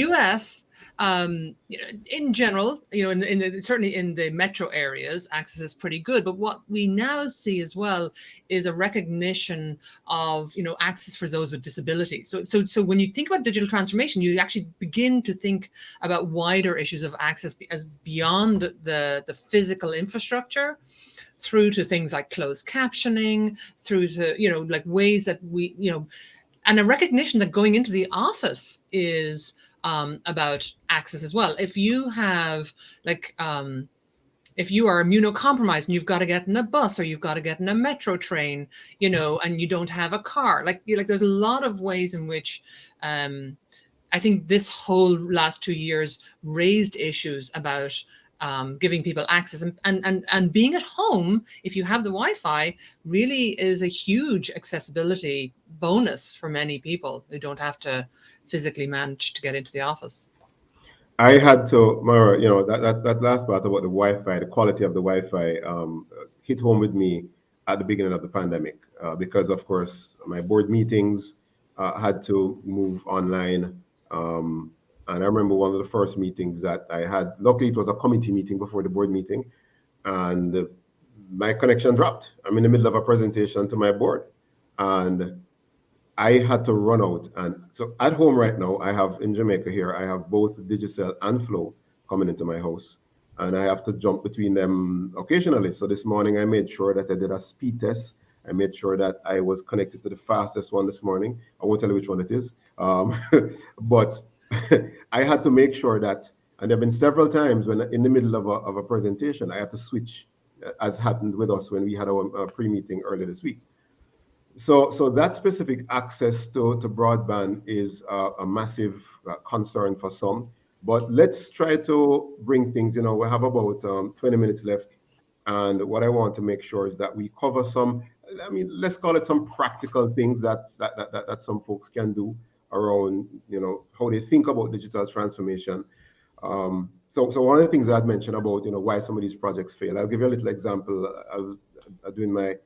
S6: US, in general, certainly in the metro areas, access is pretty good. But what we now see as well is a recognition of, access for those with disabilities. So when you think about digital transformation, you actually begin to think about wider issues of access as beyond the physical infrastructure, through to things like closed captioning, through to, like ways that we, and a recognition that going into the office is about access as well. If you have if you are immunocompromised and you've got to get in a bus or you've got to get in a metro train, you know, and you don't have a car, like there's a lot of ways in which I think this whole last 2 years raised issues about giving people access, and being at home, if you have the Wi-Fi, really is a huge accessibility bonus for many people who don't have to physically manage to get into the office.
S4: I had to, Moira, you know, that last part about the Wi-Fi, the quality of the Wi-Fi hit home with me at the beginning of the pandemic because, of course, my board meetings had to move online. And I remember one of the first meetings that I had, luckily it was a committee meeting before the board meeting, and my connection dropped. I'm in the middle of a presentation to my board, and I had to run out. And so at home right now, I have in Jamaica here, I have both Digicel and Flow coming into my house, and I have to jump between them occasionally. So this morning I made sure that I did a speed test. I made sure that I was connected to the fastest one this morning. I won't tell you which one it is, but I had to make sure that, and there have been several times when in the middle of a presentation, I had to switch, as happened with us when we had our pre-meeting earlier this week. So that specific access to broadband is a massive concern for some. But let's try to bring things, you know, we have about 20 minutes left. And what I want to make sure is that we cover some, I mean, let's call it some practical things that some folks can do around, you know, how they think about digital transformation. So one of the things I'd mentioned about, you know, why some of these projects fail. I'll give you a little example. I was doing my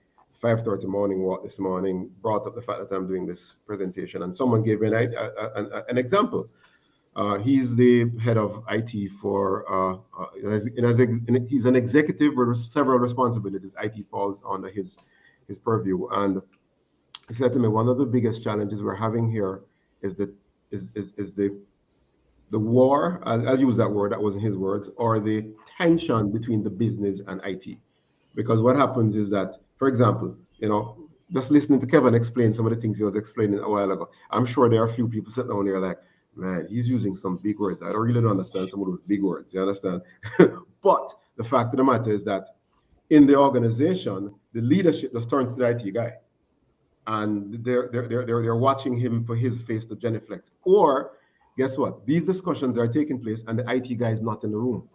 S4: 5:30 morning walk this morning, brought up the fact that I'm doing this presentation, and someone gave me an example. He's the head of IT for, he's an executive with several responsibilities. IT falls under his purview. And he said to me, one of the biggest challenges we're having here is the war, I'll use that word, that wasn't his words, or the tension between the business and IT. Because what happens is that, for example, you know, just listening to Kevon explain some of the things he was explaining a while ago, I'm sure there are a few people sitting down there like, man, he's using some big words. I don't really understand some of those big words, you understand? But the fact of the matter is that in the organization, the leadership just turns to the IT guy, and they're watching him for his face to genuflect. Or guess what? These discussions are taking place and the IT guy is not in the room,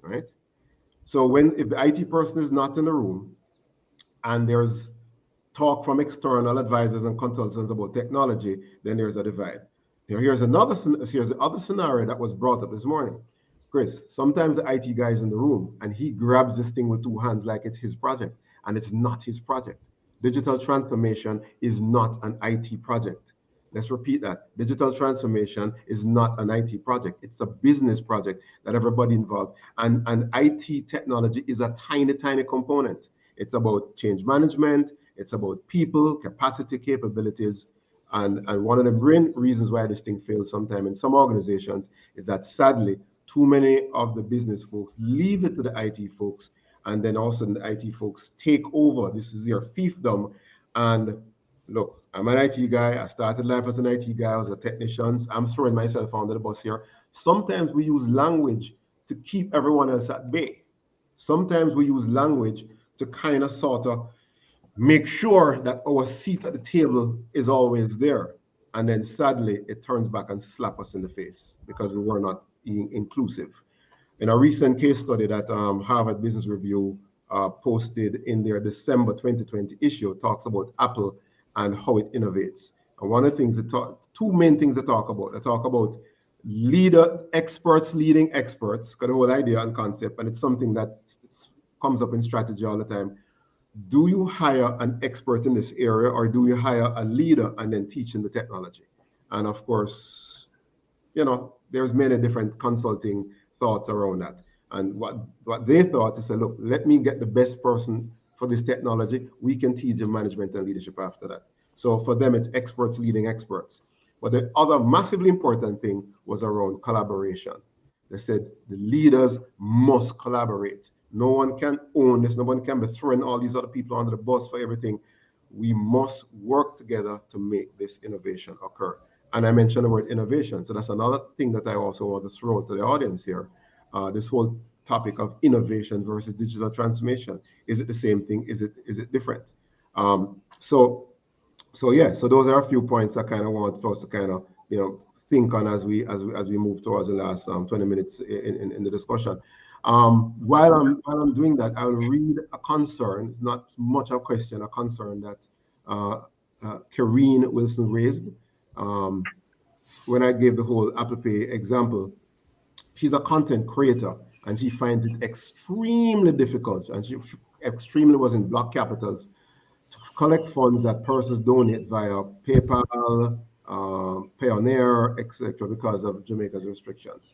S4: right? So if the IT person is not in the room and there's talk from external advisors and consultants about technology, then there's a divide. Now, here's the other scenario that was brought up this morning. Chris, sometimes the IT guy is in the room and he grabs this thing with two hands like it's his project, and it's not his project. Digital transformation is not an IT project. Let's repeat that. Digital transformation is not an IT project. It's a business project that everybody involved. And IT technology is a tiny, tiny component. It's about change management. It's about people, capacity, capabilities. And one of the main reasons why this thing fails sometimes in some organizations is that sadly, too many of the business folks leave it to the IT folks, and then also the IT folks take over. This is their fiefdom. And look, I'm an IT guy. I started life as an IT guy. I was a technician. I'm throwing myself under the bus here. Sometimes we use language to keep everyone else at bay. Sometimes we use language to kind of sort of make sure that our seat at the table is always there. And then sadly, it turns back and slaps us in the face because we were not being inclusive. In a recent case study that Harvard Business Review posted in their December 2020 issue, talks about Apple and how it innovates. And one of the things two main things they talk about. They talk about experts leading experts, got the whole idea and concept, and it's something that comes up in strategy all the time. Do you hire an expert in this area, or do you hire a leader and then teach them the technology? And of course, you know, there's many different consulting thoughts around that. And what they thought is, say, look, let me get the best person for this technology. We can teach them management and leadership after that. So for them, it's experts leading experts. But the other massively important thing was around collaboration. They said the leaders must collaborate. No one can own this. No one can be throwing all these other people under the bus for everything. We must work together to make this innovation occur. And I mentioned the word innovation. So that's another thing that I also want to throw to the audience here. This whole topic of innovation versus digital transformation. Is it the same thing? Is it different? So those are a few points I kind of want for us to kind of think on as we move towards the last 20 minutes in the discussion. While I'm doing that, I will read a concern. It's not much a question, a concern that Kareen Wilson raised when I gave the whole Apple Pay example. She's a content creator and she finds it extremely difficult, and she extremely was in block capitals, to collect funds that persons donate via PayPal, Payoneer, etc., because of Jamaica's restrictions.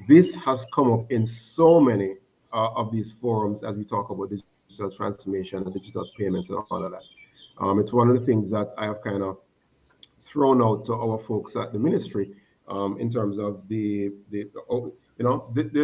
S4: This has come up in so many of these forums as we talk about digital transformation and digital payments and all of that. It's one of the things that I have kind of thrown out to our folks at the ministry in terms of there's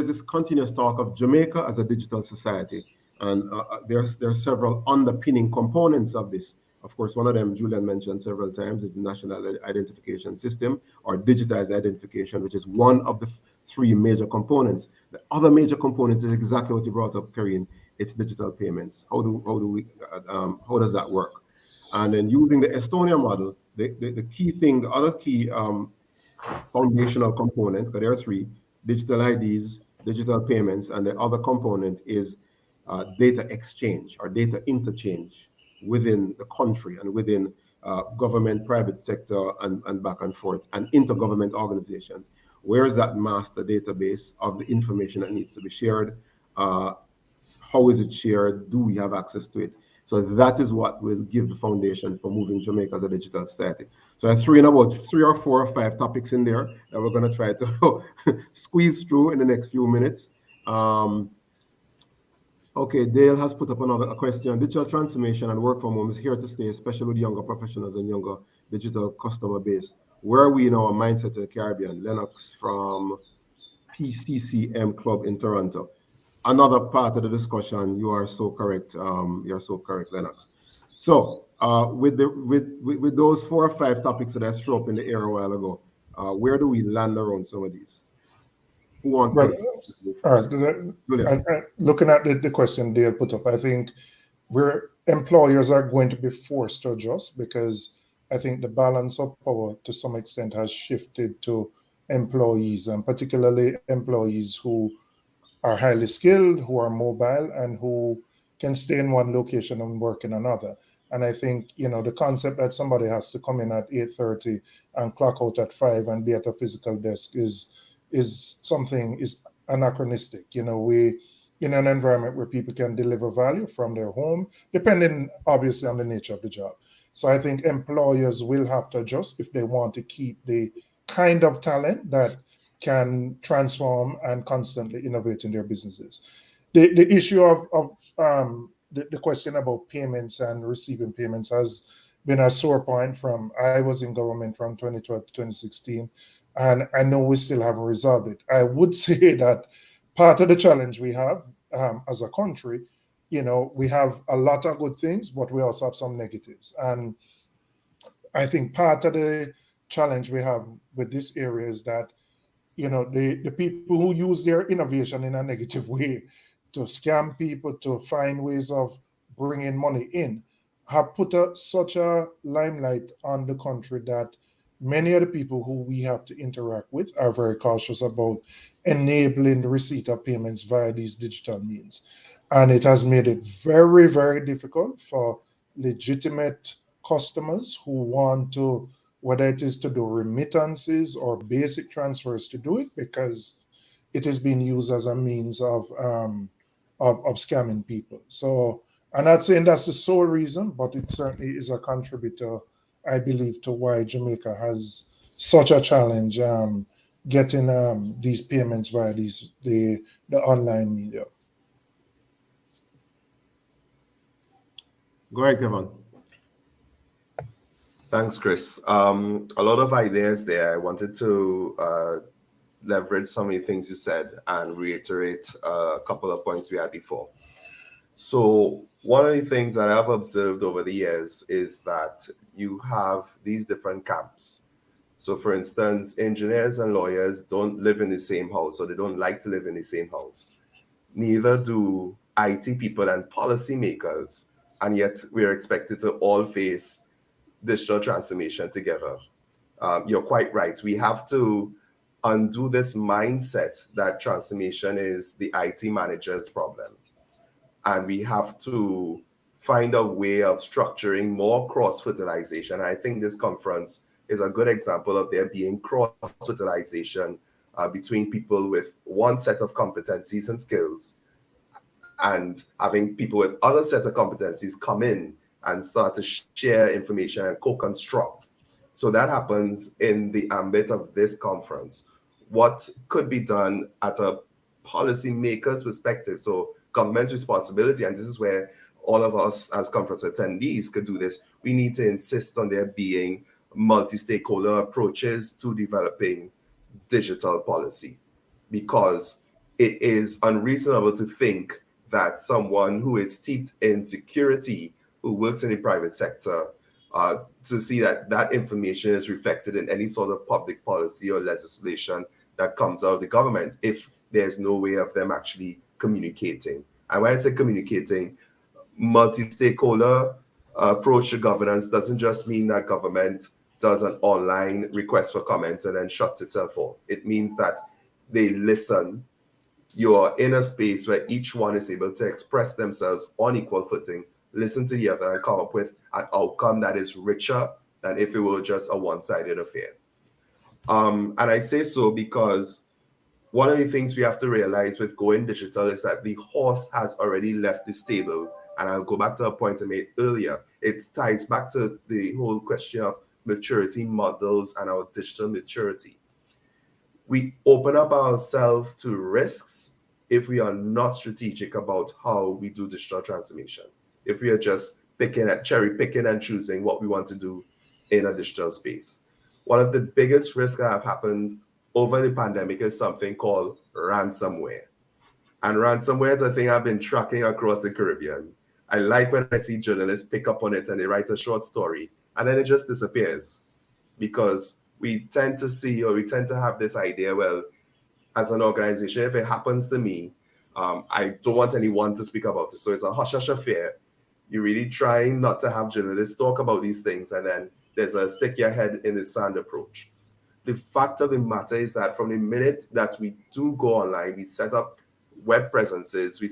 S4: this continuous talk of Jamaica as a digital society, and there's several underpinning components of this. Of course, one of them Julian mentioned several times is the National Identification System, or digitized identification, which is one of the three major components. The other major component is exactly what you brought up, Kareen. It's digital payments. How does that work? And then using the Estonia model, the key thing, the other key foundational component, because there are three: digital IDs, digital payments, and the other component is data exchange or data interchange within the country and within government, private sector, and back and forth, and intergovernment organizations. Where is that master database of the information that needs to be shared? How is it shared? Do we have access to it? So that is what will give the foundation for moving Jamaica as a digital society. So I threw in about 3 or 4 or 5 topics in there that we're going to try to squeeze through in the next few minutes. Okay, Dale has put up a question. Digital transformation and work from home is here to stay, especially with younger professionals and younger digital customer base. Where are we in our mindset in the Caribbean? Lennox from PCCM Club in Toronto. Another part of the discussion. You are so correct. You're so correct, Lennox. So with those 4 or 5 topics that I threw up in the air a while ago, where do we land around some of these? Who wants to go first?
S5: Looking at the question Dale put up, I think where employers are going to be forced to adjust, because I think the balance of power to some extent has shifted to employees, and particularly employees who are highly skilled, who are mobile, and who can stay in one location and work in another. And I think, the concept that somebody has to come in at 8:30 and clock out at 5 and be at a physical desk is anachronistic. We in an environment where people can deliver value from their home, depending obviously on the nature of the job. So I think employers will have to adjust if they want to keep the kind of talent that can transform and constantly innovate in their businesses. The issue of the question about payments and receiving payments has been a sore point from, I was in government from 2012 to 2016, and I know we still haven't resolved it. I would say that part of the challenge we have as a country, we have a lot of good things, but we also have some negatives. And I think part of the challenge we have with this area is that the people who use their innovation in a negative way to scam people, to find ways of bringing money in, have put such a limelight on the country that many of the people who we have to interact with are very cautious about enabling the receipt of payments via these digital means. And it has made it very, very difficult for legitimate customers who want to, whether it is to do remittances or basic transfers, to do it, because it is being used as a means of scamming people. So I'm not saying that's the sole reason, but it certainly is a contributor, I believe, to why Jamaica has such a challenge getting these payments via the online media.
S4: Go ahead, Kevon.
S7: Thanks, Chris. A lot of ideas there. I wanted to leverage some of the things you said and reiterate a couple of points we had before. So one of the things that I've observed over the years is that you have these different camps. So for instance, engineers and lawyers don't live in the same house, or they don't like to live in the same house. neither do IT people and policymakers, and yet we're expected to all face digital transformation together. You're quite right. We have to undo this mindset that transformation is the IT manager's problem. And we have to find a way of structuring more cross-fertilization. I think this conference is a good example of there being cross-fertilization between people with one set of competencies and skills, and having people with other sets of competencies come in and start to share information and co-construct. So that happens in the ambit of this conference. What could be done at a policymaker's perspective? So government's responsibility, and this is where all of us as conference attendees could do this. We need to insist on there being multi-stakeholder approaches to developing digital policy, because it is unreasonable to think that someone who is steeped in security, who works in the private sector, to see that that information is reflected in any sort of public policy or legislation that comes out of the government if there's no way of them actually communicating. And when I say communicating, multi-stakeholder approach to governance doesn't just mean that government does an online request for comments and then shuts itself off. It means that they listen. You're in a space where each one is able to express themselves on equal footing, listen to the other, and come up with an outcome that is richer than if it were just a one-sided affair. And I say so because one of the things we have to realize with going digital is that the horse has already left the stable. And I'll go back to a point I made earlier. It ties back to the whole question of maturity models and our digital maturity. We open up ourselves to risks if we are not strategic about how we do digital transformation. If we are just cherry picking and choosing what we want to do in a digital space. One of the biggest risks that have happened over the pandemic is something called ransomware. And ransomware is a thing I've been tracking across the Caribbean. I like when I see journalists pick up on it and they write a short story and then it just disappears, because we tend to have this idea, well, as an organization, if it happens to me, I don't want anyone to speak about it. So it's a hush-hush affair. You really try not to have journalists talk about these things, and then there's a stick your head in the sand approach. The fact of the matter is that from the minute that we do go online, we set up web presences, we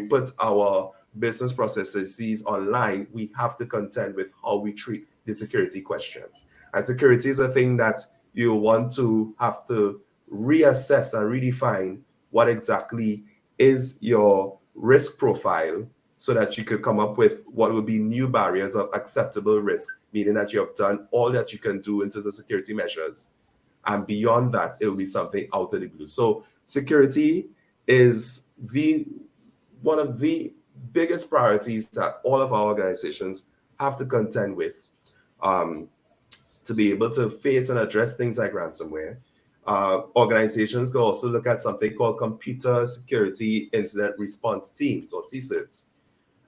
S7: put our business processes online, we have to contend with how we treat the security questions. And security is a thing that you want to have to reassess and redefine what exactly is your risk profile, so that you could come up with what will be new barriers of acceptable risk, meaning that you have done all that you can do in terms of security measures. And beyond that, it will be something out of the blue. So security is one of the biggest priorities that all of our organizations have to contend with, to be able to face and address things like ransomware. Organizations can also look at something called Computer Security Incident Response Teams, or CSIRTs.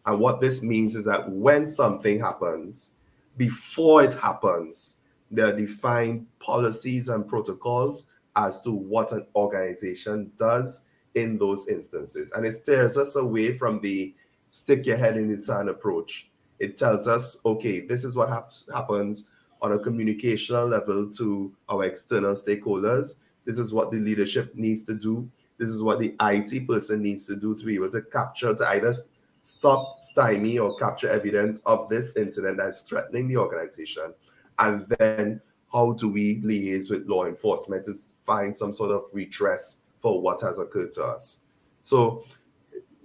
S7: And what this means is that when something happens, before it happens, there are defined policies and protocols as to what an organization does in those instances. And it steers us away from the stick your head in the sand approach. It tells us, okay, this is what happens on a communicational level to our external stakeholders. This is what the leadership needs to do. This is what the IT person needs to do to be able to capture, to either stop, stymie, or capture evidence of this incident that's threatening the organization. And then how do we liaise with law enforcement to find some sort of redress for what has occurred to us? So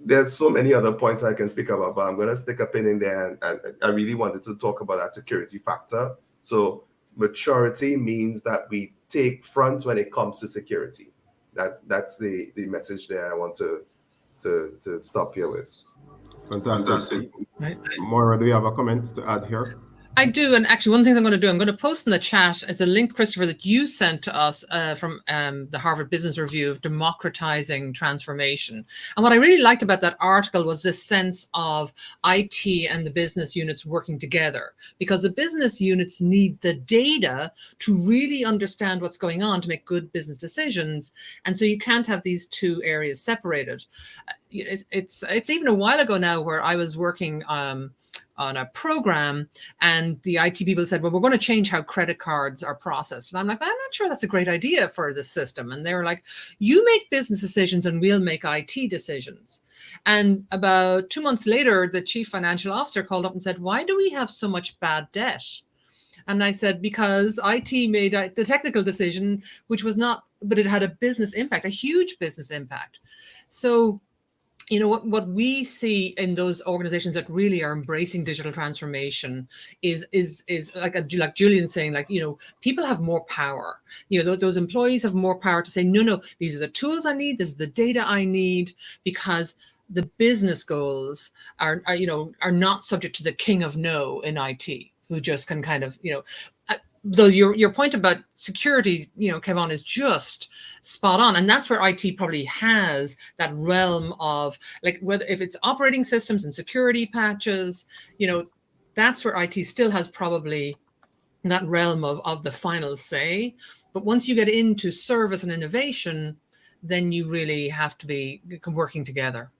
S7: there's so many other points I can speak about, but I'm going to stick a pin in there. And I really wanted to talk about that security factor. So maturity means that we take front when it comes to security. That's the message there I want to stop here with.
S4: Fantastic. Moira, do you have a comment to add here?
S6: I do, and actually, one of the things I'm going to do, I'm going to post in the chat as a link, Christopher, that you sent to us from the Harvard Business Review of democratizing transformation. And what I really liked about that article was this sense of IT and the business units working together, because the business units need the data to really understand what's going on to make good business decisions. And so you can't have these two areas separated. It's even a while ago now where I was working on a program, and the IT people said, well, we're going to change how credit cards are processed. And I'm like, I'm not sure that's a great idea for the system. And they were like, you make business decisions and we'll make IT decisions. And about 2 months later, the chief financial officer called up and said, why do we have so much bad debt? And I said, because IT made the technical decision, which was not, but it had a business impact, a huge business impact. So, you know, what we see in those organizations that really are embracing digital transformation is like Julian saying, like, you know, people have more power. You know, those employees have more power to say, no, these are the tools I need. This is the data I need, because the business goals are not subject to the king of no in IT, who just can kind of, you know, though your point about security, you know, Kevon, is just spot on. And that's where IT probably has that realm of, like, whether if it's operating systems and security patches, you know, that's where IT still has probably that realm of the final say. But once you get into service and innovation, then you really have to be working together.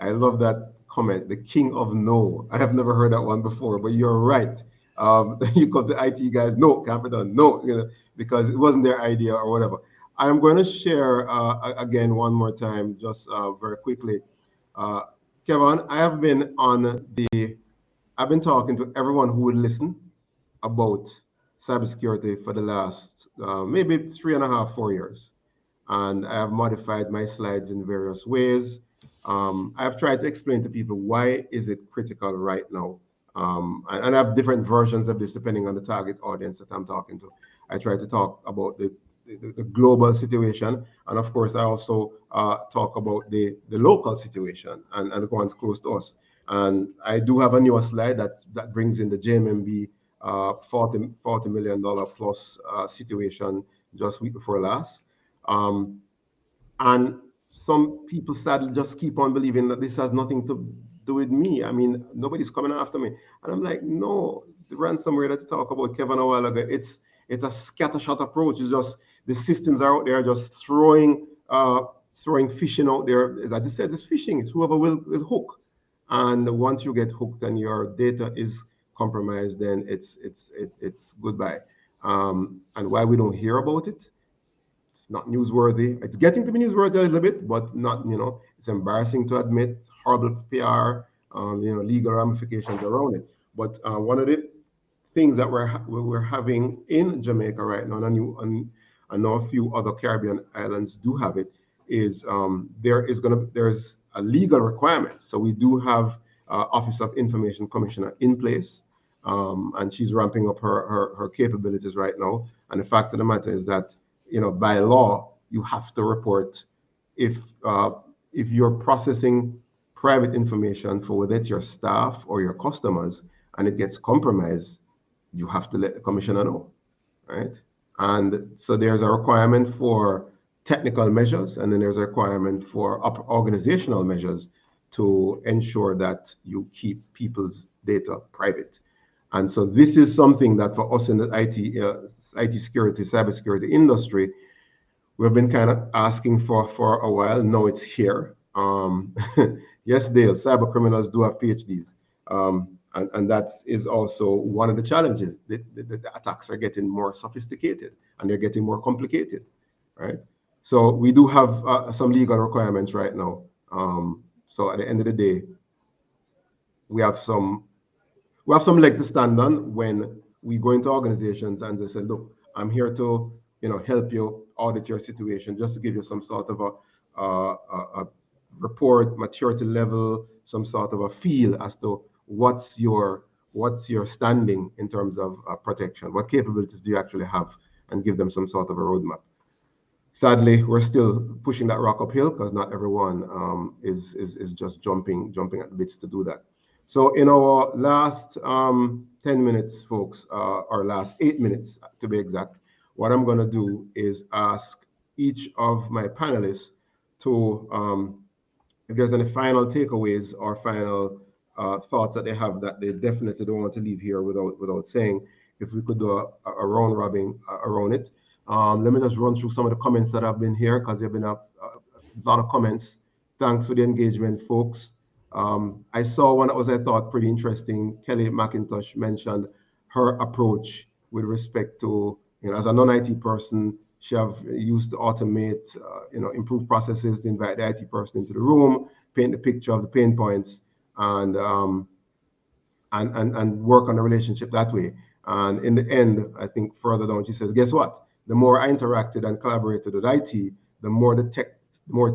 S4: I love that comment, the king of no. I have never heard that one before, but you're right. You call the IT guys, no, can't be done, no, you know, because it wasn't their idea or whatever. I'm going to share again one more time, just very quickly. Kevon, I've been talking to everyone who would listen about cybersecurity for the last maybe 3.5, 4 years. And I have modified my slides in various ways. I've tried to explain to people why is it critical right now. And I have different versions of this depending on the target audience that I'm talking to. I try to talk about the global situation, and of course I also talk about the local situation and the ones close to us. And I do have a newer slide that brings in the JMMB $40 million plus situation just week before last. And some people sadly just keep on believing that this has nothing to do with me. I mean, nobody's coming after me. And I'm like, no, the ransomware that you talk about, Kevon, a while ago, it's a scattershot approach. It's just the systems are out there just throwing phishing out there. As I just said, it's phishing. It's whoever will hook. And once you get hooked and your data is compromised, then it's goodbye. And why we don't hear about it? It's not newsworthy. It's getting to be newsworthy a little bit, but not, you know, it's embarrassing to admit, horrible PR, you know, legal ramifications around it. But one of the things that we're having in Jamaica right now, and I know a few other Caribbean islands do have it, is there's a legal requirement. So we do have Office of Information Commissioner in place, and she's ramping up her capabilities right now. And the fact of the matter is that, you know, by law, you have to report if you're processing private information for whether it's your staff or your customers and it gets compromised, you have to let the commissioner know, right? And so there's a requirement for technical measures, and then there's a requirement for organizational measures to ensure that you keep people's data private. And so this is something that for us in the IT security, cybersecurity industry, we've been kind of asking for a while. Now it's here. Yes, Dale, cyber criminals do have PhDs. And that is also one of the challenges. The attacks are getting more sophisticated and they're getting more complicated, right? So we do have some legal requirements right now. So at the end of the day, we have some leg to stand on when we go into organizations and they say, look, I'm here to, you know, help you audit your situation, just to give you some sort of a report, maturity level, some sort of a feel as to what's your standing in terms of protection, what capabilities do you actually have, and give them some sort of a roadmap. Sadly, we're still pushing that rock uphill because not everyone is just jumping at the bits to do that. So in our last 10 minutes, folks, or last 8 minutes to be exact, what I'm going to do is ask each of my panelists to, if there's any final takeaways or final thoughts that they have that they definitely don't want to leave here without saying, if we could do a round robin around it. Let me just run through some of the comments that have been here, because there have been a lot of comments. Thanks for the engagement, folks. I saw one that was, I thought, pretty interesting. Kelly McIntosh mentioned her approach with respect to, as a non-IT person, she have used to automate, improve processes to invite the IT person into the room, paint the picture of the pain points, and work on the relationship that way. And in the end, I think further down, she says, guess what? The more I interacted and collaborated with IT, the more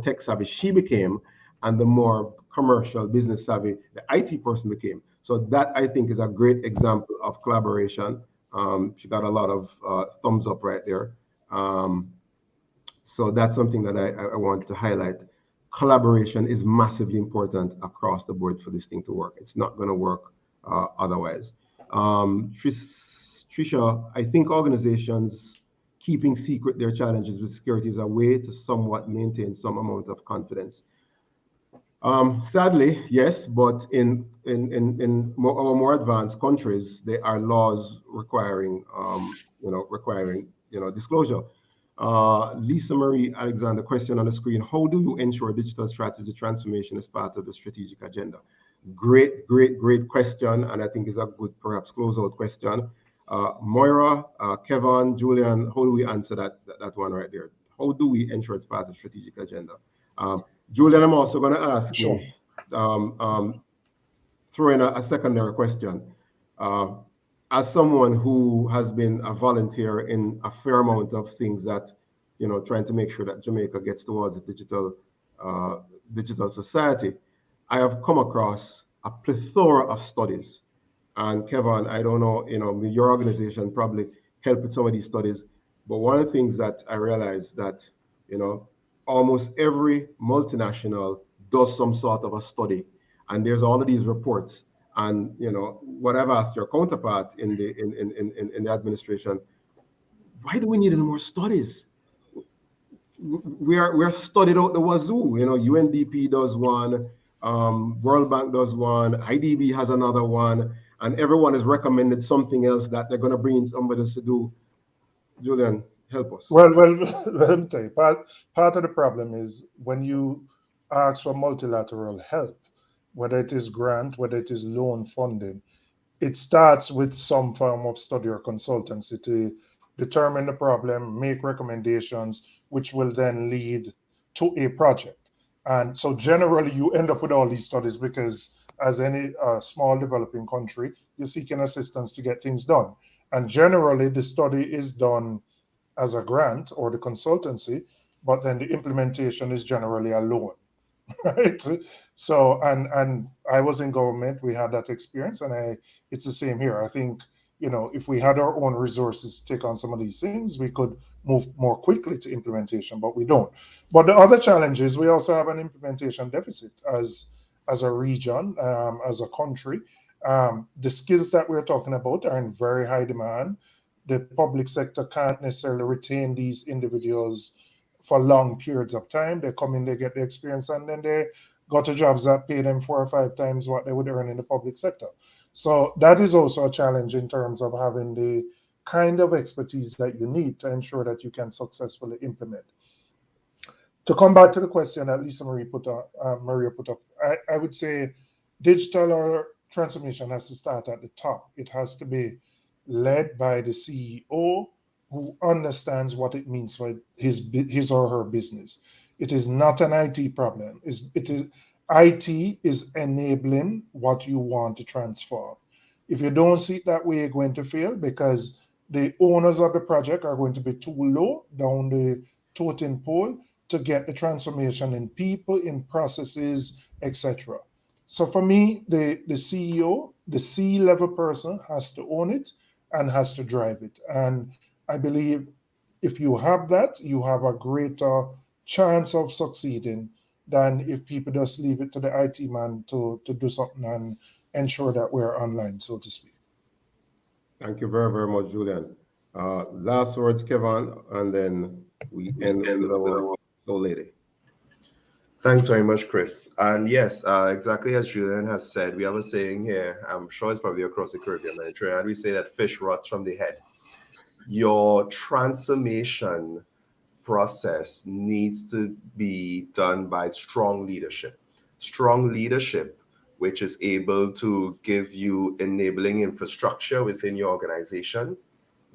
S4: tech savvy she became, and the more commercial business savvy the IT person became. So that, I think, is a great example of collaboration. She got a lot of thumbs up right there. So that's something that I want to highlight. Collaboration is massively important across the board for this thing to work. It's not going to work otherwise. Trisha, I think organizations keeping secret their challenges with security is a way to somewhat maintain some amount of confidence. Sadly, yes, but in our more advanced countries, there are laws requiring disclosure. Lisa Marie Alexander, question on the screen: how do you ensure digital strategy transformation is part of the strategic agenda? Great question, and I think it's a good, perhaps, closeout question. Moira, Kevon, Julian, how do we answer that one right there? How do we ensure it's part of the strategic agenda? Julian, I'm also going to ask you, throw in a secondary question. As someone who has been a volunteer in a fair amount of things that, trying to make sure that Jamaica gets towards a digital society, I have come across a plethora of studies. And Kevon, I don't know, your organization probably helped with some of these studies, but one of the things that I realized that, almost every multinational does some sort of a study, and there's all of these reports. And what I've asked your counterpart in the administration, why do we need any more studies? We're studied out the wazoo. UNDP does one, World Bank does one, IDB has another one, and everyone has recommended something else that they're going to bring in somebody else to do. Julian, help us.
S5: Well, let me tell you, part of the problem is when you ask for multilateral help, whether it is grant, whether it is loan funding, it starts with some form of study or consultancy to determine the problem, make recommendations, which will then lead to a project. And so generally you end up with all these studies because as any small developing country, you're seeking assistance to get things done. And generally the study is done as a grant or the consultancy, but then the implementation is generally a loan. Right? So, and I was in government, we had that experience, and it's the same here. I think, if we had our own resources to take on some of these things, we could move more quickly to implementation, but we don't. But the other challenge is we also have an implementation deficit as a region, as a country. The skills that we're talking about are in very high demand. The public sector can't necessarily retain these individuals for long periods of time. They come in, they get the experience, and then they go to jobs that pay them 4 or 5 times what they would earn in the public sector. So that is also a challenge in terms of having the kind of expertise that you need to ensure that you can successfully implement. To come back to the question that Lisa Maria put up, I would say digital or transformation has to start at the top. It has to be led by the CEO who understands what it means for his or her business. It is not an IT problem. IT is enabling what you want to transform. If you don't see it that way, you're going to fail because the owners of the project are going to be too low down the totem pole to get the transformation in people, in processes, etc. So for me, the CEO, the C-level person has to own it and has to drive it. And I believe if you have that, you have a greater chance of succeeding than if people just leave it to the IT man to do something ensure that we're online, so to speak.
S4: Thank you very, very much, Julian. Last words, Kevon, and then we end with our soul lady.
S7: Thanks very much, Chris. And yes, exactly as Julian has said, we have a saying here, I'm sure it's probably across the Caribbean, Mediterranean, and we say that fish rots from the head. Your transformation process needs to be done by strong leadership. Strong leadership, which is able to give you enabling infrastructure within your organization,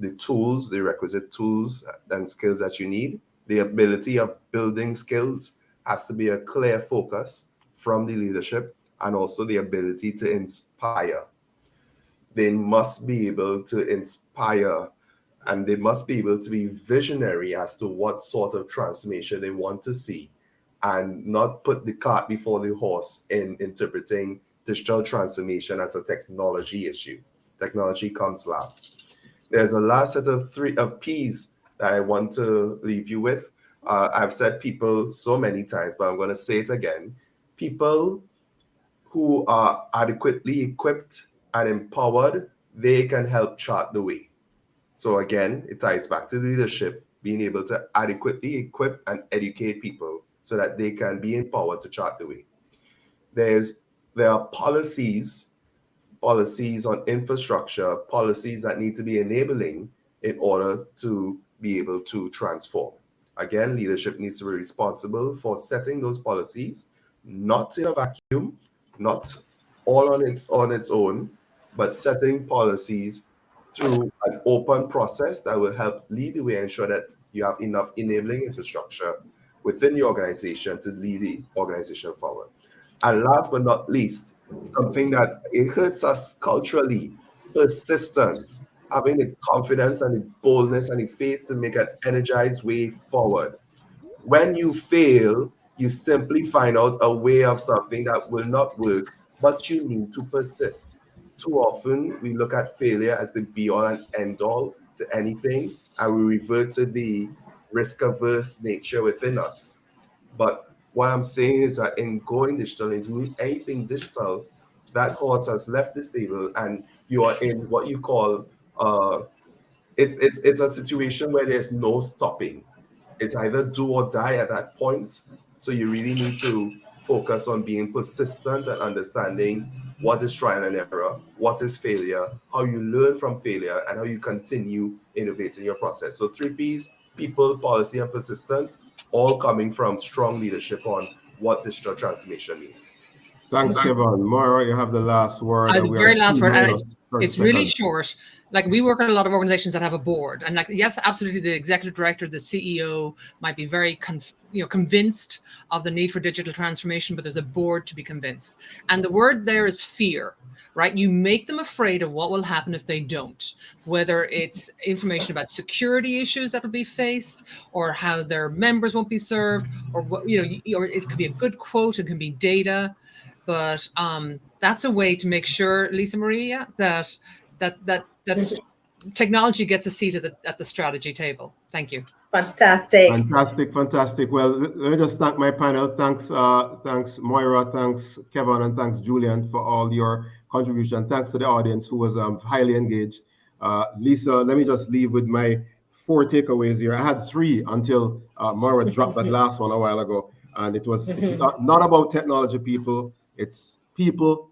S7: the tools, the requisite tools and skills that you need, the ability of building skills has to be a clear focus from the leadership, and also the ability to inspire. They must be able to inspire, and they must be able to be visionary as to what sort of transformation they want to see, and not put the cart before the horse in interpreting digital transformation as a technology issue. Technology comes last. There's a last set of three P's that I want to leave you with. I've said people so many times, but I'm going to say it again. People who are adequately equipped and empowered, they can help chart the way. So again, it ties back to leadership, being able to adequately equip and educate people so that they can be empowered to chart the way. There are policies on infrastructure, policies that need to be enabling in order to be able to transform. Again, leadership needs to be responsible for setting those policies, not in a vacuum, not all on its own, but setting policies through an open process that will help lead the way and ensure that you have enough enabling infrastructure within the organization to lead the organization forward. And last but not least, something that it hurts us culturally, persistence, having the confidence and the boldness and the faith to make an energized way forward. When you fail, you simply find out a way of something that will not work, but you need to persist. Too often, we look at failure as the be-all and end-all to anything, and we revert to the risk-averse nature within us. But what I'm saying is that in going digital, in doing anything digital, that horse has left the stable, and you are in what you call it's a situation where there's no stopping. It's either do or die at that point. So you really need to focus on being persistent and understanding what is trial and error, what is failure, how you learn from failure, and how you continue innovating your process. So 3 Ps: people, policy, and persistence, all coming from strong leadership on what digital transformation means.
S4: Thanks, Kevon. Moira, you have the last word.
S6: The very last word. It's really short. Like, we work at a lot of organizations that have a board, and like, yes, absolutely, the executive director, the CEO might be very convinced of the need for digital transformation, but there's a board to be convinced. And the word there is fear, right? You make them afraid of what will happen if they don't, whether it's information about security issues that will be faced, or how their members won't be served, or what, or it could be a good quote, it can be data. But that's a way to make sure, Lisa Maria, that technology gets a seat at the strategy table. Thank you.
S2: Fantastic.
S4: Well, let me just thank my panel. Thanks Moira, thanks Kevon, and thanks Julian for all your contribution. Thanks to the audience who was highly engaged. Lisa, let me just leave with my 4 takeaways here. I had 3 until Moira dropped that last one a while ago. And it's not about technology, people. It's people,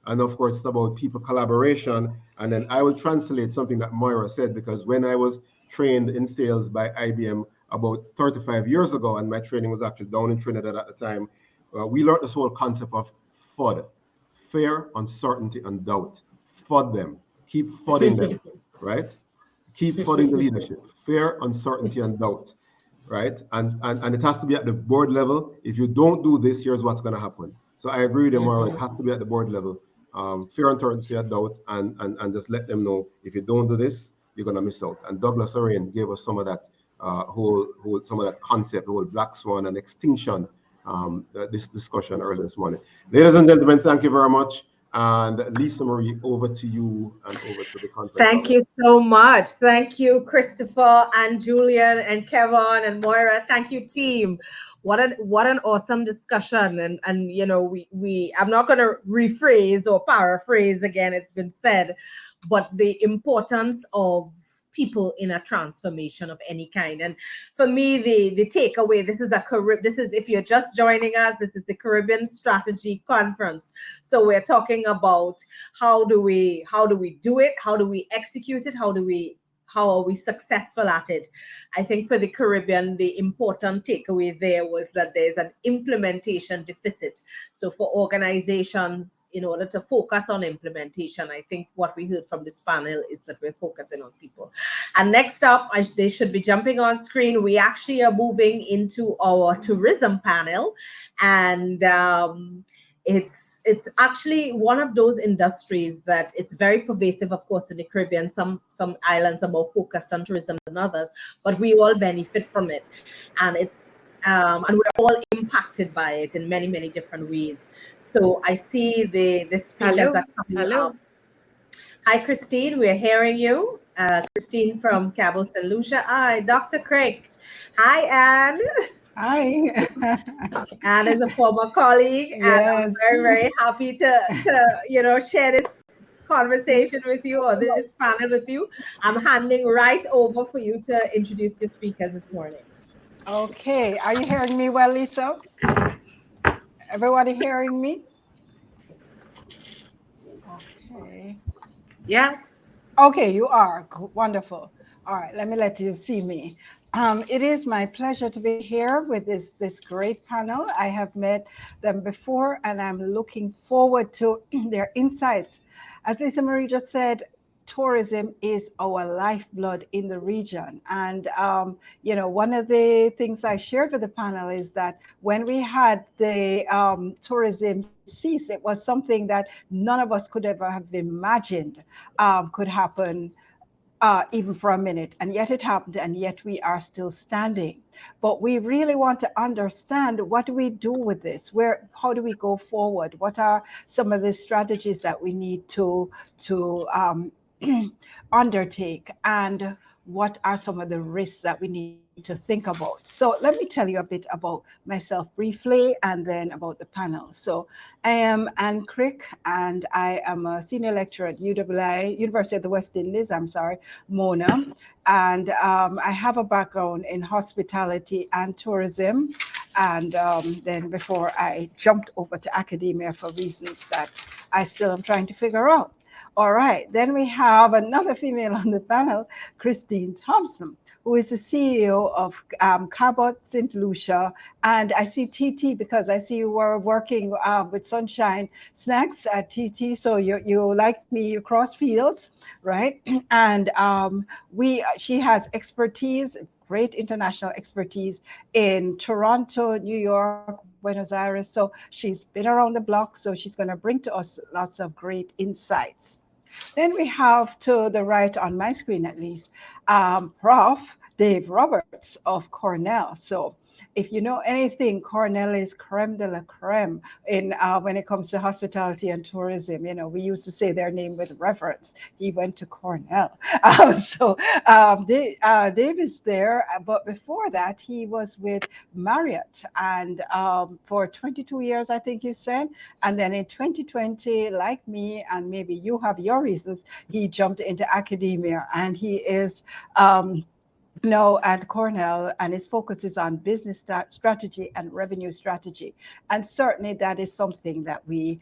S4: and of course it's about people collaboration. And then I will translate something that Moira said, because when I was trained in sales by IBM about 35 years ago, and my training was actually down in Trinidad at the time, we learned this whole concept of FUD: fear, uncertainty, and doubt. FUD them. Keep FUDing them, right? Keep FUDing the leadership. Fear, uncertainty, and doubt. Right, and it has to be at the board level. If you don't do this, here's what's going to happen. So I agree with them. It has to be at the board level. Fear, uncertainty, and doubt, and just let them know, if you don't do this, you're going to miss out. And Douglas Orane gave us some of that some of that concept, the whole black swan and extinction. This discussion earlier this morning. Ladies and gentlemen, thank you very much. And Lisa Marie, over to you and over to the conference.
S2: Thank you so much. Thank you, Christopher and Julian and Kevon and Moira. Thank you, team. What an awesome discussion. And you know, we I'm not gonna rephrase or paraphrase again, it's been said, but the importance of people in a transformation of any kind. And for me, the takeaway, this is if you're just joining us, this is the Caribbean Strategy Conference. So we're talking about how do we do it? How do we execute it? How are we successful at it? I think for the Caribbean, the important takeaway there was that there's an implementation deficit. So for organizations, in order to focus on implementation, I think what we heard from this panel is that we're focusing on people. And next up, they should be jumping on screen. We actually are moving into our tourism panel, and it's actually one of those industries that it's very pervasive, of course, in the Caribbean. Some islands are more focused on tourism than others, but we all benefit from it. And and we're all impacted by it in many, many different ways. So I see the speakers are coming up. Hi, Christine, we're hearing you. Christine from Cabo San Lucia. Hi, Dr. Crick. Hi, Anne.
S8: Hi.
S2: Anne is a former colleague,
S8: Yes.
S2: and I'm very, very happy to share this conversation with you, or this panel with you. I'm handing right over for you to introduce your speakers this morning.
S8: Okay, are you hearing me well, Lisa? Everybody hearing me? Okay.
S9: Yes.
S8: Okay, you are. Wonderful. All right, let me let you see me. It is my pleasure to be here with this great panel. I have met them before, and I'm looking forward to their insights. As Lisa Marie just said, tourism is our lifeblood in the region. And, one of the things I shared with the panel is that when we had the tourism cease, it was something that none of us could ever have imagined could happen even for a minute. And yet it happened, and yet we are still standing. But we really want to understand, what do we do with this? How do we go forward? What are some of the strategies that we need to undertake, and what are some of the risks that we need to think about? So let me tell you a bit about myself briefly, and then about the panel. So I am Anne Crick, and I am a senior lecturer at UWI, University of the West Indies, Mona. And I have a background in hospitality and tourism. And then before I jumped over to academia for reasons that I still am trying to figure out. All right, then we have another female on the panel, Christine Thompson, who is the CEO of Cabo St. Lucia. And I see TT because I see you were working with Sunshine Snacks at TT. So you like me, you cross fields, right? And she has expertise, great international expertise in Toronto, New York, Buenos Aires. So she's been around the block. So she's going to bring to us lots of great insights. Then we have, to the right on my screen at least, Prof. Dave Roberts of Cornell. So if you know anything, Cornell is creme de la creme when it comes to hospitality and tourism. We used to say their name with reverence. He went to Cornell. Dave is there. But before that, he was with Marriott, and for 22 years, I think you said. And then in 2020, like me, and maybe you have your reasons, he jumped into academia, and he is at Cornell, and his focus is on business strategy and revenue strategy. And certainly that is something that we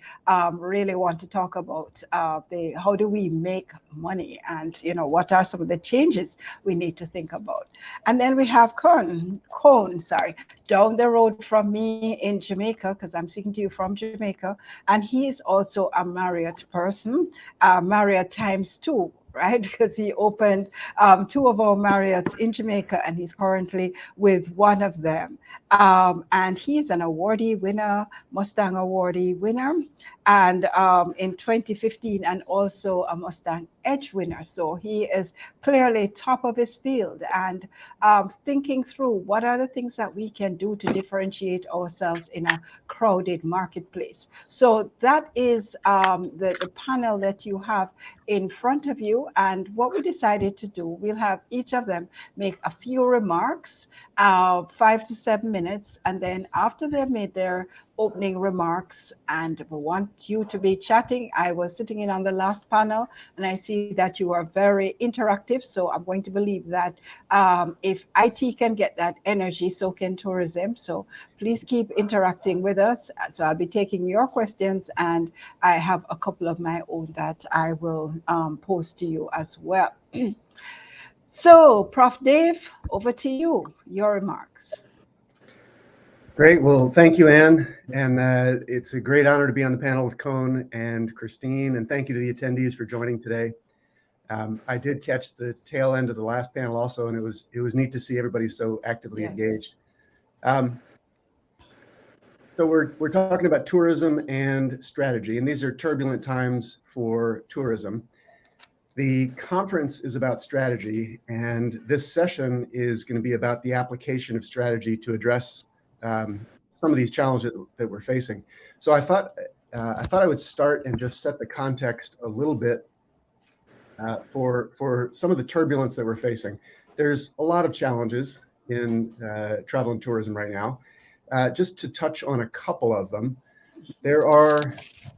S8: really want to talk about. How do we make money, and what are some of the changes we need to think about? And then we have Cone, down the road from me in Jamaica, because I'm speaking to you from Jamaica, and he is also a Marriott person, Marriott times 2. Right, because he opened 2 of our Marriotts in Jamaica, and he's currently with one of them. And he's an awardee winner, Mustang awardee winner, and in 2015, and also a Mustang edge winner. So he is clearly top of his field and thinking through what are the things that we can do to differentiate ourselves in a crowded marketplace. So that is the panel that you have in front of you. And what we decided to do, we'll have each of them make a few remarks, 5 to 7 minutes. And then after they've made their opening remarks, and we want you to be chatting. I was sitting in on the last panel and I see that you are very interactive. So I'm going to believe that if IT can get that energy, so can tourism. So please keep interacting with us. So I'll be taking your questions, and I have a couple of my own that I will pose to you as well. So Prof. Dave, over to you, your remarks.
S10: Great. Well, thank you, Anne. And it's a great honor to be on the panel with Cone and Christine. And thank you to the attendees for joining today. I did catch the tail end of the last panel also, and it was neat to see everybody so actively engaged. So we're talking about tourism and strategy, and these are turbulent times for tourism. The conference is about strategy, and this session is going to be about the application of strategy to address some of these challenges that we're facing. So I thought I would start and just set the context a little bit for some of the turbulence that we're facing. There's a lot of challenges in travel and tourism right now. Just to touch on a couple of them, there are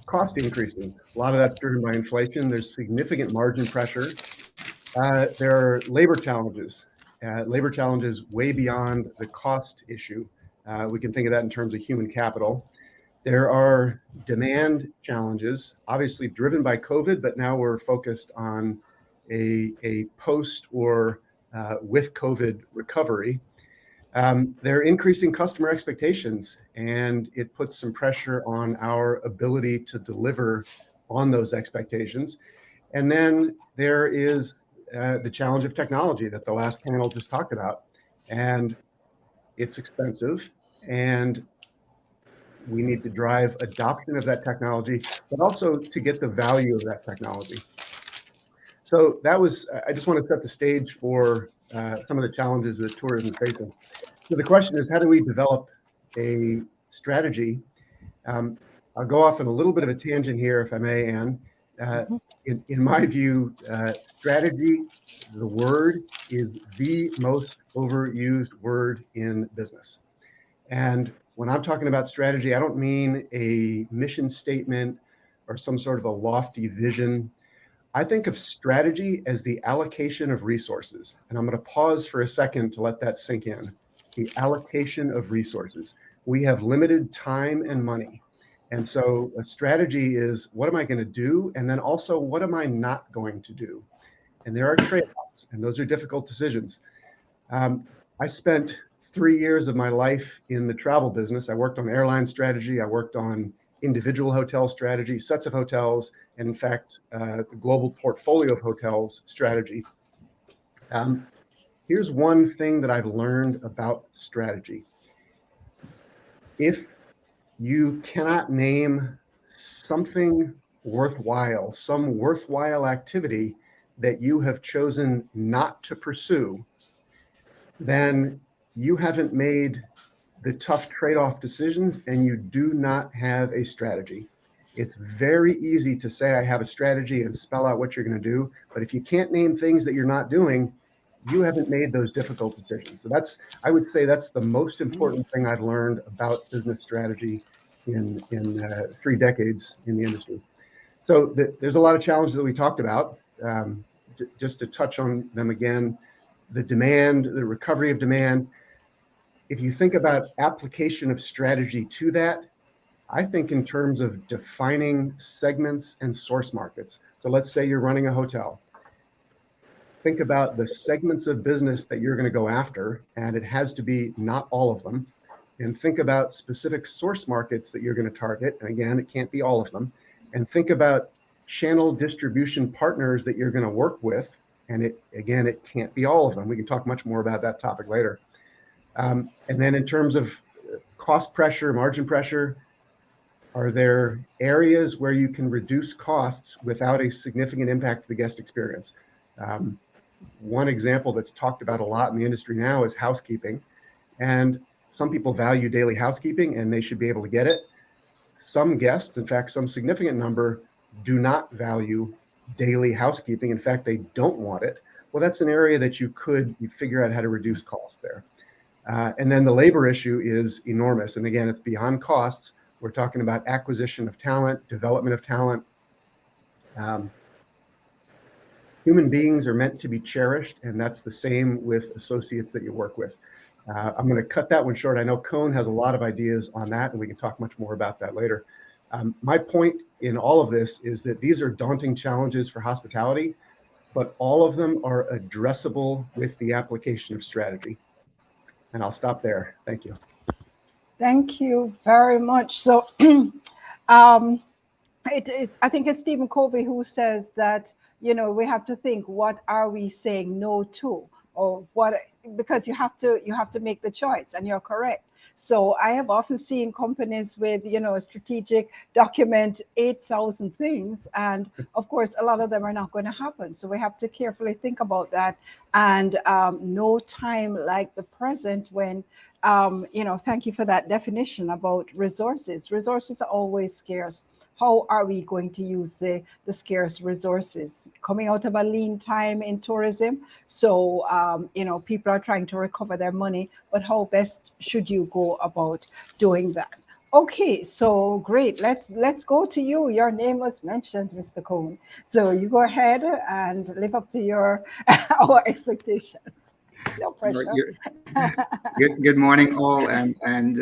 S10: cost increases. A lot of that's driven by inflation. There's significant margin pressure. There are labor challenges way beyond the cost issue. We can think of that in terms of human capital. There are demand challenges, obviously driven by COVID, but now we're focused on a post or with COVID recovery. They're increasing customer expectations, and it puts some pressure on our ability to deliver on those expectations. And then there is the challenge of technology that the last panel just talked about. And it's expensive, and we need to drive adoption of that technology, but also to get the value of that technology. So that was, I just want to set the stage for some of the challenges that tourism is facing. So the question is, how do we develop a strategy? I'll go off on a little bit of a tangent here, if I may, Anne. In my view, strategy, the word, is the most overused word in business. And when I'm talking about strategy, I don't mean a mission statement or some sort of a lofty vision. I think of strategy as the allocation of resources. And I'm going to pause for a second to let that sink in. The allocation of resources. We have limited time and money. And so a strategy is, what am I going to do? And then also, what am I not going to do? And there are trade-offs, and those are difficult decisions. I spent 3 years of my life in the travel business. I worked on airline strategy. I worked on individual hotel strategy, sets of hotels, and in fact, the global portfolio of hotels strategy. Here's one thing that I've learned about strategy. If you cannot name something worthwhile, some worthwhile activity that you have chosen not to pursue, then you haven't made the tough trade-off decisions and you do not have a strategy. It's very easy to say I have a strategy and spell out what you're going to do, but if you can't name things that you're not doing, you haven't made those difficult decisions. So I would say that's the most important thing I've learned about business strategy in 3 decades in the industry. So there's a lot of challenges that we talked about. Just to touch on them again, the demand, the recovery of demand. If you think about application of strategy to that, I think in terms of defining segments and source markets. So let's say you're running a hotel. Think about the segments of business that you're going to go after, and it has to be not all of them. And think about specific source markets that you're going to target. And again, it can't be all of them. And think about channel distribution partners that you're going to work with. And it can't be all of them. We can talk much more about that topic later. And then in terms of cost pressure, margin pressure, Are there areas where you can reduce costs without a significant impact to the guest experience? One example that's talked about a lot in the industry now is housekeeping. And some people value daily housekeeping and they should be able to get it. Some guests, in fact, some significant number, do not value daily housekeeping. In fact, they don't want it. Well, that's an area that you figure out how to reduce costs there. And then the labor issue is enormous. And again, it's beyond costs. We're talking about acquisition of talent, development of talent. Human beings are meant to be cherished, and that's the same with associates that you work with. I'm going to cut that one short. I know Cone has a lot of ideas on that, and we can talk much more about that later. My point in all of this is that these are daunting challenges for hospitality, but all of them are addressable with the application of strategy. And I'll stop there. Thank you.
S8: Thank you very much. So I think it's Stephen Covey who says that, we have to think, what are we saying no to? Or what, because you have to make the choice, and you're correct. So I have often seen companies with, a strategic document 8,000 things. And of course, a lot of them are not going to happen. So we have to carefully think about that. And no time like the present when, thank you for that definition about resources. Resources are always scarce. How are we going to use the scarce resources coming out of a lean time in tourism? So, people are trying to recover their money, but how best should you go about doing that? Okay, so great. Let's go to you. Your name was mentioned, Mr. Cone. So you go ahead and live up to our expectations. No pressure.
S11: Good morning, all, and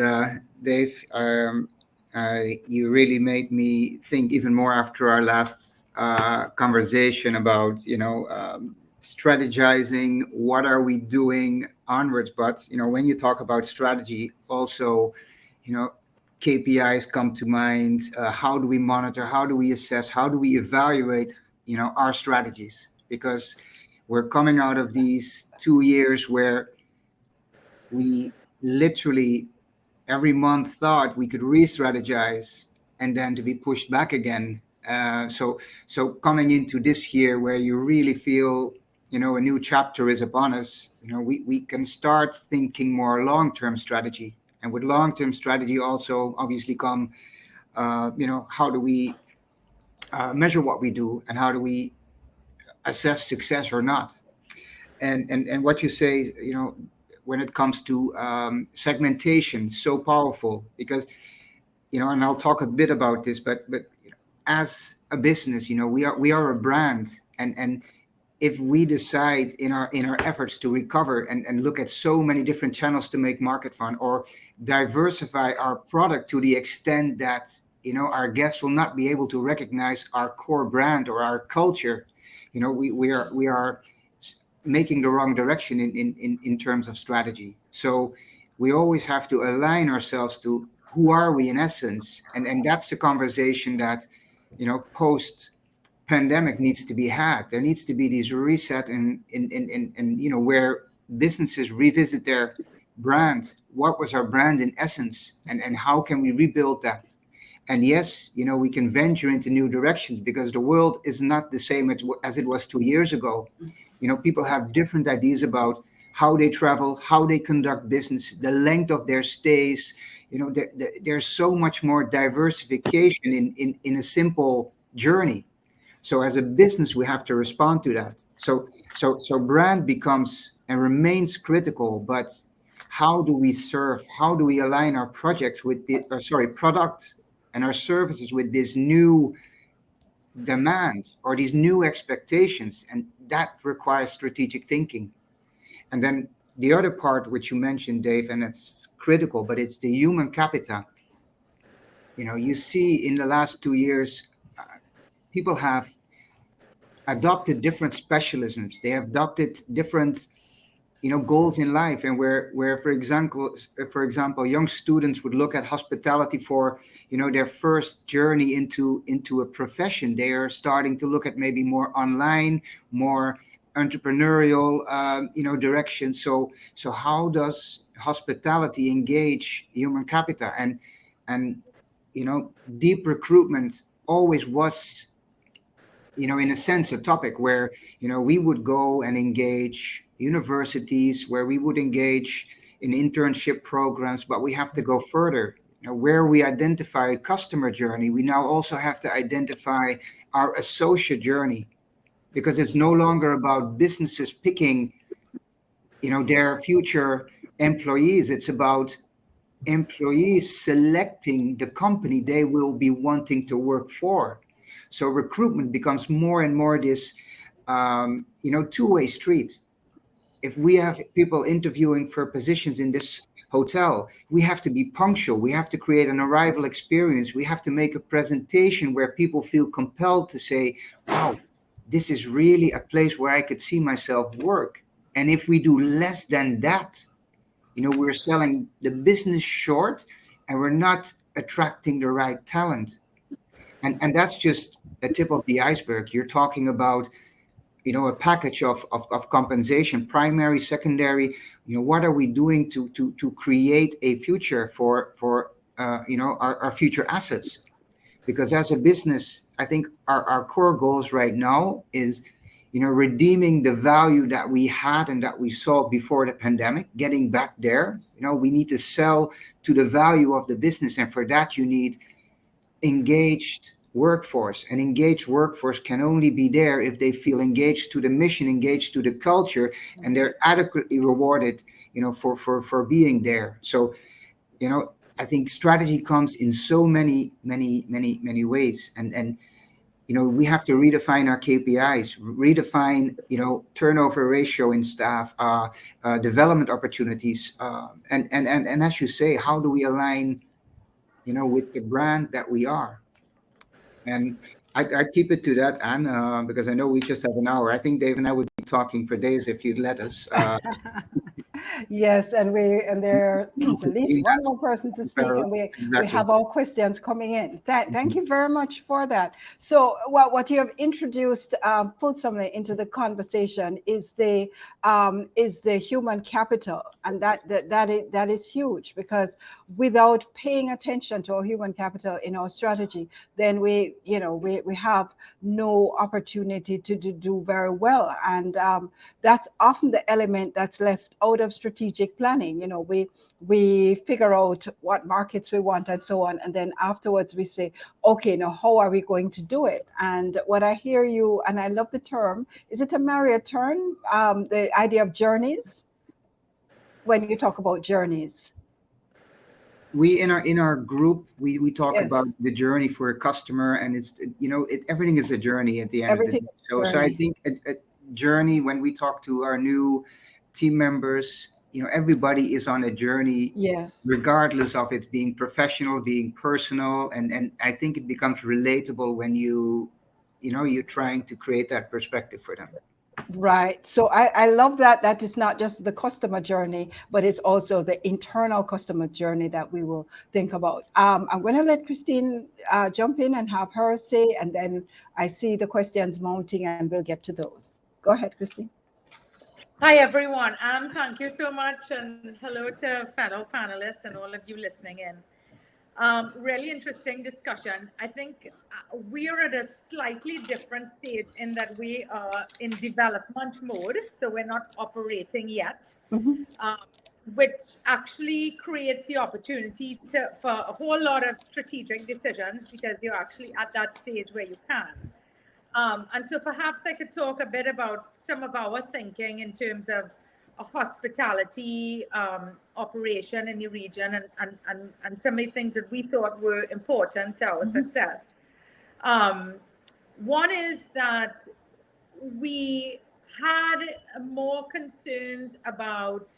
S11: Dave. You really made me think even more after our last conversation about, strategizing, what are we doing onwards. But, when you talk about strategy, also, KPIs come to mind. How do we monitor? How do we assess? How do we evaluate, our strategies? Because we're coming out of these 2 years where we literally every month thought we could re-strategize and then to be pushed back again. So coming into this year where you really feel, a new chapter is upon us, we can start thinking more long-term strategy. And with long-term strategy also obviously come, how do we measure what we do, and how do we assess success or not? And what you say, when it comes to segmentation, so powerful, because, and I'll talk a bit about this, but as a business, we are a brand, and if we decide in our efforts to recover and look at so many different channels to make market fun, or diversify our product to the extent that, our guests will not be able to recognize our core brand or our culture, we are making the wrong direction in terms of strategy. So we always have to align ourselves to who are we in essence, and that's the conversation that, post pandemic needs to be had. There needs to be these reset and where businesses revisit their brand. What was our brand in essence, and how can we rebuild that? And yes, we can venture into new directions because the world is not the same as it was 2 years ago. People have different ideas about how they travel, how they conduct business, the length of their stays. There's so much more diversification in a simple journey. So as a business, we have to respond to that. So brand becomes and remains critical, but how do we serve? How do we align our projects with product and our services with this new demand or these new expectations? And that requires strategic thinking. And then the other part which you mentioned, Dave, and it's critical, but it's the human capital. You see in the last 2 years, people have adopted different specialisms. They have adopted different goals in life, and where for example young students would look at hospitality for their first journey into a profession. They are starting to look at maybe more online, more entrepreneurial direction. So how does hospitality engage human capital? And deep recruitment always was, in a sense, a topic where, we would go and engage universities, where we would engage in internship programs, but we have to go further. Where we identify customer journey, we now also have to identify our associate journey, because it's no longer about businesses picking, their future employees. It's about employees selecting the company they will be wanting to work for. So recruitment becomes more and more this, two-way street. If we have people interviewing for positions in this hotel, we have to be punctual. We have to create an arrival experience. We have to make a presentation where people feel compelled to say, wow, this is really a place where I could see myself work. And if we do less than that, we're selling the business short, and we're not attracting the right talent. And that's just a tip of the iceberg. You're talking about, a package of compensation, primary, secondary. What are we doing to create a future for our future assets? Because as a business, I think our core goals right now is, redeeming the value that we had and that we saw before the pandemic, getting back there. We need to sell to the value of the business. And for that, you need engaged workforce. And engaged workforce can only be there if they feel engaged to the mission, engaged to the culture, and they're adequately rewarded, for being there. So, I think strategy comes in so many ways. And we have to redefine our KPIs, redefine, turnover ratio in staff, development opportunities, and as you say, how do we align, with the brand that we are? And I keep it to that, Anne, because I know we just have an hour. I think Dave and I would be talking for days if you'd let us.
S8: Yes, and there is at least one more person to speak, and we have all questions coming in. Thank you very much for that. So what you have introduced fulsomely into the conversation is the human capital, and that is huge, because without paying attention to our human capital in our strategy, then we have no opportunity to do very well, and that's often the element that's left out of strategic planning. We figure out what markets we want and so on, and then afterwards we say, okay, now how are we going to do it? And what I hear you, and I love the term, is it a Marriott term, the idea of journeys, when you talk about journeys?
S11: We in our group, we talk about the journey for a customer, and it's everything is a journey at the end of the day. So I think a journey, when we talk to our new team members, everybody is on a journey, regardless of it being professional, being personal, and I think it becomes relatable when you're trying to create that perspective for them.
S8: Right. So I love that is not just the customer journey, but it's also the internal customer journey that we will think about. I'm going to let Christine jump in and have her say, and then I see the questions mounting, and we'll get to those. Go ahead, Christine.
S9: Hi, everyone. Thank you so much, and hello to fellow panelists and all of you listening in. Really interesting discussion. I think we are at a slightly different stage in that we are in development mode, so we're not operating yet, which actually creates the opportunity for a whole lot of strategic decisions, because you're actually at that stage where you can. And so perhaps I could talk a bit about some of our thinking in terms of a hospitality operation in the region, and some of the things that we thought were important to our success. One is that we had more concerns about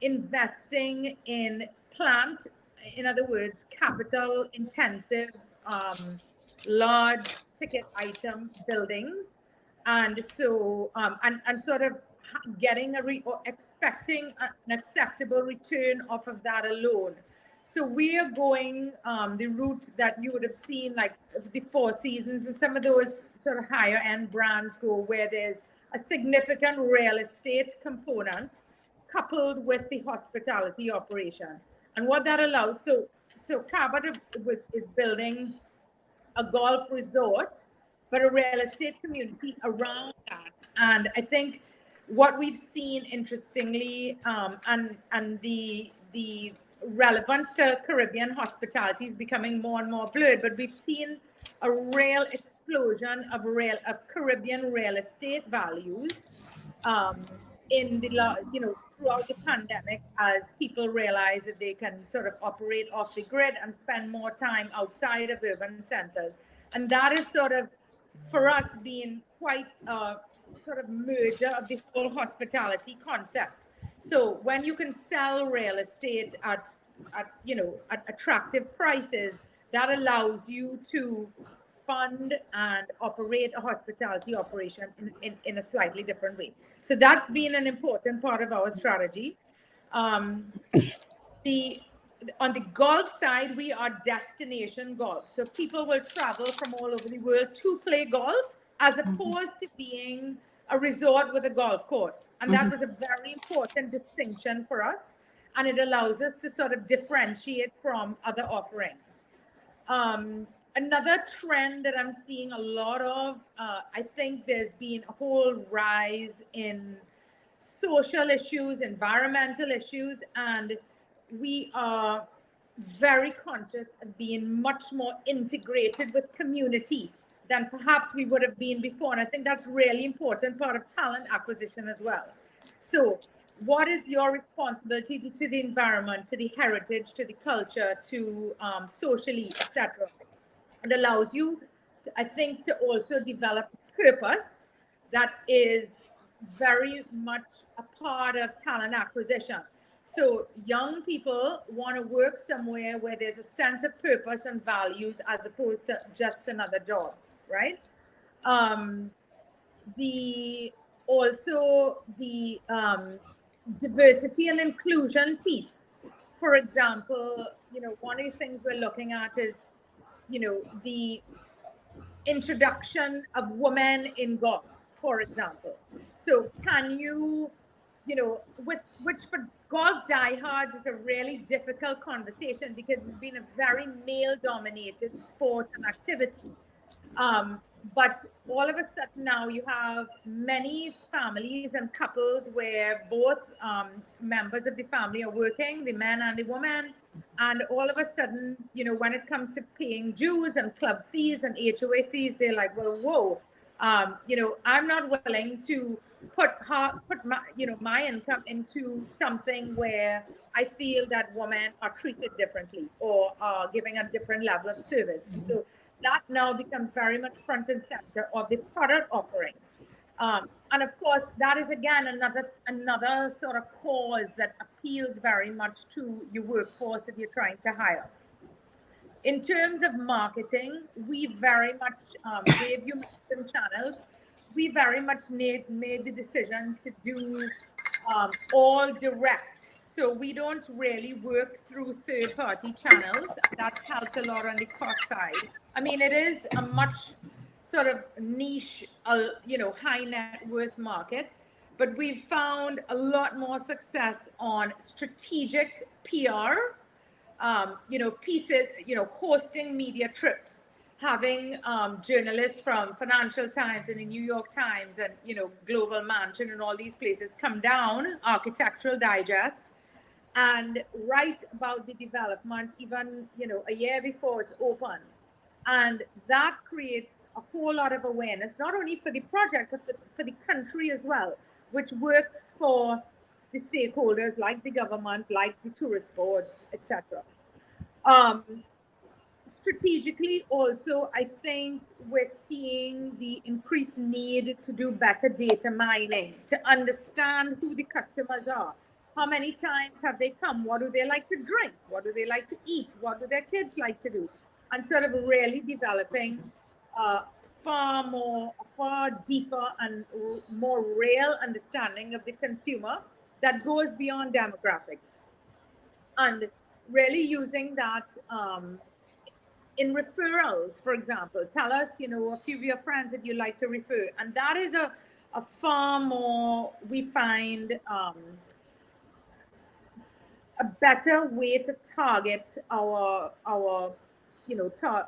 S9: investing in plant, in other words, capital intensive, large ticket item buildings, and so and sort of getting or expecting an acceptable return off of that alone. So we are going the route that you would have seen, like the Four Seasons and some of those sort of higher end brands go, where there's a significant real estate component coupled with the hospitality operation. And what that allows, so Cabot is building a golf resort, but a real estate community around that. And I think what we've seen, interestingly, and the relevance to Caribbean hospitality is becoming more and more blurred, but we've seen a real explosion of Caribbean real estate values in the throughout the pandemic, as people realize that they can sort of operate off the grid and spend more time outside of urban centers. And that is sort of, for us, being quite a sort of merger of the whole hospitality concept. So when you can sell real estate at attractive prices, that allows you to fund and operate a hospitality operation in a slightly different way. So that's been an important part of our strategy. On the golf side, we are destination golf. So people will travel from all over the world to play golf, as opposed to being a resort with a golf course. And that was a very important distinction for us. And it allows us to sort of differentiate from other offerings. Another trend that I'm seeing a lot of, I think there's been a whole rise in social issues, environmental issues, and we are very conscious of being much more integrated with community than perhaps we would have been before. And I think that's really important part of talent acquisition as well. So what is your responsibility to the environment, to the heritage, to the culture, to socially, etc.? It allows you, I think, to also develop purpose that is very much a part of talent acquisition. So young people want to work somewhere where there's a sense of purpose and values, as opposed to just another job, right? The diversity and inclusion piece. For example, one of the things we're looking at is, the introduction of women in golf, for example. So can you, which for golf diehards is a really difficult conversation, because it's been a very male-dominated sport and activity. But all of a sudden now you have many families and couples where both members of the family are working, the man and the woman. And all of a sudden, when it comes to paying dues and club fees and HOA fees, they're like, well, whoa, I'm not willing to put my income into something where I feel that women are treated differently or are giving a different level of service. And so that now becomes very much front and center of the product offering. And of course, that is, again, another sort of cause that appeals very much to your workforce if you're trying to hire. In terms of marketing, we very much, Dave, you mentioned channels. We very much made the decision to do all direct. So we don't really work through third-party channels. That's helped a lot on the cost side. I mean, it is a much sort of niche, high net worth market, but we've found a lot more success on strategic PR, pieces, hosting media trips, having journalists from Financial Times and the New York Times and, Global Mansion and all these places come down, Architectural Digest, and write about the development even, a year before it's open. And that creates a whole lot of awareness, not only for the project, but for the country as well, which works for the stakeholders like the government, like the tourist boards, etc. Strategically also, I think we're seeing the increased need to do better data mining, to understand who the customers are. How many times have they come? What do they like to drink? What do they like to eat? What do their kids like to do? And sort of really developing far deeper and more real understanding of the consumer that goes beyond demographics. And really using that in referrals, for example. Tell us, a few of your friends that you like to refer. And that is a far more, we find, a better way to target our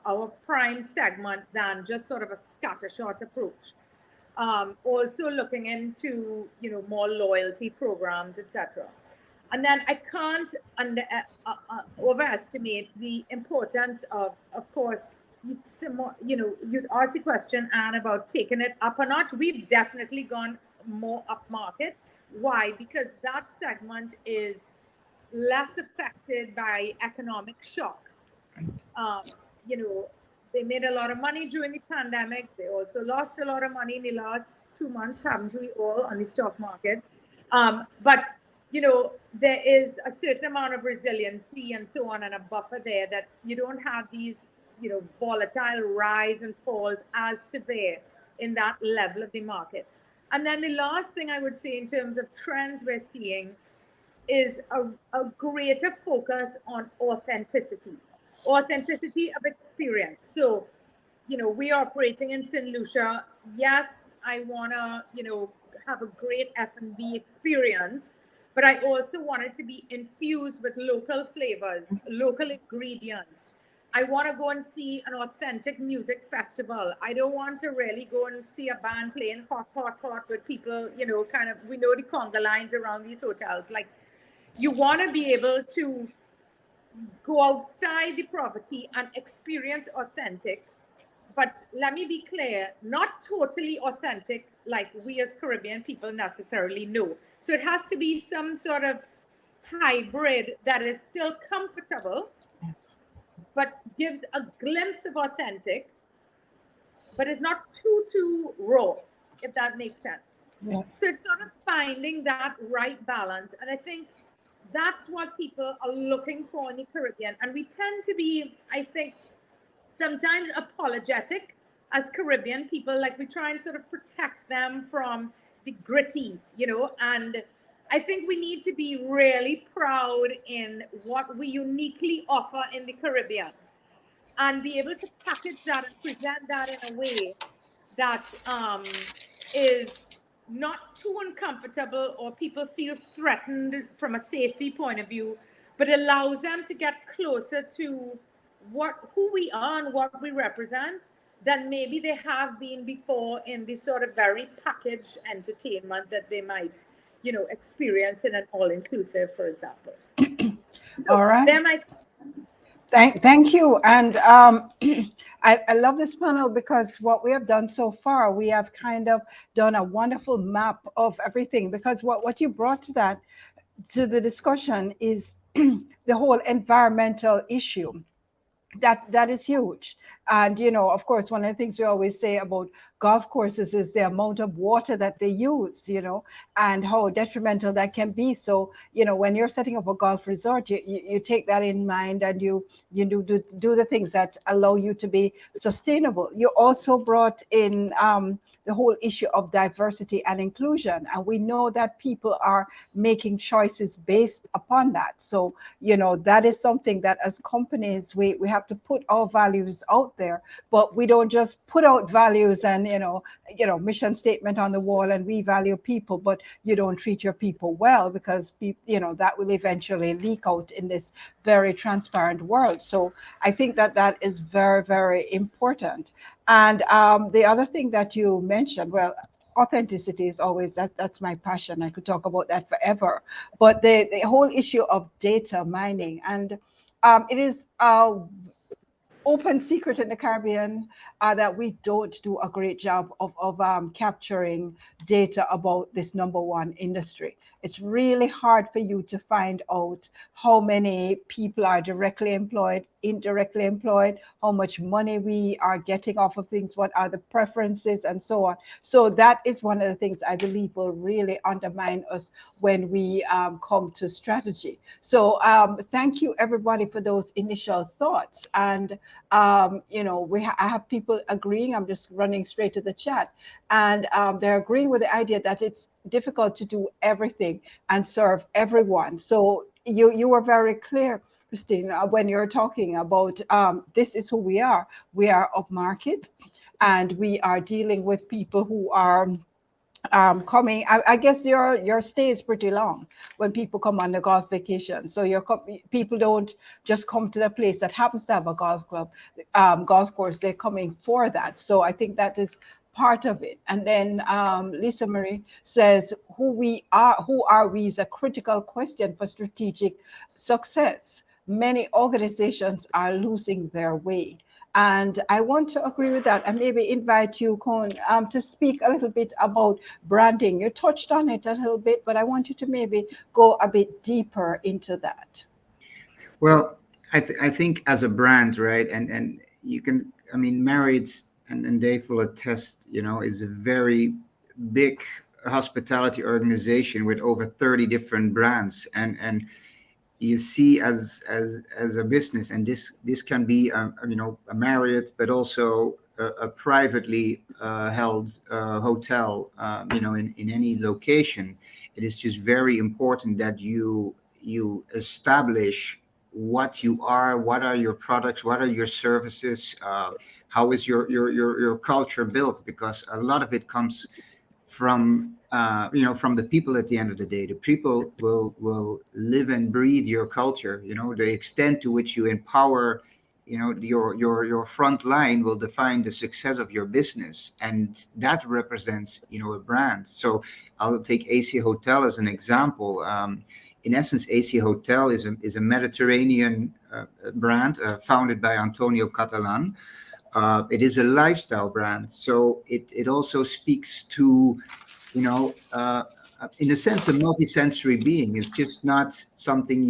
S9: our prime segment than just sort of a scattershot approach. Also looking into more loyalty programs, etc. And then I can't overestimate the importance of course, you'd ask the question, Anne, about taking it up a notch. We've definitely gone more upmarket. Why? Because that segment is less affected by economic shocks. They made a lot of money during the pandemic. They also lost a lot of money in the last 2 months, haven't we all, on the stock market? But there is a certain amount of resiliency and so on, and a buffer there that you don't have these, volatile rise and falls as severe in that level of the market. And then the last thing I would say in terms of trends we're seeing is a greater focus on authenticity of experience. So, we are operating in St. Lucia. Yes, I want to, have a great F&B experience, but I also want it to be infused with local flavors, local ingredients. I want to go and see an authentic music festival. I don't want to really go and see a band playing hot with people, kind of, we know the conga lines around these hotels. Like, you want to be able to go outside the property and experience authentic, but let me be clear, not totally authentic like we as Caribbean people necessarily know. So it has to be some sort of hybrid that is still comfortable, but gives a glimpse of authentic, but is not too raw, if that makes sense.
S8: Yeah.
S9: So it's sort of finding that right balance. And I think that's what people are looking for in the Caribbean. And we tend to be, I think, sometimes apologetic as Caribbean people. Like, we try and sort of protect them from the gritty, and I think we need to be really proud in what we uniquely offer in the Caribbean and be able to package that and present that in a way that is not too uncomfortable or people feel threatened from a safety point of view, but allows them to get closer to who we are and what we represent than maybe they have been before in this sort of very packaged entertainment that they might, experience in an all-inclusive, for example. So
S8: all right. Thank you. And I love this panel because what we have done so far, we have kind of done a wonderful map of everything, because what you brought to the discussion is the whole environmental issue. That is huge. And, of course, one of the things we always say about golf courses is the amount of water that they use, and how detrimental that can be. So, when you're setting up a golf resort, you take that in mind, and you do the things that allow you to be sustainable. You also brought in the whole issue of diversity and inclusion. And we know that people are making choices based upon that. So, that is something that as companies, we have to put our values out there, but we don't just put out values and, mission statement on the wall, and we value people, but you don't treat your people well, because, that will eventually leak out in this very transparent world. So I think that is very, very important. And the other thing that you mentioned, well, authenticity is always that's my passion. I could talk about that forever. But the whole issue of data mining, and it is open secret in the Caribbean that we don't do a great job of capturing data about this number one industry. It's really hard for you to find out how many people are directly employed, indirectly employed, how much money we are getting off of things, what are the preferences, and so on. So that is one of the things I believe will really undermine us when we come to strategy. So thank you, everybody, for those initial thoughts. And I have people agreeing. I'm just running straight to the chat, and they're agreeing with the idea that it's difficult to do everything and serve everyone. So you were very clear, Christine, when you're talking about this is who we are. We are upmarket, and we are dealing with people who are coming. I guess your stay is pretty long when people come on the golf vacation. So people don't just come to the place that happens to have a golf club, golf course. They're coming for that. So I think that is part of it. And then Lisa Marie says, who are we is a critical question for strategic success. Many organizations are losing their way. And I want to agree with that and maybe invite you, Kon, to speak a little bit about branding. You touched on it a little bit, but I want you to maybe go a bit deeper into that.
S11: Well, I think as a brand, right, and you can, I mean, Marriott and Dave will attest, is a very big hospitality organization with over 30 different brands, and you see as a business, and this can be a Marriott, but also a privately held hotel, in any location. It is just very important that you establish what you are, what are your products, what are your services, how is your culture built, because a lot of it comes from from the people at the end of the day. The people will live and breathe your culture. The extent to which you empower your front line will define the success of your business, and that represents a brand. So I'll take AC Hotel as an example. In essence, AC Hotel is a Mediterranean brand founded by Antonio Catalan. It is a lifestyle brand, so it also speaks to, in a sense, a multi-sensory being. It's just not something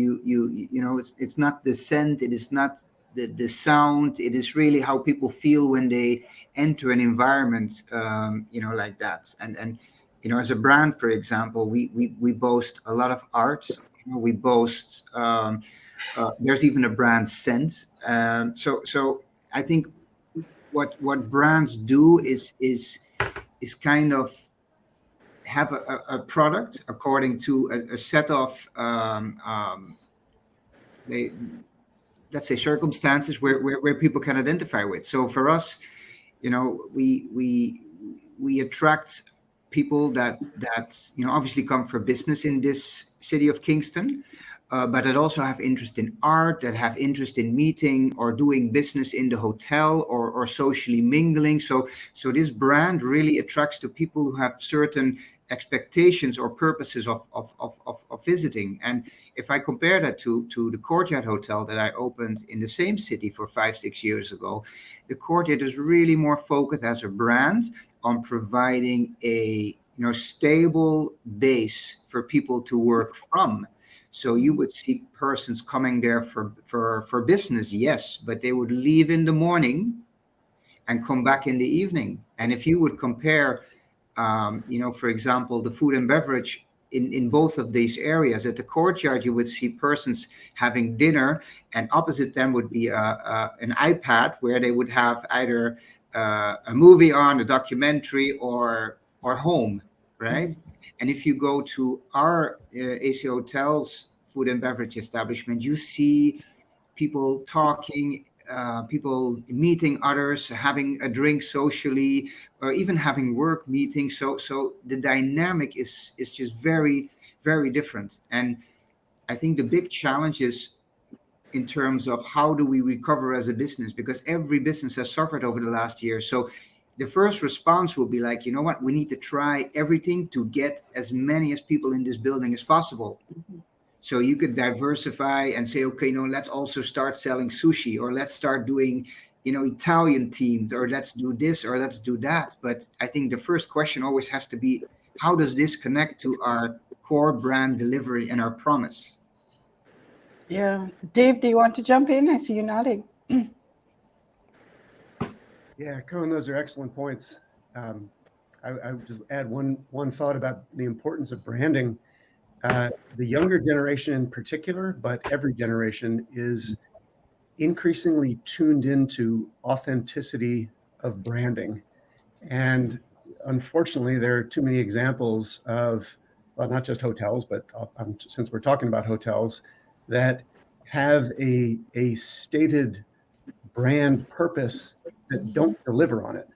S11: it's not the scent, it is not the sound. It is really how people feel when they enter an environment, like that. And as a brand, for example, we boast a lot of art. We boast. There's even a brand scent. So I think what brands do is kind of have a product according to a set of let's say circumstances where people can identify with. So for us, we attract people that obviously come for business in this city of Kingston, but that also have interest in art, that have interest in meeting or doing business in the hotel or socially mingling. So this brand really attracts to people who have certain expectations or purposes of visiting. And if I compare that to the Courtyard Hotel that I opened in the same city for 5-6 years ago, the Courtyard is really more focused as a brand on providing a stable base for people to work from. So you would see persons coming there for business, yes, but they would leave in the morning and come back in the evening. And if you would compare, for example, the food and beverage in both of these areas, at the Courtyard, you would see persons having dinner, and opposite them would be an iPad where they would have either a movie on, a documentary, or home. Right. And if you go to our AC Hotels food and beverage establishment, you see people talking, people meeting others, having a drink socially, or even having work meetings. So the dynamic is just very, very different. And I think the big challenge is in terms of how do we recover as a business, because every business has suffered over the last year. So the first response will be like, we need to try everything to get as many as people in this building as possible. Mm-hmm. So you could diversify and say, okay, let's also start selling sushi, or let's start doing, Italian themed, or let's do this, or let's do that. But I think the first question always has to be, how does this connect to our core brand delivery and our promise?
S8: Yeah. Dave, do you want to jump in? I see you nodding.
S10: Yeah, Kevon, those are excellent points. I would just add one thought about the importance of branding. The younger generation in particular, but every generation, is increasingly tuned into authenticity of branding. And unfortunately, there are too many examples of, well, not just hotels, but since we're talking about hotels, that have a stated brand purpose that don't deliver on it.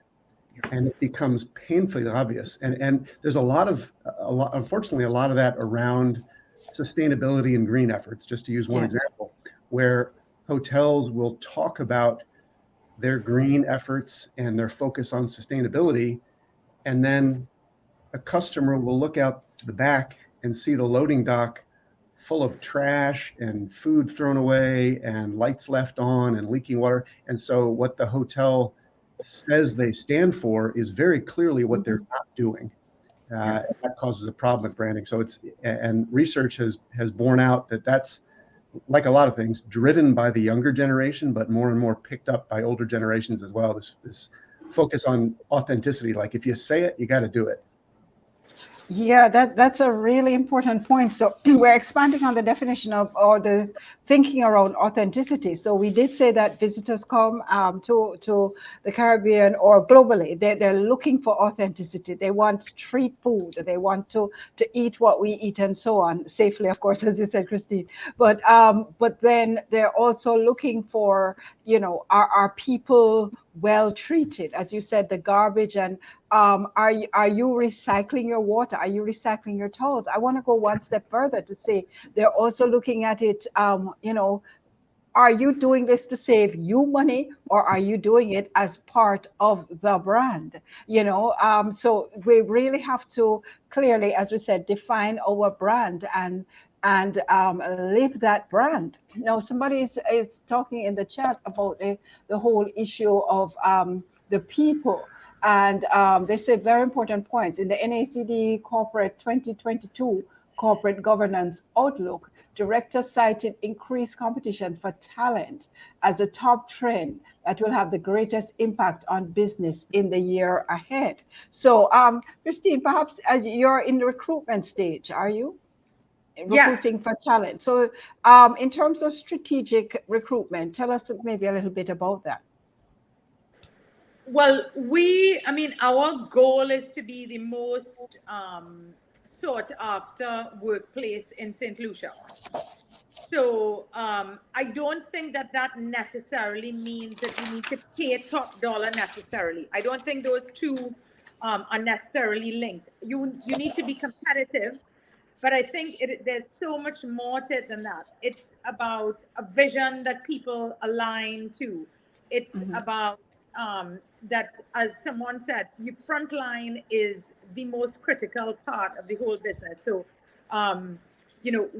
S10: and it becomes painfully obvious. And there's unfortunately, a lot of that around sustainability and green efforts, just to use one example, where hotels will talk about their green efforts and their focus on sustainability, and then a customer will look out the back and see the loading dock full of trash and food thrown away and lights left on and leaking water. And so what the hotel says they stand for is very clearly what they're not doing. That causes a problem with branding. So and research has borne out that that's, like a lot of things, driven by the younger generation, but more and more picked up by older generations as well. This focus on authenticity, like if you say it, you got to do it.
S8: Yeah, that's a really important point. So we're expanding on the definition of, or the thinking around authenticity. So we did say that visitors come to the Caribbean or globally, they're looking for authenticity. They want street food. They want to eat what we eat and so on, safely, of course, as you said, Christine. But then they're also looking for, are people well treated? As you said, the garbage and are you recycling your water? Are you recycling your towels? I want to go one step further to say they're also looking at it, are you doing this to save you money, or are you doing it as part of the brand? So we really have to clearly, as we said, define our brand and live that brand. Now, somebody is talking in the chat about the whole issue of the people. And they say very important points. In the NACD Corporate 2022 Corporate Governance Outlook, directors cited increased competition for talent as a top trend that will have the greatest impact on business in the year ahead. So, Christine, perhaps as you're in the recruitment stage, are you? Recruiting for talent. So in terms of strategic recruitment, tell us maybe a little bit about that.
S9: Well, our goal is to be the most sought after workplace in St. Lucia. So I don't think that necessarily means that you need to pay top dollar necessarily. I don't think those two are necessarily linked. You need to be competitive, but I think there's so much more to it than that. It's about a vision that people align to. It's about that, as someone said, your front line is the most critical part of the whole business. So,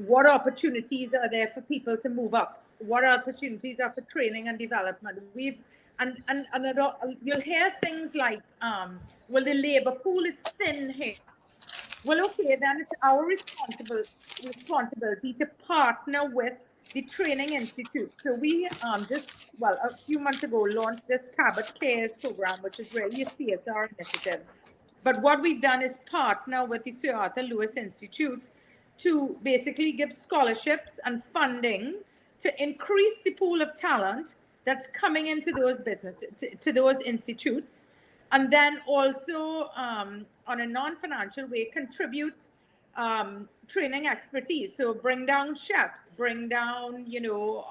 S9: what opportunities are there for people to move up? What opportunities are for training and development? You'll hear things like, well, the labor pool is thin here. Well, okay, then it's our responsibility to partner with the training institute. So we a few months ago launched this Cabot Cares program, which is really a CSR initiative. But what we've done is partner with the Sir Arthur Lewis Institute to basically give scholarships and funding to increase the pool of talent that's coming into those businesses, to those institutes. And then also on a non-financial way, contribute training expertise. So bring down chefs, bring down,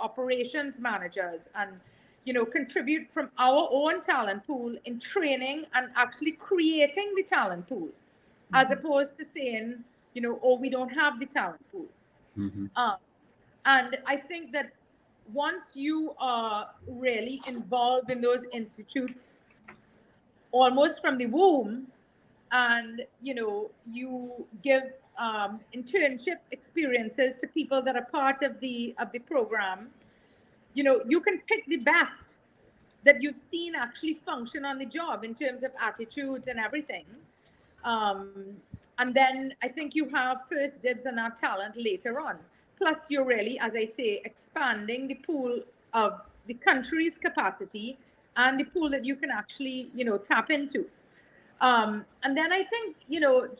S9: operations managers, and, contribute from our own talent pool in training and actually creating the talent pool, as opposed to saying, we don't have the talent pool. And I think that once you are really involved in those institutes, almost from the womb, and you give internship experiences to people that are part of the program, you can pick the best that you've seen actually function on the job in terms of attitudes and everything, and then I think you have first dibs on that talent later on. Plus, you're really, as I say, expanding the pool of the country's capacity and the pool that you can actually, tap into. And then I think,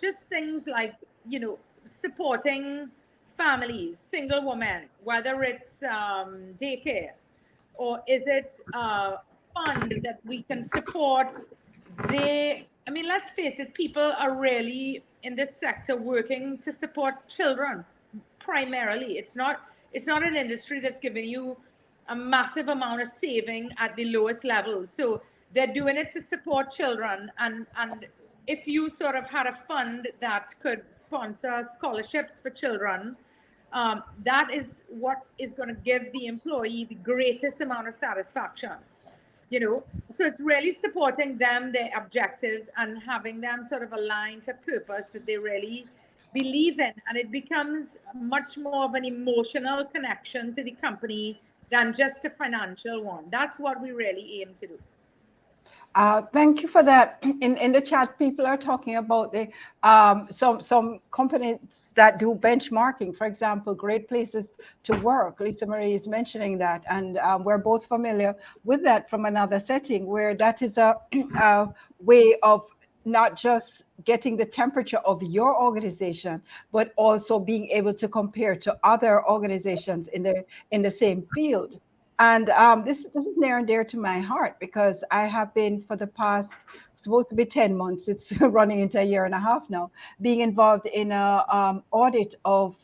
S9: just things like, supporting families, single women, whether it's daycare, or is it a fund that we can support. Let's face it, people are really in this sector working to support children primarily. It's not an industry that's giving you a massive amount of saving at the lowest levels. So They're doing it to support children. And if you sort of had a fund that could sponsor scholarships for children, that is what is going to give the employee the greatest amount of satisfaction. So it's really supporting them, their objectives, and having them sort of aligned to purpose that they really believe in. And it becomes much more of an emotional connection to the company than just a financial one. That's what we really aim to do.
S8: Thank you for that. In the chat, people are talking about the some companies that do benchmarking, for example, Great Places to Work. Lisa Marie is mentioning that, and we're both familiar with that from another setting where that is a way of not just getting the temperature of your organization, but also being able to compare to other organizations in the same field. And this is near and dear to my heart because I have been for the past, supposed to be 10 months, it's running into a year and a half now, being involved in a audit of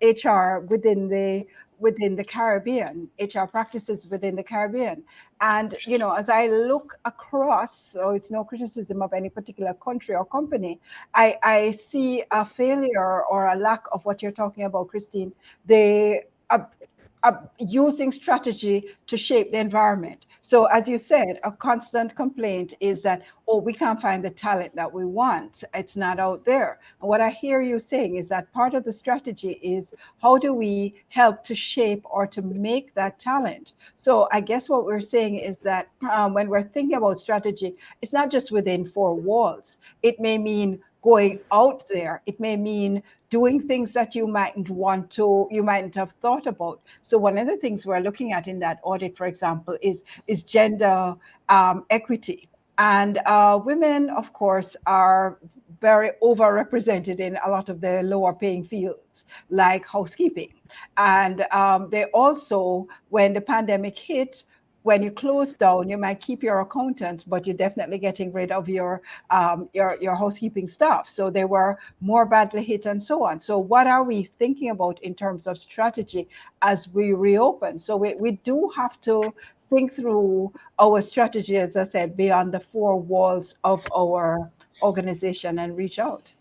S8: HR within the Caribbean, HR practices within the Caribbean. And, as I look across, so it's no criticism of any particular country or company, I see a failure or a lack of what you're talking about, Christine, using strategy to shape the environment. So as you said, a constant complaint is that, we can't find the talent that we want. It's not out there. And what I hear you saying is that part of the strategy is how do we help to shape or to make that talent? So I guess what we're saying is that when we're thinking about strategy, it's not just within four walls. It may mean going out there. It may mean doing things that you mightn't have thought about. So one of the things we're looking at in that audit, for example, is gender equity. And women, of course, are very overrepresented in a lot of the lower paying fields, like housekeeping. And they also, when the pandemic hit, when you close down, you might keep your accountants, but you're definitely getting rid of your housekeeping staff. So they were more badly hit and so on. So what are we thinking about in terms of strategy as we reopen? So we do have to think through our strategy, as I said, beyond the four walls of our organization and reach out.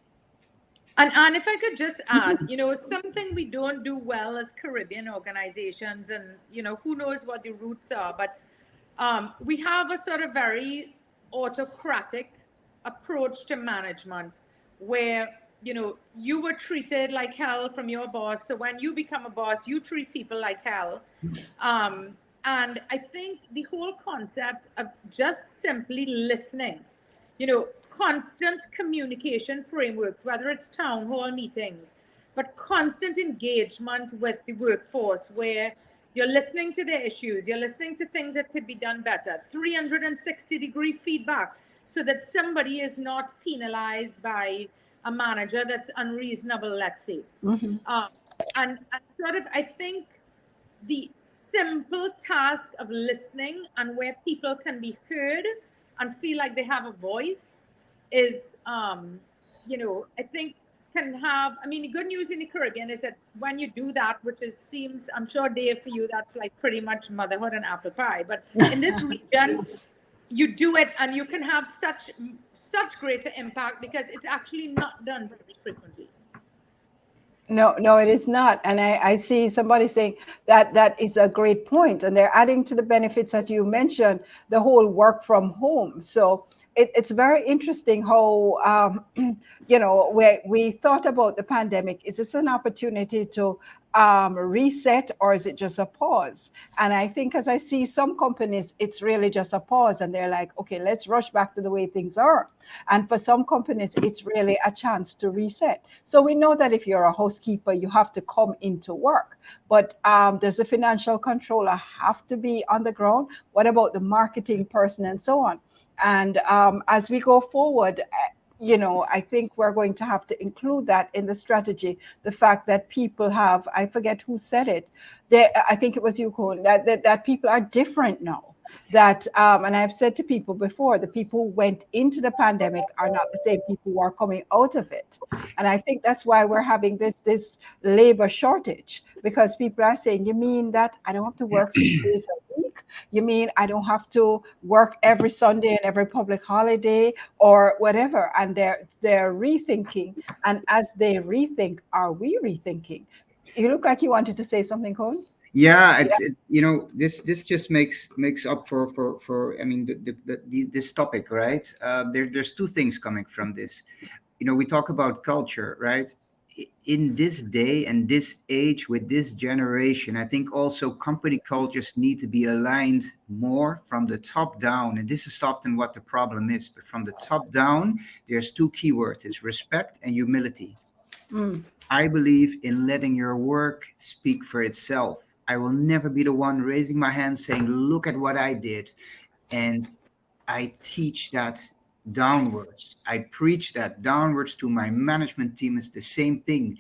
S9: And if I could just add, something we don't do well as Caribbean organizations, and, who knows what the roots are, but we have a sort of very autocratic approach to management where, you were treated like hell from your boss. So when you become a boss, you treat people like hell. And I think the whole concept of just simply listening, constant communication frameworks, whether it's town hall meetings, but constant engagement with the workforce where you're listening to their issues, you're listening to things that could be done better, 360-degree feedback so that somebody is not penalized by a manager that's unreasonable, let's say. And sort of, I think the simple task of listening and where people can be heard and feel like they have a voice is, I think the good news in the Caribbean is that when you do that, which seems, I'm sure, Dave, for you, that's like pretty much motherhood and apple pie. But in this region, you do it and you can have such greater impact because it's actually not done very frequently.
S8: No, it is not. And I see somebody saying that is a great point. And they're adding to the benefits that you mentioned, the whole work from home. So it's very interesting how, we thought about the pandemic. Is this an opportunity to reset, or is it just a pause? And I think as I see some companies, it's really just a pause and they're like, okay, let's rush back to the way things are. And for some companies, it's really a chance to reset. So we know that if you're a housekeeper, you have to come into work. But does the financial controller have to be on the ground? What about the marketing person and so on? And as we go forward, I think we're going to have to include that in the strategy. The fact that people have, I forget who said it, I think it was you, Cohen, that people are different now. That, and I've said to people before, the people who went into the pandemic are not the same people who are coming out of it. And I think that's why we're having this labor shortage, because people are saying, you mean that I don't have to work 6 days a week? week? You mean I don't have to work every Sunday and every public holiday or whatever? And they're rethinking. And as they rethink, are we rethinking? You look like you wanted to say something, Cone.
S11: Yeah, this just makes up for I mean this topic, right? There's two things coming from this. We talk about culture, right? In this day and this age with this generation, I think also company cultures need to be aligned more from the top down. And this is often what the problem is. But from the top down, there's two keywords: it's respect and humility. I believe in letting your work speak for itself. I will never be the one raising my hand saying, look at what I did. And I teach that downwards. I preach that downwards to my management team. It's the same thing.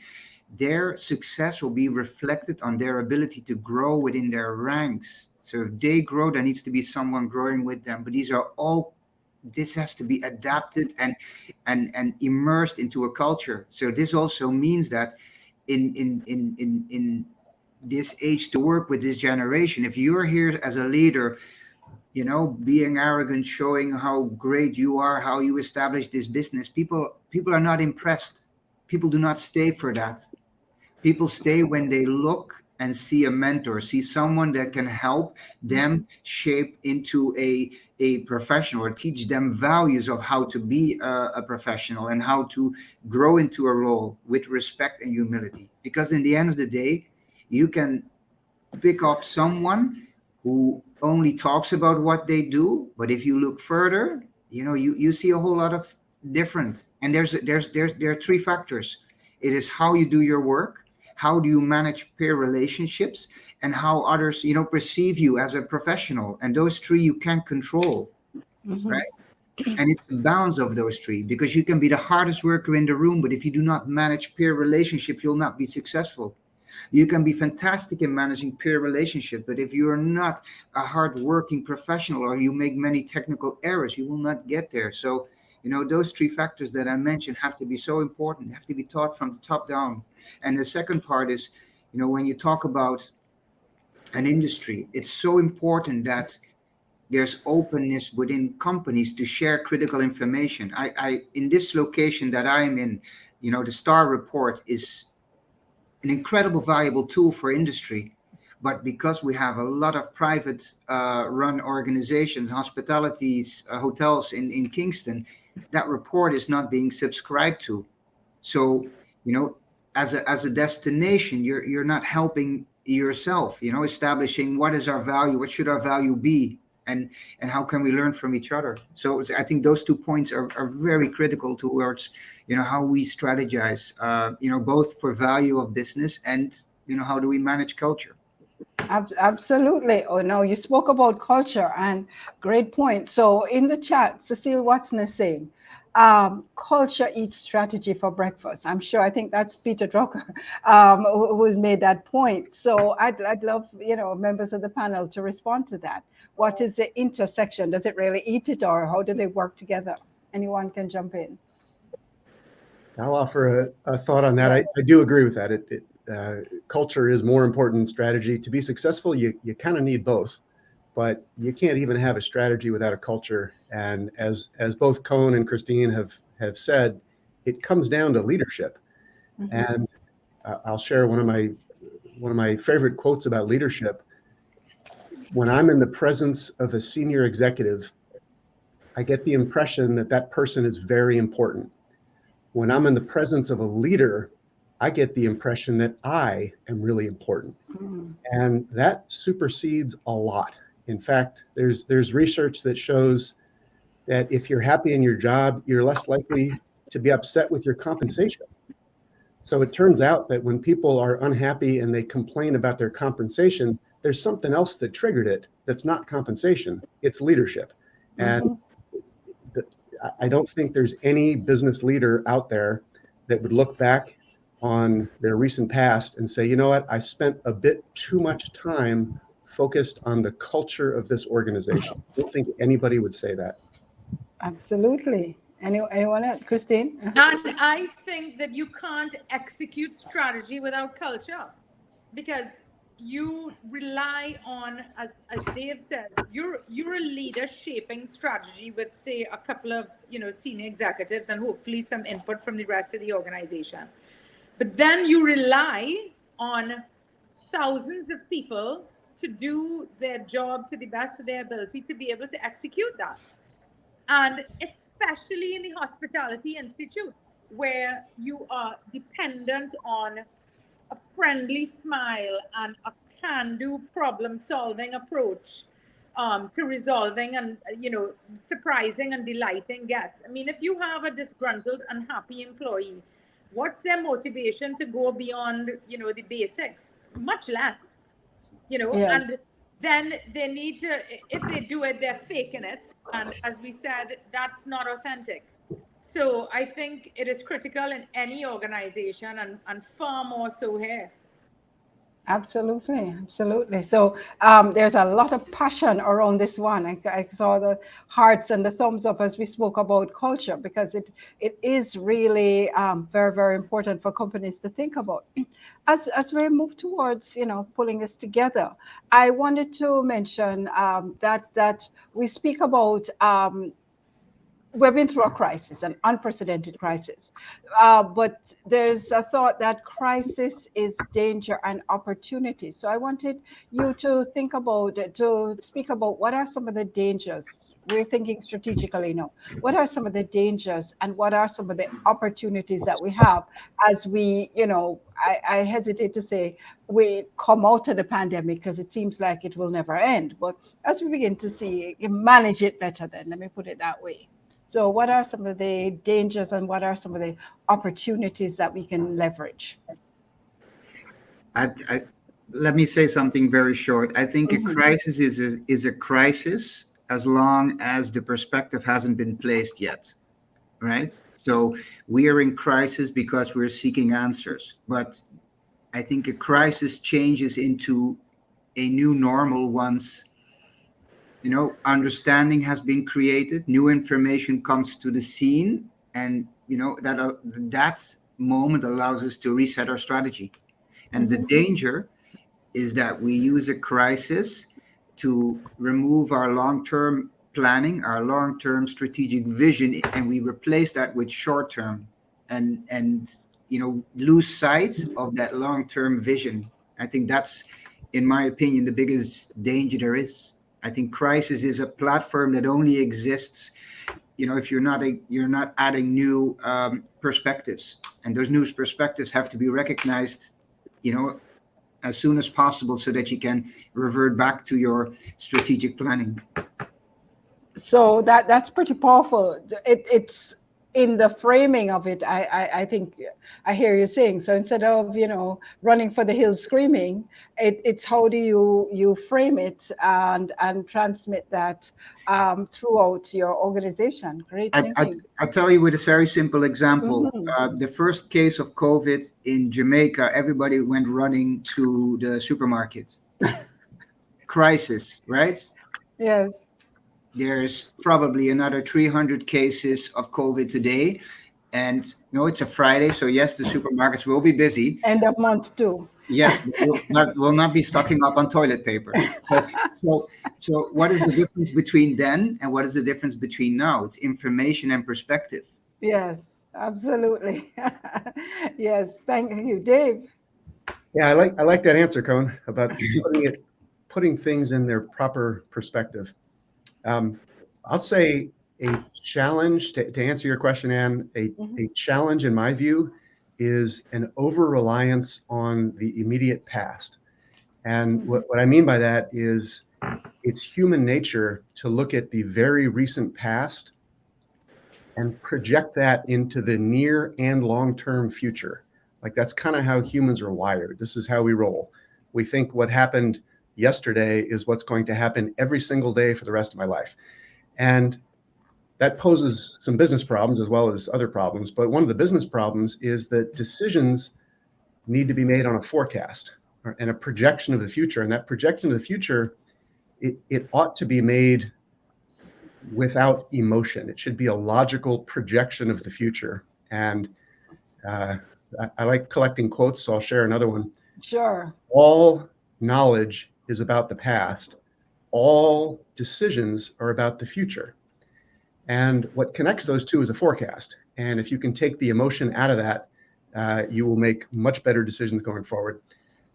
S11: Their success will be reflected on their ability to grow within their ranks. So if they grow, there needs to be someone growing with them. But this has to be adapted and immersed into a culture. So this also means that in this age, to work with this generation, if you're here as a leader, being arrogant, showing how great you are, how you establish this business, people are not impressed. People do not stay for that. People stay when they look and see a mentor, see someone that can help them shape into a professional, or teach them values of how to be a professional and how to grow into a role with respect and humility. Because in the end of the day, you can pick up someone who only talks about what they do, but if you look further, you see a whole lot of different. And there are three factors. It is how you do your work, how do you manage peer relationships, and how others perceive you as a professional. And those three you can't control, right? And it's the balance of those three, because you can be the hardest worker in the room, but if you do not manage peer relationships, you'll not be successful. You can be fantastic in managing peer relationships, but if you're not a hard-working professional, or you make many technical errors, you will not get there. So, those three factors that I mentioned have to be so important, have to be taught from the top down. And the second part is, when you talk about an industry, it's so important that there's openness within companies to share critical information. I in this location that I'm in, the STAR report is an incredible valuable tool for industry. But because we have a lot of private run organizations, hospitalities, hotels in Kingston, that report is not being subscribed to. So, as a destination, you're not helping yourself, establishing what is our value, what should our value be, and how can we learn from each other. So I think those 2 points are very critical towards how we strategize, both for value of business and how do we manage culture.
S8: Absolutely. Oh no, you spoke about culture, and great point. So in the chat, Cecile Watson is saying, culture eats strategy for breakfast. I think that's Peter Drucker who made that point. So I'd love members of the panel to respond to that. What is the intersection? Does it really eat it, or how do they work together? Anyone can jump in.
S10: I'll offer a thought on that. I do agree with that. Culture is more important than strategy. To be successful, you kind of need both, but you can't even have a strategy without a culture. And as both Cone and Christine have said, it comes down to leadership. And I'll share one of my favorite quotes about leadership. When I'm in the presence of a senior executive, I get the impression that person is very important. When I'm in the presence of a leader, I get the impression that I am really important. And that supersedes a lot. In fact, there's research that shows that if you're happy in your job, you're less likely to be upset with your compensation. So it turns out that when people are unhappy and they complain about their compensation, there's something else that triggered it that's not compensation, it's leadership. And I don't think there's any business leader out there that would look back on their recent past and say, you know what, I spent a bit too much time focused on the culture of this organization. I don't think anybody would say that.
S8: Absolutely. Anyone else? Christine?
S9: And I think that you can't execute strategy without culture, because you rely on, as Dave says, you're a leader shaping strategy with, say, a couple of senior executives and hopefully some input from the rest of the organization. But then you rely on thousands of people to do their job to the best of their ability to be able to execute that. And especially in the hospitality institute, where you are dependent on a friendly smile and a can-do problem-solving approach to resolving and surprising and delighting guests. I mean, if you have a disgruntled, unhappy employee, what's their motivation to go beyond the basics? Much less,
S8: Yes.
S9: and then they need to, if they do it, they're faking it, and as we said, that's not authentic. So I think it is critical in any organization, and far more so here.
S8: Absolutely, absolutely. So there's a lot of passion around this one. I saw the hearts and the thumbs up as we spoke about culture, because it is really very, very important for companies to think about. As we move towards pulling this together, I wanted to mention that we speak about. We've been through a crisis, an unprecedented crisis. But there's a thought that crisis is danger and opportunity. So I wanted you to think about, to speak about what are some of the dangers. We're thinking strategically now. What are some of the dangers and what are some of the opportunities that we have as we, I hesitate to say we come out of the pandemic, because it seems like it will never end. But as we begin to see, manage it better, then let me put it that way. So what are some of the dangers and what are some of the opportunities that we can leverage?
S11: Let me say something very short. I think a crisis is a crisis as long as the perspective hasn't been placed yet, right? So we are in crisis because we're seeking answers. But I think a crisis changes into a new normal once understanding has been created, new information comes to the scene, and that moment allows us to reset our strategy. And the danger is that we use a crisis to remove our long-term planning, our long-term strategic vision, and we replace that with short-term, and lose sight of that long-term vision. I think that's, in my opinion, the biggest danger there is. I think crisis is a platform that only exists, if you're not adding new perspectives, and those new perspectives have to be recognized, as soon as possible, so that you can revert back to your strategic planning.
S8: So that's pretty powerful. It's in the framing of it. I think I hear you saying. So instead of running for the hills screaming, it's how do you frame it and transmit that throughout your organization. Great thinking.
S11: I'll tell you with a very simple example. The first case of COVID in Jamaica, everybody went running to the supermarket. Crisis, right?
S8: Yes.
S11: There's probably another 300 cases of COVID today. And it's a Friday, so yes, the supermarkets will be busy.
S8: End of month too.
S11: Yes, will not be stocking up on toilet paper. So what is the difference between then and what is the difference between now? It's information and perspective.
S8: Yes, absolutely. Yes, thank you, Dave.
S10: Yeah, I like that answer, Kevon, about putting things in their proper perspective. I'll say a challenge to answer your question, Anne. A challenge, in my view, is an over-reliance on the immediate past. And what I mean by that is it's human nature to look at the very recent past and project that into the near and long-term future. Like, that's kind of how humans are wired. This is how we roll. We think what happened yesterday is what's going to happen every single day for the rest of my life. And that poses some business problems as well as other problems. But one of the business problems is that decisions need to be made on a forecast and a projection of the future. And that projection of the future, it ought to be made without emotion. It should be a logical projection of the future. And I like collecting quotes, so I'll share another one.
S8: Sure.
S10: All knowledge is about the past, all decisions are about the future. And what connects those two is a forecast. And if you can take the emotion out of that, you will make much better decisions going forward.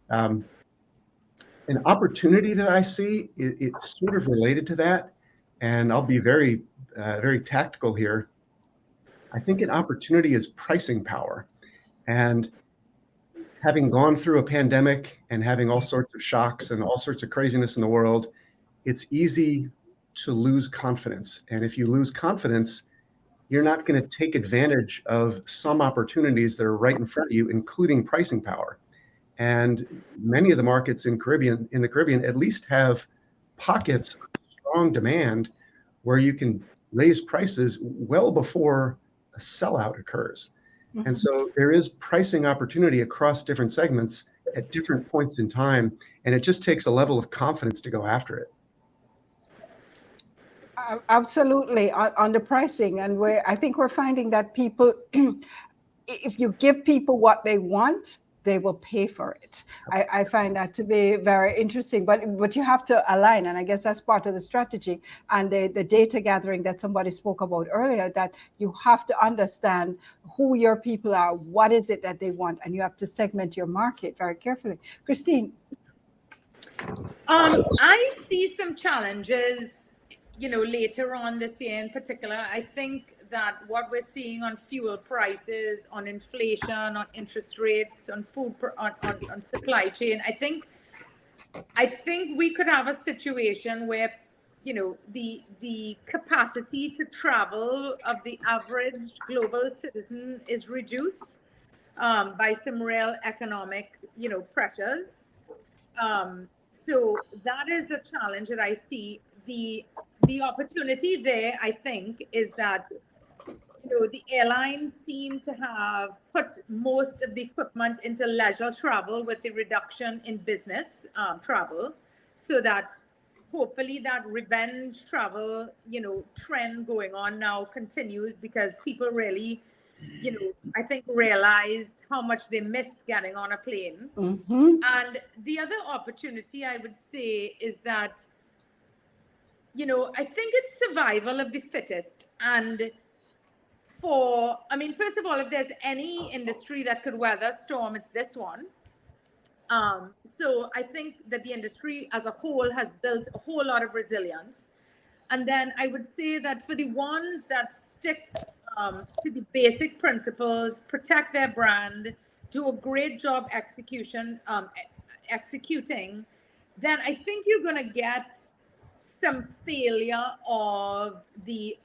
S10: An opportunity that I see, it's sort of related to that. And I'll be very, very tactical here. I think an opportunity is pricing power. And having gone through a pandemic and having all sorts of shocks and all sorts of craziness in the world, it's easy to lose confidence. And if you lose confidence, you're not going to take advantage of some opportunities that are right in front of you, including pricing power. And many of the markets in the Caribbean at least have pockets of strong demand where you can raise prices well before a sellout occurs. Mm-hmm. And so there is pricing opportunity across different segments at different points in time, and it just takes a level of confidence to go after it.
S8: Absolutely, on the pricing, and I think we're finding that people, if you give people what they want, they will pay for it. I find that to be very interesting, but you have to align, and I guess that's part of the strategy and the data gathering that somebody spoke about earlier, that you have to understand who your people are, what is it that they want, and you have to segment your market very carefully. Christine?
S9: I see some challenges, later on this year in particular. I think that what we're seeing on fuel prices, on inflation, on interest rates, on food, on supply chain, I think we could have a situation where, the capacity to travel of the average global citizen is reduced by some real economic, pressures. So that is a challenge that I see. The opportunity there, I think, is that the airlines seem to have put most of the equipment into leisure travel with the reduction in business travel, so that hopefully that revenge travel, trend going on now continues, because people really, I think realized how much they missed getting on a plane. Mm-hmm. And the other opportunity I would say is that, I think it's survival of the fittest. And first of all, if there's any industry that could weather a storm, it's this one. So I think that the industry as a whole has built a whole lot of resilience. And then I would say that for the ones that stick to the basic principles, protect their brand, do a great job executing, then I think you're going to get some failure of the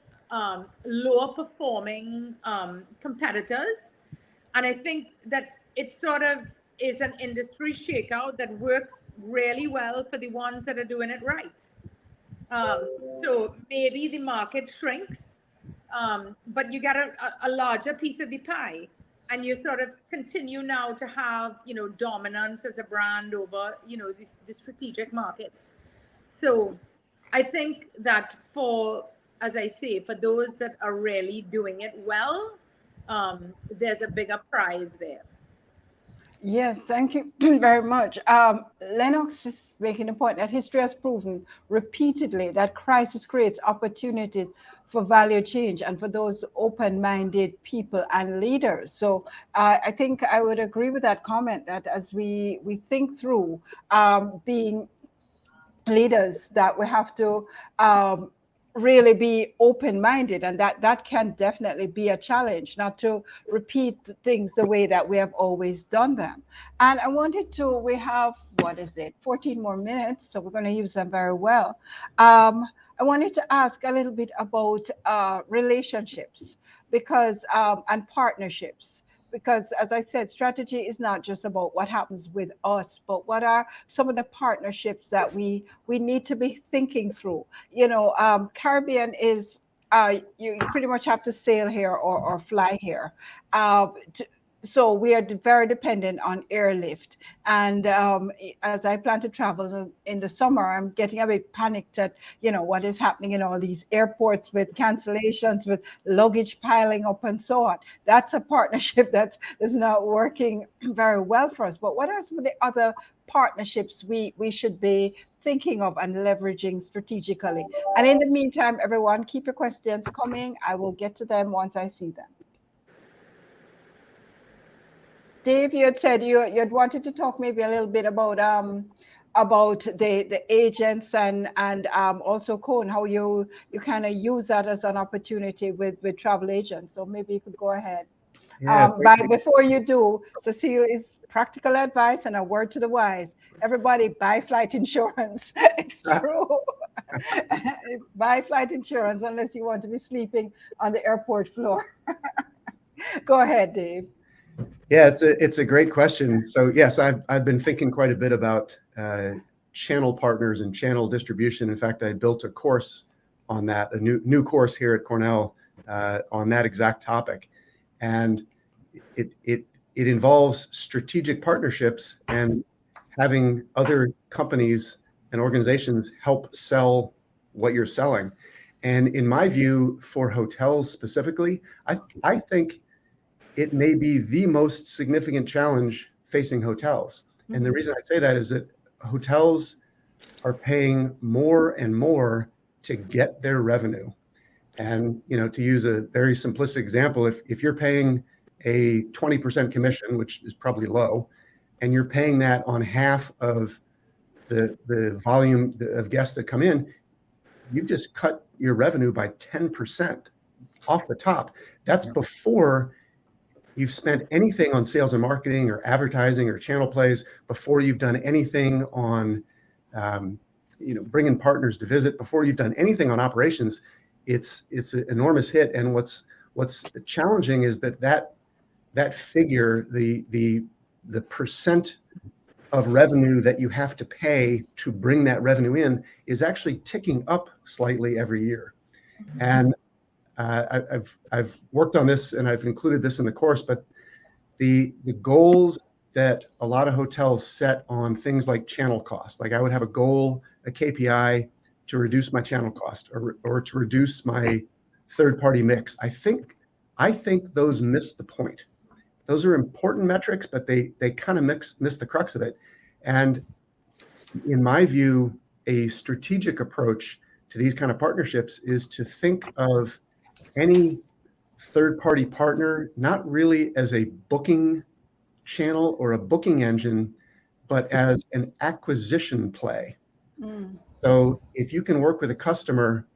S9: lower performing competitors. And I think that it sort of is an industry shakeout that works really well for the ones that are doing it right. So maybe the market shrinks, but you get a larger piece of the pie, and you sort of continue now to have, dominance as a brand over, the strategic markets. So I think that as I say, for those that are really doing it well, there's a bigger prize there.
S8: Yes, thank you very much. Lennox is making a point that history has proven repeatedly that crisis creates opportunities for value change and for those open-minded people and leaders. So I think I would agree with that comment, that as we think through being leaders, that we have to really be open-minded, and that can definitely be a challenge, not to repeat things the way that we have always done them. And we have 14 more minutes, so we're going to use them very well. I wanted to ask a little bit about relationships and partnerships, because as I said, strategy is not just about what happens with us, but what are some of the partnerships that we need to be thinking through. Caribbean is, you pretty much have to sail here or fly here. so we are very dependent on airlift. And as I plan to travel in the summer, I'm getting a bit panicked at, what is happening in all these airports with cancellations, with luggage piling up and so on. That's a partnership that is not working very well for us. But what are some of the other partnerships we should be thinking of and leveraging strategically? And in the meantime, everyone, keep your questions coming. I will get to them once I see them. Dave, you had said you had wanted to talk maybe a little bit about the agents and also Cone, how you kind of use that as an opportunity with travel agents. So maybe you could go ahead.
S10: Yeah,
S8: Before you do, Cecile, is practical advice and a word to the wise. Everybody buy flight insurance. It's true. Buy flight insurance unless you want to be sleeping on the airport floor. Go ahead, Dave.
S10: Yeah, it's a great question. So yes, I've been thinking quite a bit about channel partners and channel distribution. In fact, I built a course on that, a new course here at Cornell on that exact topic, and it involves strategic partnerships and having other companies and organizations help sell what you're selling. And in my view, for hotels specifically, I think it may be the most significant challenge facing hotels. And the reason I say that is that hotels are paying more and more to get their revenue. And, to use a very simplistic example, if you're paying a 20% commission, which is probably low, and you're paying that on half of the volume of guests that come in, you've just cut your revenue by 10% off the top. That's before you've spent anything on sales and marketing or advertising or channel plays, before you've done anything on, bringing partners to visit, before you've done anything on operations. It's an enormous hit. And what's challenging is that figure, the percent of revenue that you have to pay to bring that revenue in, is actually ticking up slightly every year. And I've worked on this and I've included this in the course, but the goals that a lot of hotels set on things like channel cost, like I would have a goal, a KPI to reduce my channel cost or to reduce my third-party mix. I think those miss the point. Those are important metrics, but they kind of miss the crux of it. And in my view, a strategic approach to these kind of partnerships is to think of any third-party partner not really as a booking channel or a booking engine, but as an acquisition play. So if you can work with a customer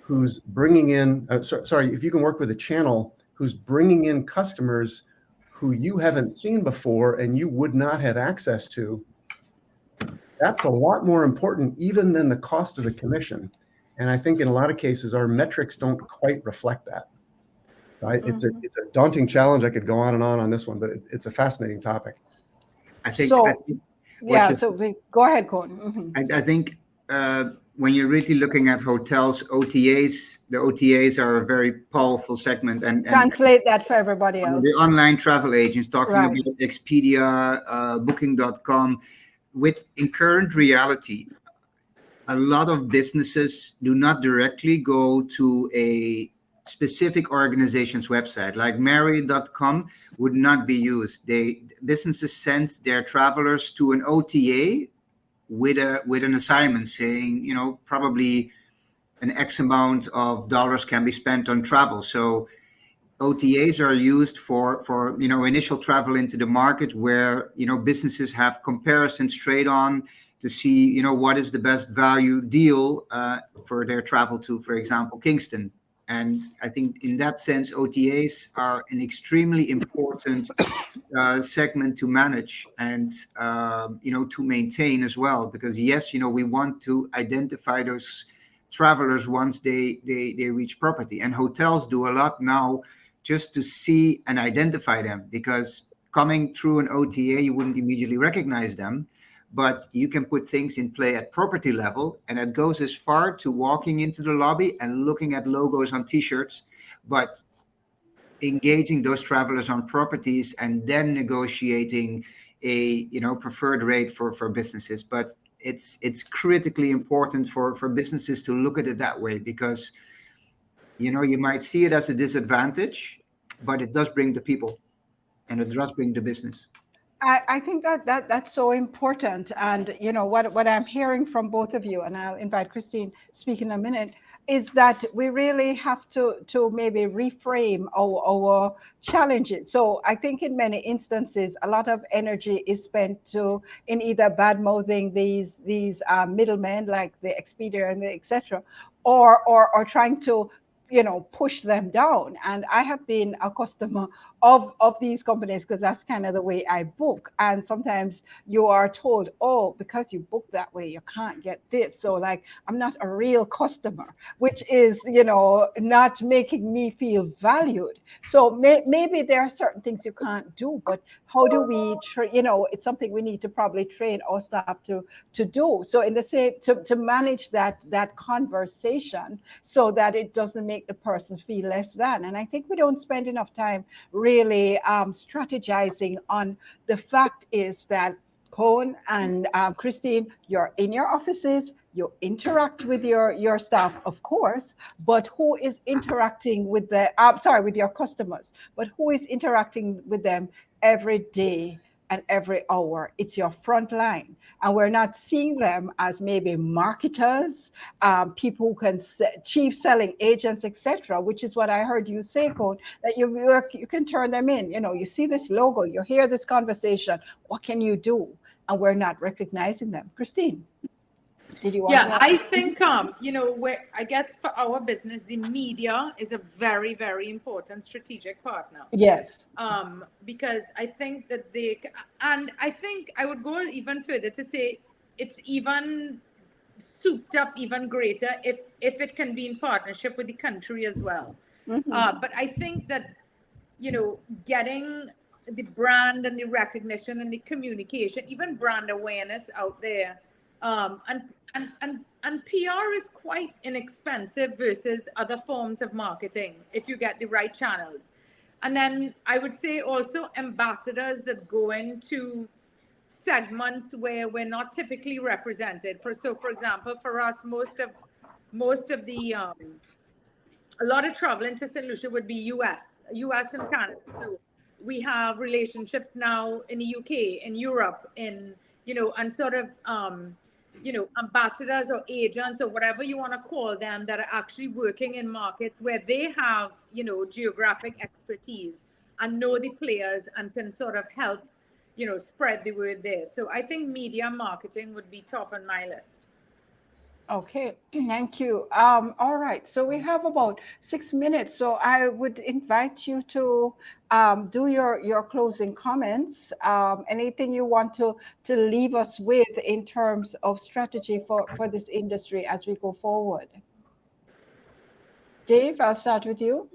S10: who's bringing in, if you can work with a channel who's bringing in customers who you haven't seen before and you would not have access to, that's a lot more important even than the cost of the commission. And I think in a lot of cases, our metrics don't quite reflect that. Right? It's a daunting challenge. I could go on and on this one, but it's a fascinating topic.
S11: I think
S8: go ahead, Gordon.
S11: I think when you're really looking at hotels, OTAs, the OTAs are a very powerful segment. And
S8: translate that for everybody else.
S11: The online travel agents talking about Expedia, Booking.com. In current reality, a lot of businesses do not directly go to a specific organization's website. Like Marriott.com would not be used. Businesses send their travelers to an OTA with an assignment saying, probably an X amount of dollars can be spent on travel. So OTAs are used for initial travel into the market where businesses have comparisons straight on to see what is the best value deal for their travel to, for example, Kingston. And I think in that sense, OTAs are an extremely important segment to manage and to maintain as well. Because yes, we want to identify those travelers once they reach property, and hotels do a lot now just to see and identify them, because coming through an OTA, you wouldn't immediately recognize them. But you can put things in play at property level, and it goes as far to walking into the lobby and looking at logos on T-shirts. But engaging those travelers on properties and then negotiating a preferred rate for businesses. But it's critically important for businesses to look at it that way, because you might see it as a disadvantage, but it does bring the people and it does bring the business.
S8: I think that's so important. And what I'm hearing from both of you, and I'll invite Christine speak in a minute, is that we really have to maybe reframe our challenges. So I think in many instances, a lot of energy is spent in either bad mouthing these middlemen like the Expedia and the etc., or trying to push them down. And I have been a customer of these companies, because that's kind of the way I book. And sometimes you are told, oh, because you book that way, you can't get this. So like, I'm not a real customer, which is, not making me feel valued. So maybe there are certain things you can't do, but how do we, it's something we need to probably train our staff to do. So in the same, to manage that conversation so that it doesn't make the person feel less than. And I think we don't spend enough time really strategizing on the fact is that Cohen and Christine, you're in your offices, you interact with your staff, of course, but who is interacting with with your customers, but who is interacting with them every day and every hour? It's your front line. And we're not seeing them as maybe marketers, people who can chief selling agents, etc., which is what I heard you say, Code, that you can turn them in. You see this logo, you hear this conversation, what can you do? And we're not recognizing them. Christine, did you want to?
S9: Yeah, I think, I guess for our business, the media is a very, very important strategic partner.
S8: Yes.
S9: Because I think that I think I would go even further to say it's even souped up even greater if it can be in partnership with the country as well.
S8: Mm-hmm.
S9: But I think that, getting the brand and the recognition and the communication, even brand awareness out there, and PR is quite inexpensive versus other forms of marketing if you get the right channels. And then I would say also ambassadors that go into segments where we're not typically represented. For example, for us, most of the a lot of travel into St. Lucia would be US and Canada. So we have relationships now in the UK, in Europe, and sort of ambassadors or agents or whatever you want to call them that are actually working in markets where they have, geographic expertise and know the players and can sort of help, spread the word there. So I think media marketing would be top on my list.
S8: Okay, thank you. All right, so we have about 6 minutes. So I would invite you to do your closing comments. Anything you want to leave us with in terms of strategy for this industry as we go forward? Dave, I'll start with you.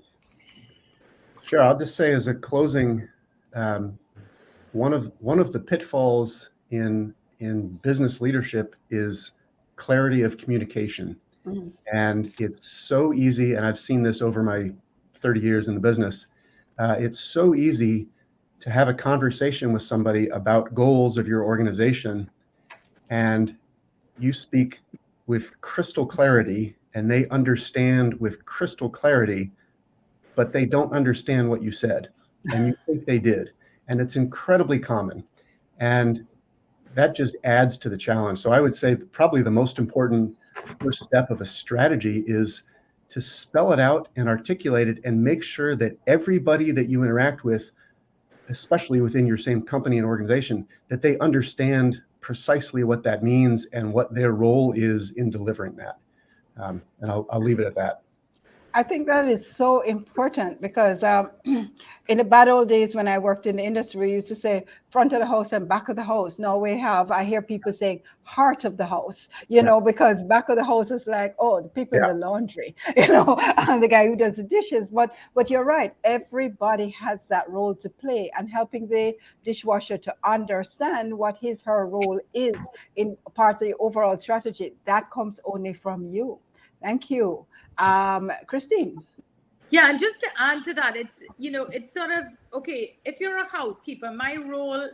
S10: Sure, I'll just say as a closing, one of the pitfalls in business leadership is clarity of communication. Mm-hmm. And it's so easy, and I've seen this over my 30 years in the business, it's so easy to have a conversation with somebody about goals of your organization, and you speak with crystal clarity, and they understand with crystal clarity, but they don't understand what you said, and you think they did. And it's incredibly common. And that just adds to the challenge. So I would say that probably the most important first step of a strategy is to spell it out and articulate it and make sure that everybody that you interact with, especially within your same company and organization, that they understand precisely what that means and what their role is in delivering that. And I'll leave it at that.
S8: I think that is so important because in the bad old days when I worked in the industry, we used to say front of the house and back of the house. Now I hear people saying heart of the house, because back of the house is like, oh, the people in the laundry, and the guy who does the dishes. But you're right. Everybody has that role to play, and helping the dishwasher to understand what her role is in part of the overall strategy, that comes only from you. Thank you. Christine.
S9: Yeah, and just to add to that, it's, you know, it's sort of, okay, if you're a housekeeper, my role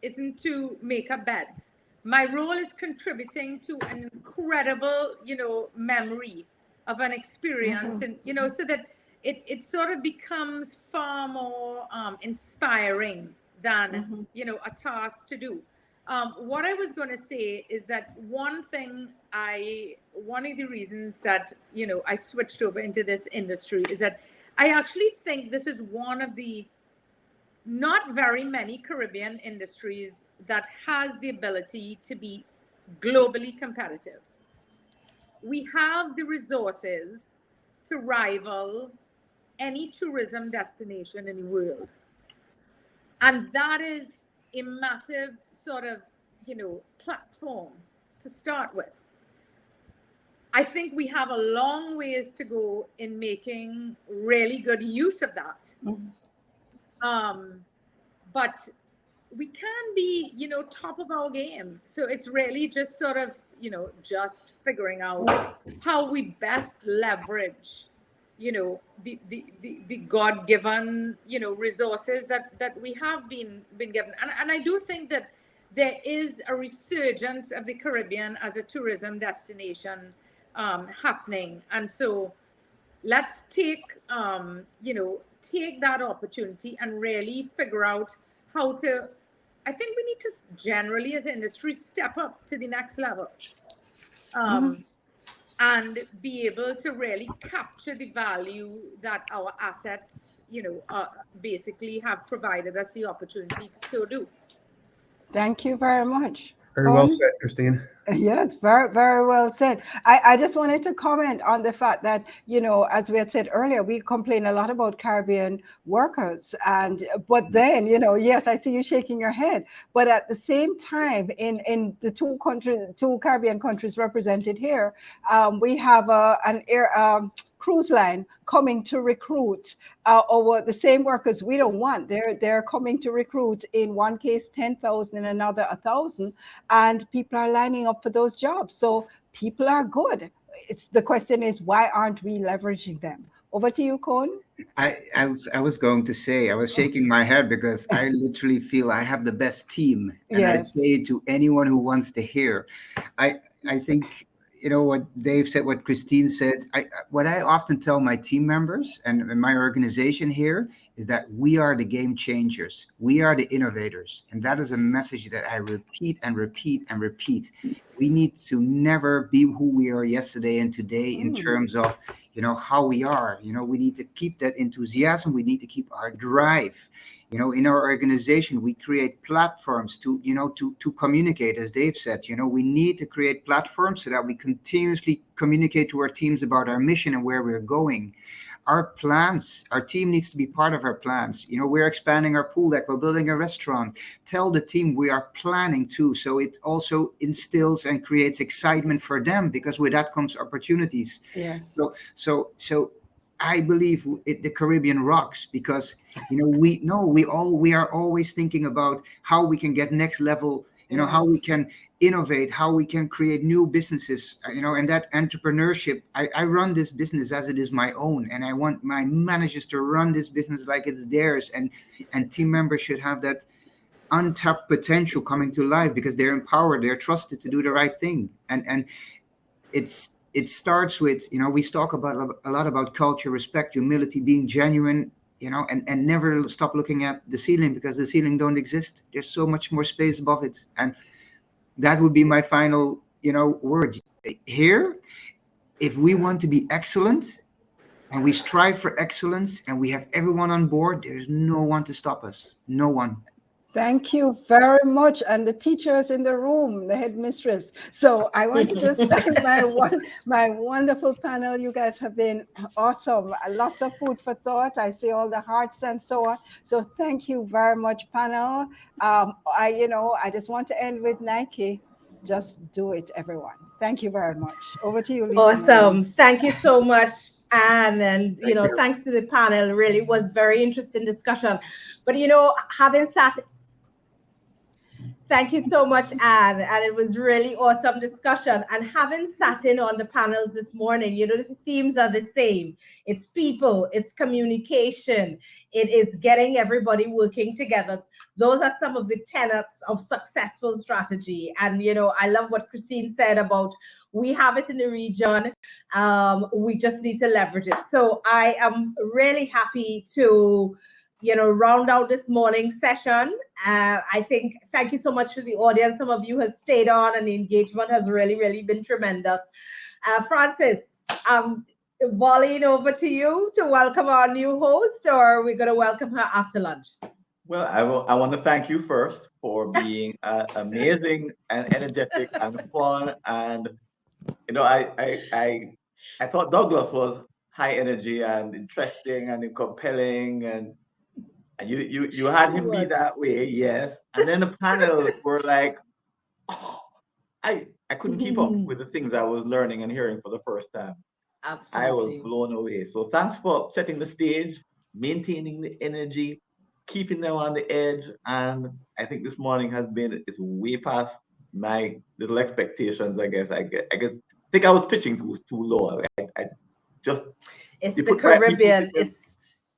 S9: isn't to make up beds. My role is contributing to an incredible, you know, memory of an experience, and, you know, so that it sort of becomes far more inspiring than, you know, a task to do. What I was going to say is that one of the reasons that, you know, I switched over into this industry is that I actually think this is one of the not very many Caribbean industries that has the ability to be globally competitive. We have the resources to rival any tourism destination in the world. And that is a massive sort of, you know, platform to start with. I think we have a long ways to go in making really good use of that. But we can be, you know, top of our game. So it's really just sort of, you know, just figuring out how we best leverage, you know, the God-given, you know, resources that we have been given. And I do think that there is a resurgence of the Caribbean as a tourism destination happening. And so let's take, you know, take that opportunity and really figure out how to, I think we need to generally as an industry step up to the next level and be able to really capture the value that our assets, you know, basically have provided us the opportunity to so do.
S8: Thank you very much.
S10: Very well said, Christine.
S8: Yes, very, very well said. I just wanted to comment on the fact that, you know, as we had said earlier, we complain a lot about Caribbean workers. But then, you know, yes, I see you shaking your head. But at the same time, in the two Caribbean countries represented here, we have an cruise line coming to recruit over the same workers we don't want. They're coming to recruit, in one case 10,000, in another 1,000, and people are lining up for those jobs. So people are good. The question is, why aren't we leveraging them? Over to you, Con.
S11: I was going to say, I was shaking my head because I literally feel I have the best team, and I say it to anyone who wants to hear. I think, you know, what Dave said, what Christine said, what I often tell my team members and my organization here is that we are the game changers. We are the innovators. And that is a message that I repeat and repeat and repeat. We need to never be who we are yesterday and today in terms of, you know, how we are. You know, we need to keep that enthusiasm. We need to keep our drive. You know, in our organization, we create platforms to, you know, to communicate, as Dave said. You know, we need to create platforms so that we continuously communicate to our teams about our mission and where we're going. Our plans, our team needs to be part of our plans. You know, we're expanding our pool deck, we're building a restaurant. Tell the team we are planning too. So it also instills and creates excitement for them, because with that comes opportunities.
S8: Yes.
S11: So I believe the Caribbean rocks, because, you know, we are always thinking about how we can get next level, you know, how we can innovate, how we can create new businesses, you know, and that entrepreneurship. I run this business as it is my own, and I want my managers to run this business like it's theirs, and team members should have that untapped potential coming to life, because they're empowered, they're trusted to do the right thing. And it starts with, you know, we talk about a lot about culture, respect, humility, being genuine, you know, and never stop looking at the ceiling, because the ceiling don't exist. There's so much more space above it. And that would be my final, you know, word here. If we want to be excellent and we strive for excellence and we have everyone on board, there's no one to stop us. No one.
S8: Thank you very much. And the teachers in the room, the headmistress. So I want to just thank my wonderful panel. You guys have been awesome. Lots of food for thought. I see all the hearts and so on. So thank you very much, panel. I just want to end with Nike. Just do it, everyone. Thank you very much. Over to you, Lisa.
S2: Awesome. Thank you so much, Anne. And, you know, thanks to the panel. Really was very interesting discussion. But, you know, having sat Thank you so much, Anne. And it was really awesome discussion. And having sat in on the panels this morning, you know, the themes are the same. It's people, it's communication, it is getting everybody working together. Those are some of the tenets of successful strategy. And, you know, I love what Christine said about we have it in the region. We just need to leverage it. So I am really happy to, you know, round out this morning session. I think, thank you so much to the audience. Some of you have stayed on and the engagement has really, really been tremendous. Francis, I'm volleying over to you to welcome our new host, or are we going to welcome her after lunch?
S1: Well, I want to thank you first for being amazing and energetic and fun. And, you know, I thought Douglas was high energy and interesting and compelling, and you had him be that way, yes. And then the panel were like, oh, I couldn't keep up with the things I was learning and hearing for the first time.
S2: Absolutely.
S1: I was blown away. So thanks for setting the stage, maintaining the energy, keeping them on the edge. And I think this morning it's way past my little expectations, I guess. I think I was pitching too low.
S2: It's the Caribbean.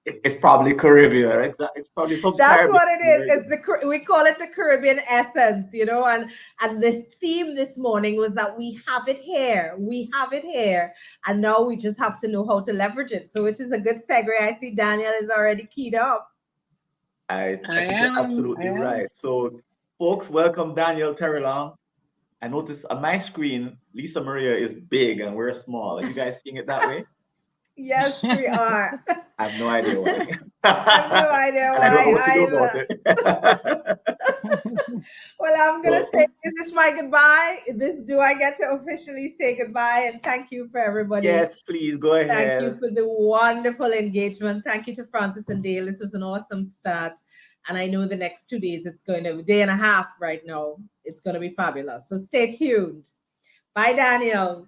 S1: It's probably Caribbean, right? It's probably something.
S2: That's what it is. We call it the Caribbean essence, you know. And the theme this morning was that we have it here. We have it here, and now we just have to know how to leverage it. So, which is a good segue. I see Daniel is already keyed up.
S1: I think you're absolutely right. So, folks, welcome Daniel Terrelong. I noticed on my screen, Lisa Maria is big and we're small. Are you guys seeing it that way?
S2: Yes, we are.
S1: I have no idea why.
S2: I have no idea why.
S1: I don't know what to do about
S2: it. Well, I'm going to say, is this my goodbye? Do I get to officially say goodbye? And thank you for everybody.
S1: Yes, please, go ahead.
S2: Thank you for the wonderful engagement. Thank you to Francis and Dale. This was an awesome start. And I know the next 2 days, it's going to be a day and a half right now. It's going to be fabulous. So stay tuned. Bye, Daniel.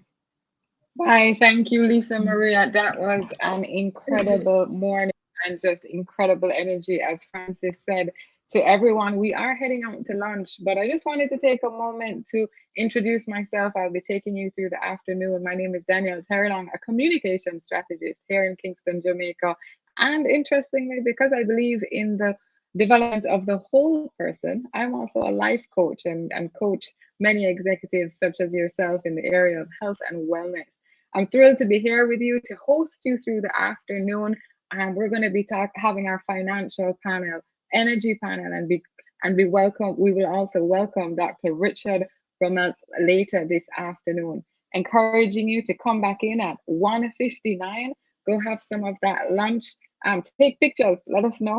S12: Bye. Thank you, Lisa Maria. That was an incredible morning and just incredible energy. As Francis said to everyone, we are heading out to lunch, but I just wanted to take a moment to introduce myself. I'll be taking you through the afternoon. My name is Danielle Terrelong, a communication strategist here in Kingston, Jamaica. And interestingly, because I believe in the development of the whole person, I'm also a life coach and coach many executives such as yourself in the area of health and wellness. I'm thrilled to be here with you to host you through the afternoon. And we're going to be having our financial panel, energy panel, and be welcome. We will also welcome Dr. Richard Rommel later this afternoon, encouraging you to come back in at 1:59. Go have some of that lunch. Take pictures. Let us know.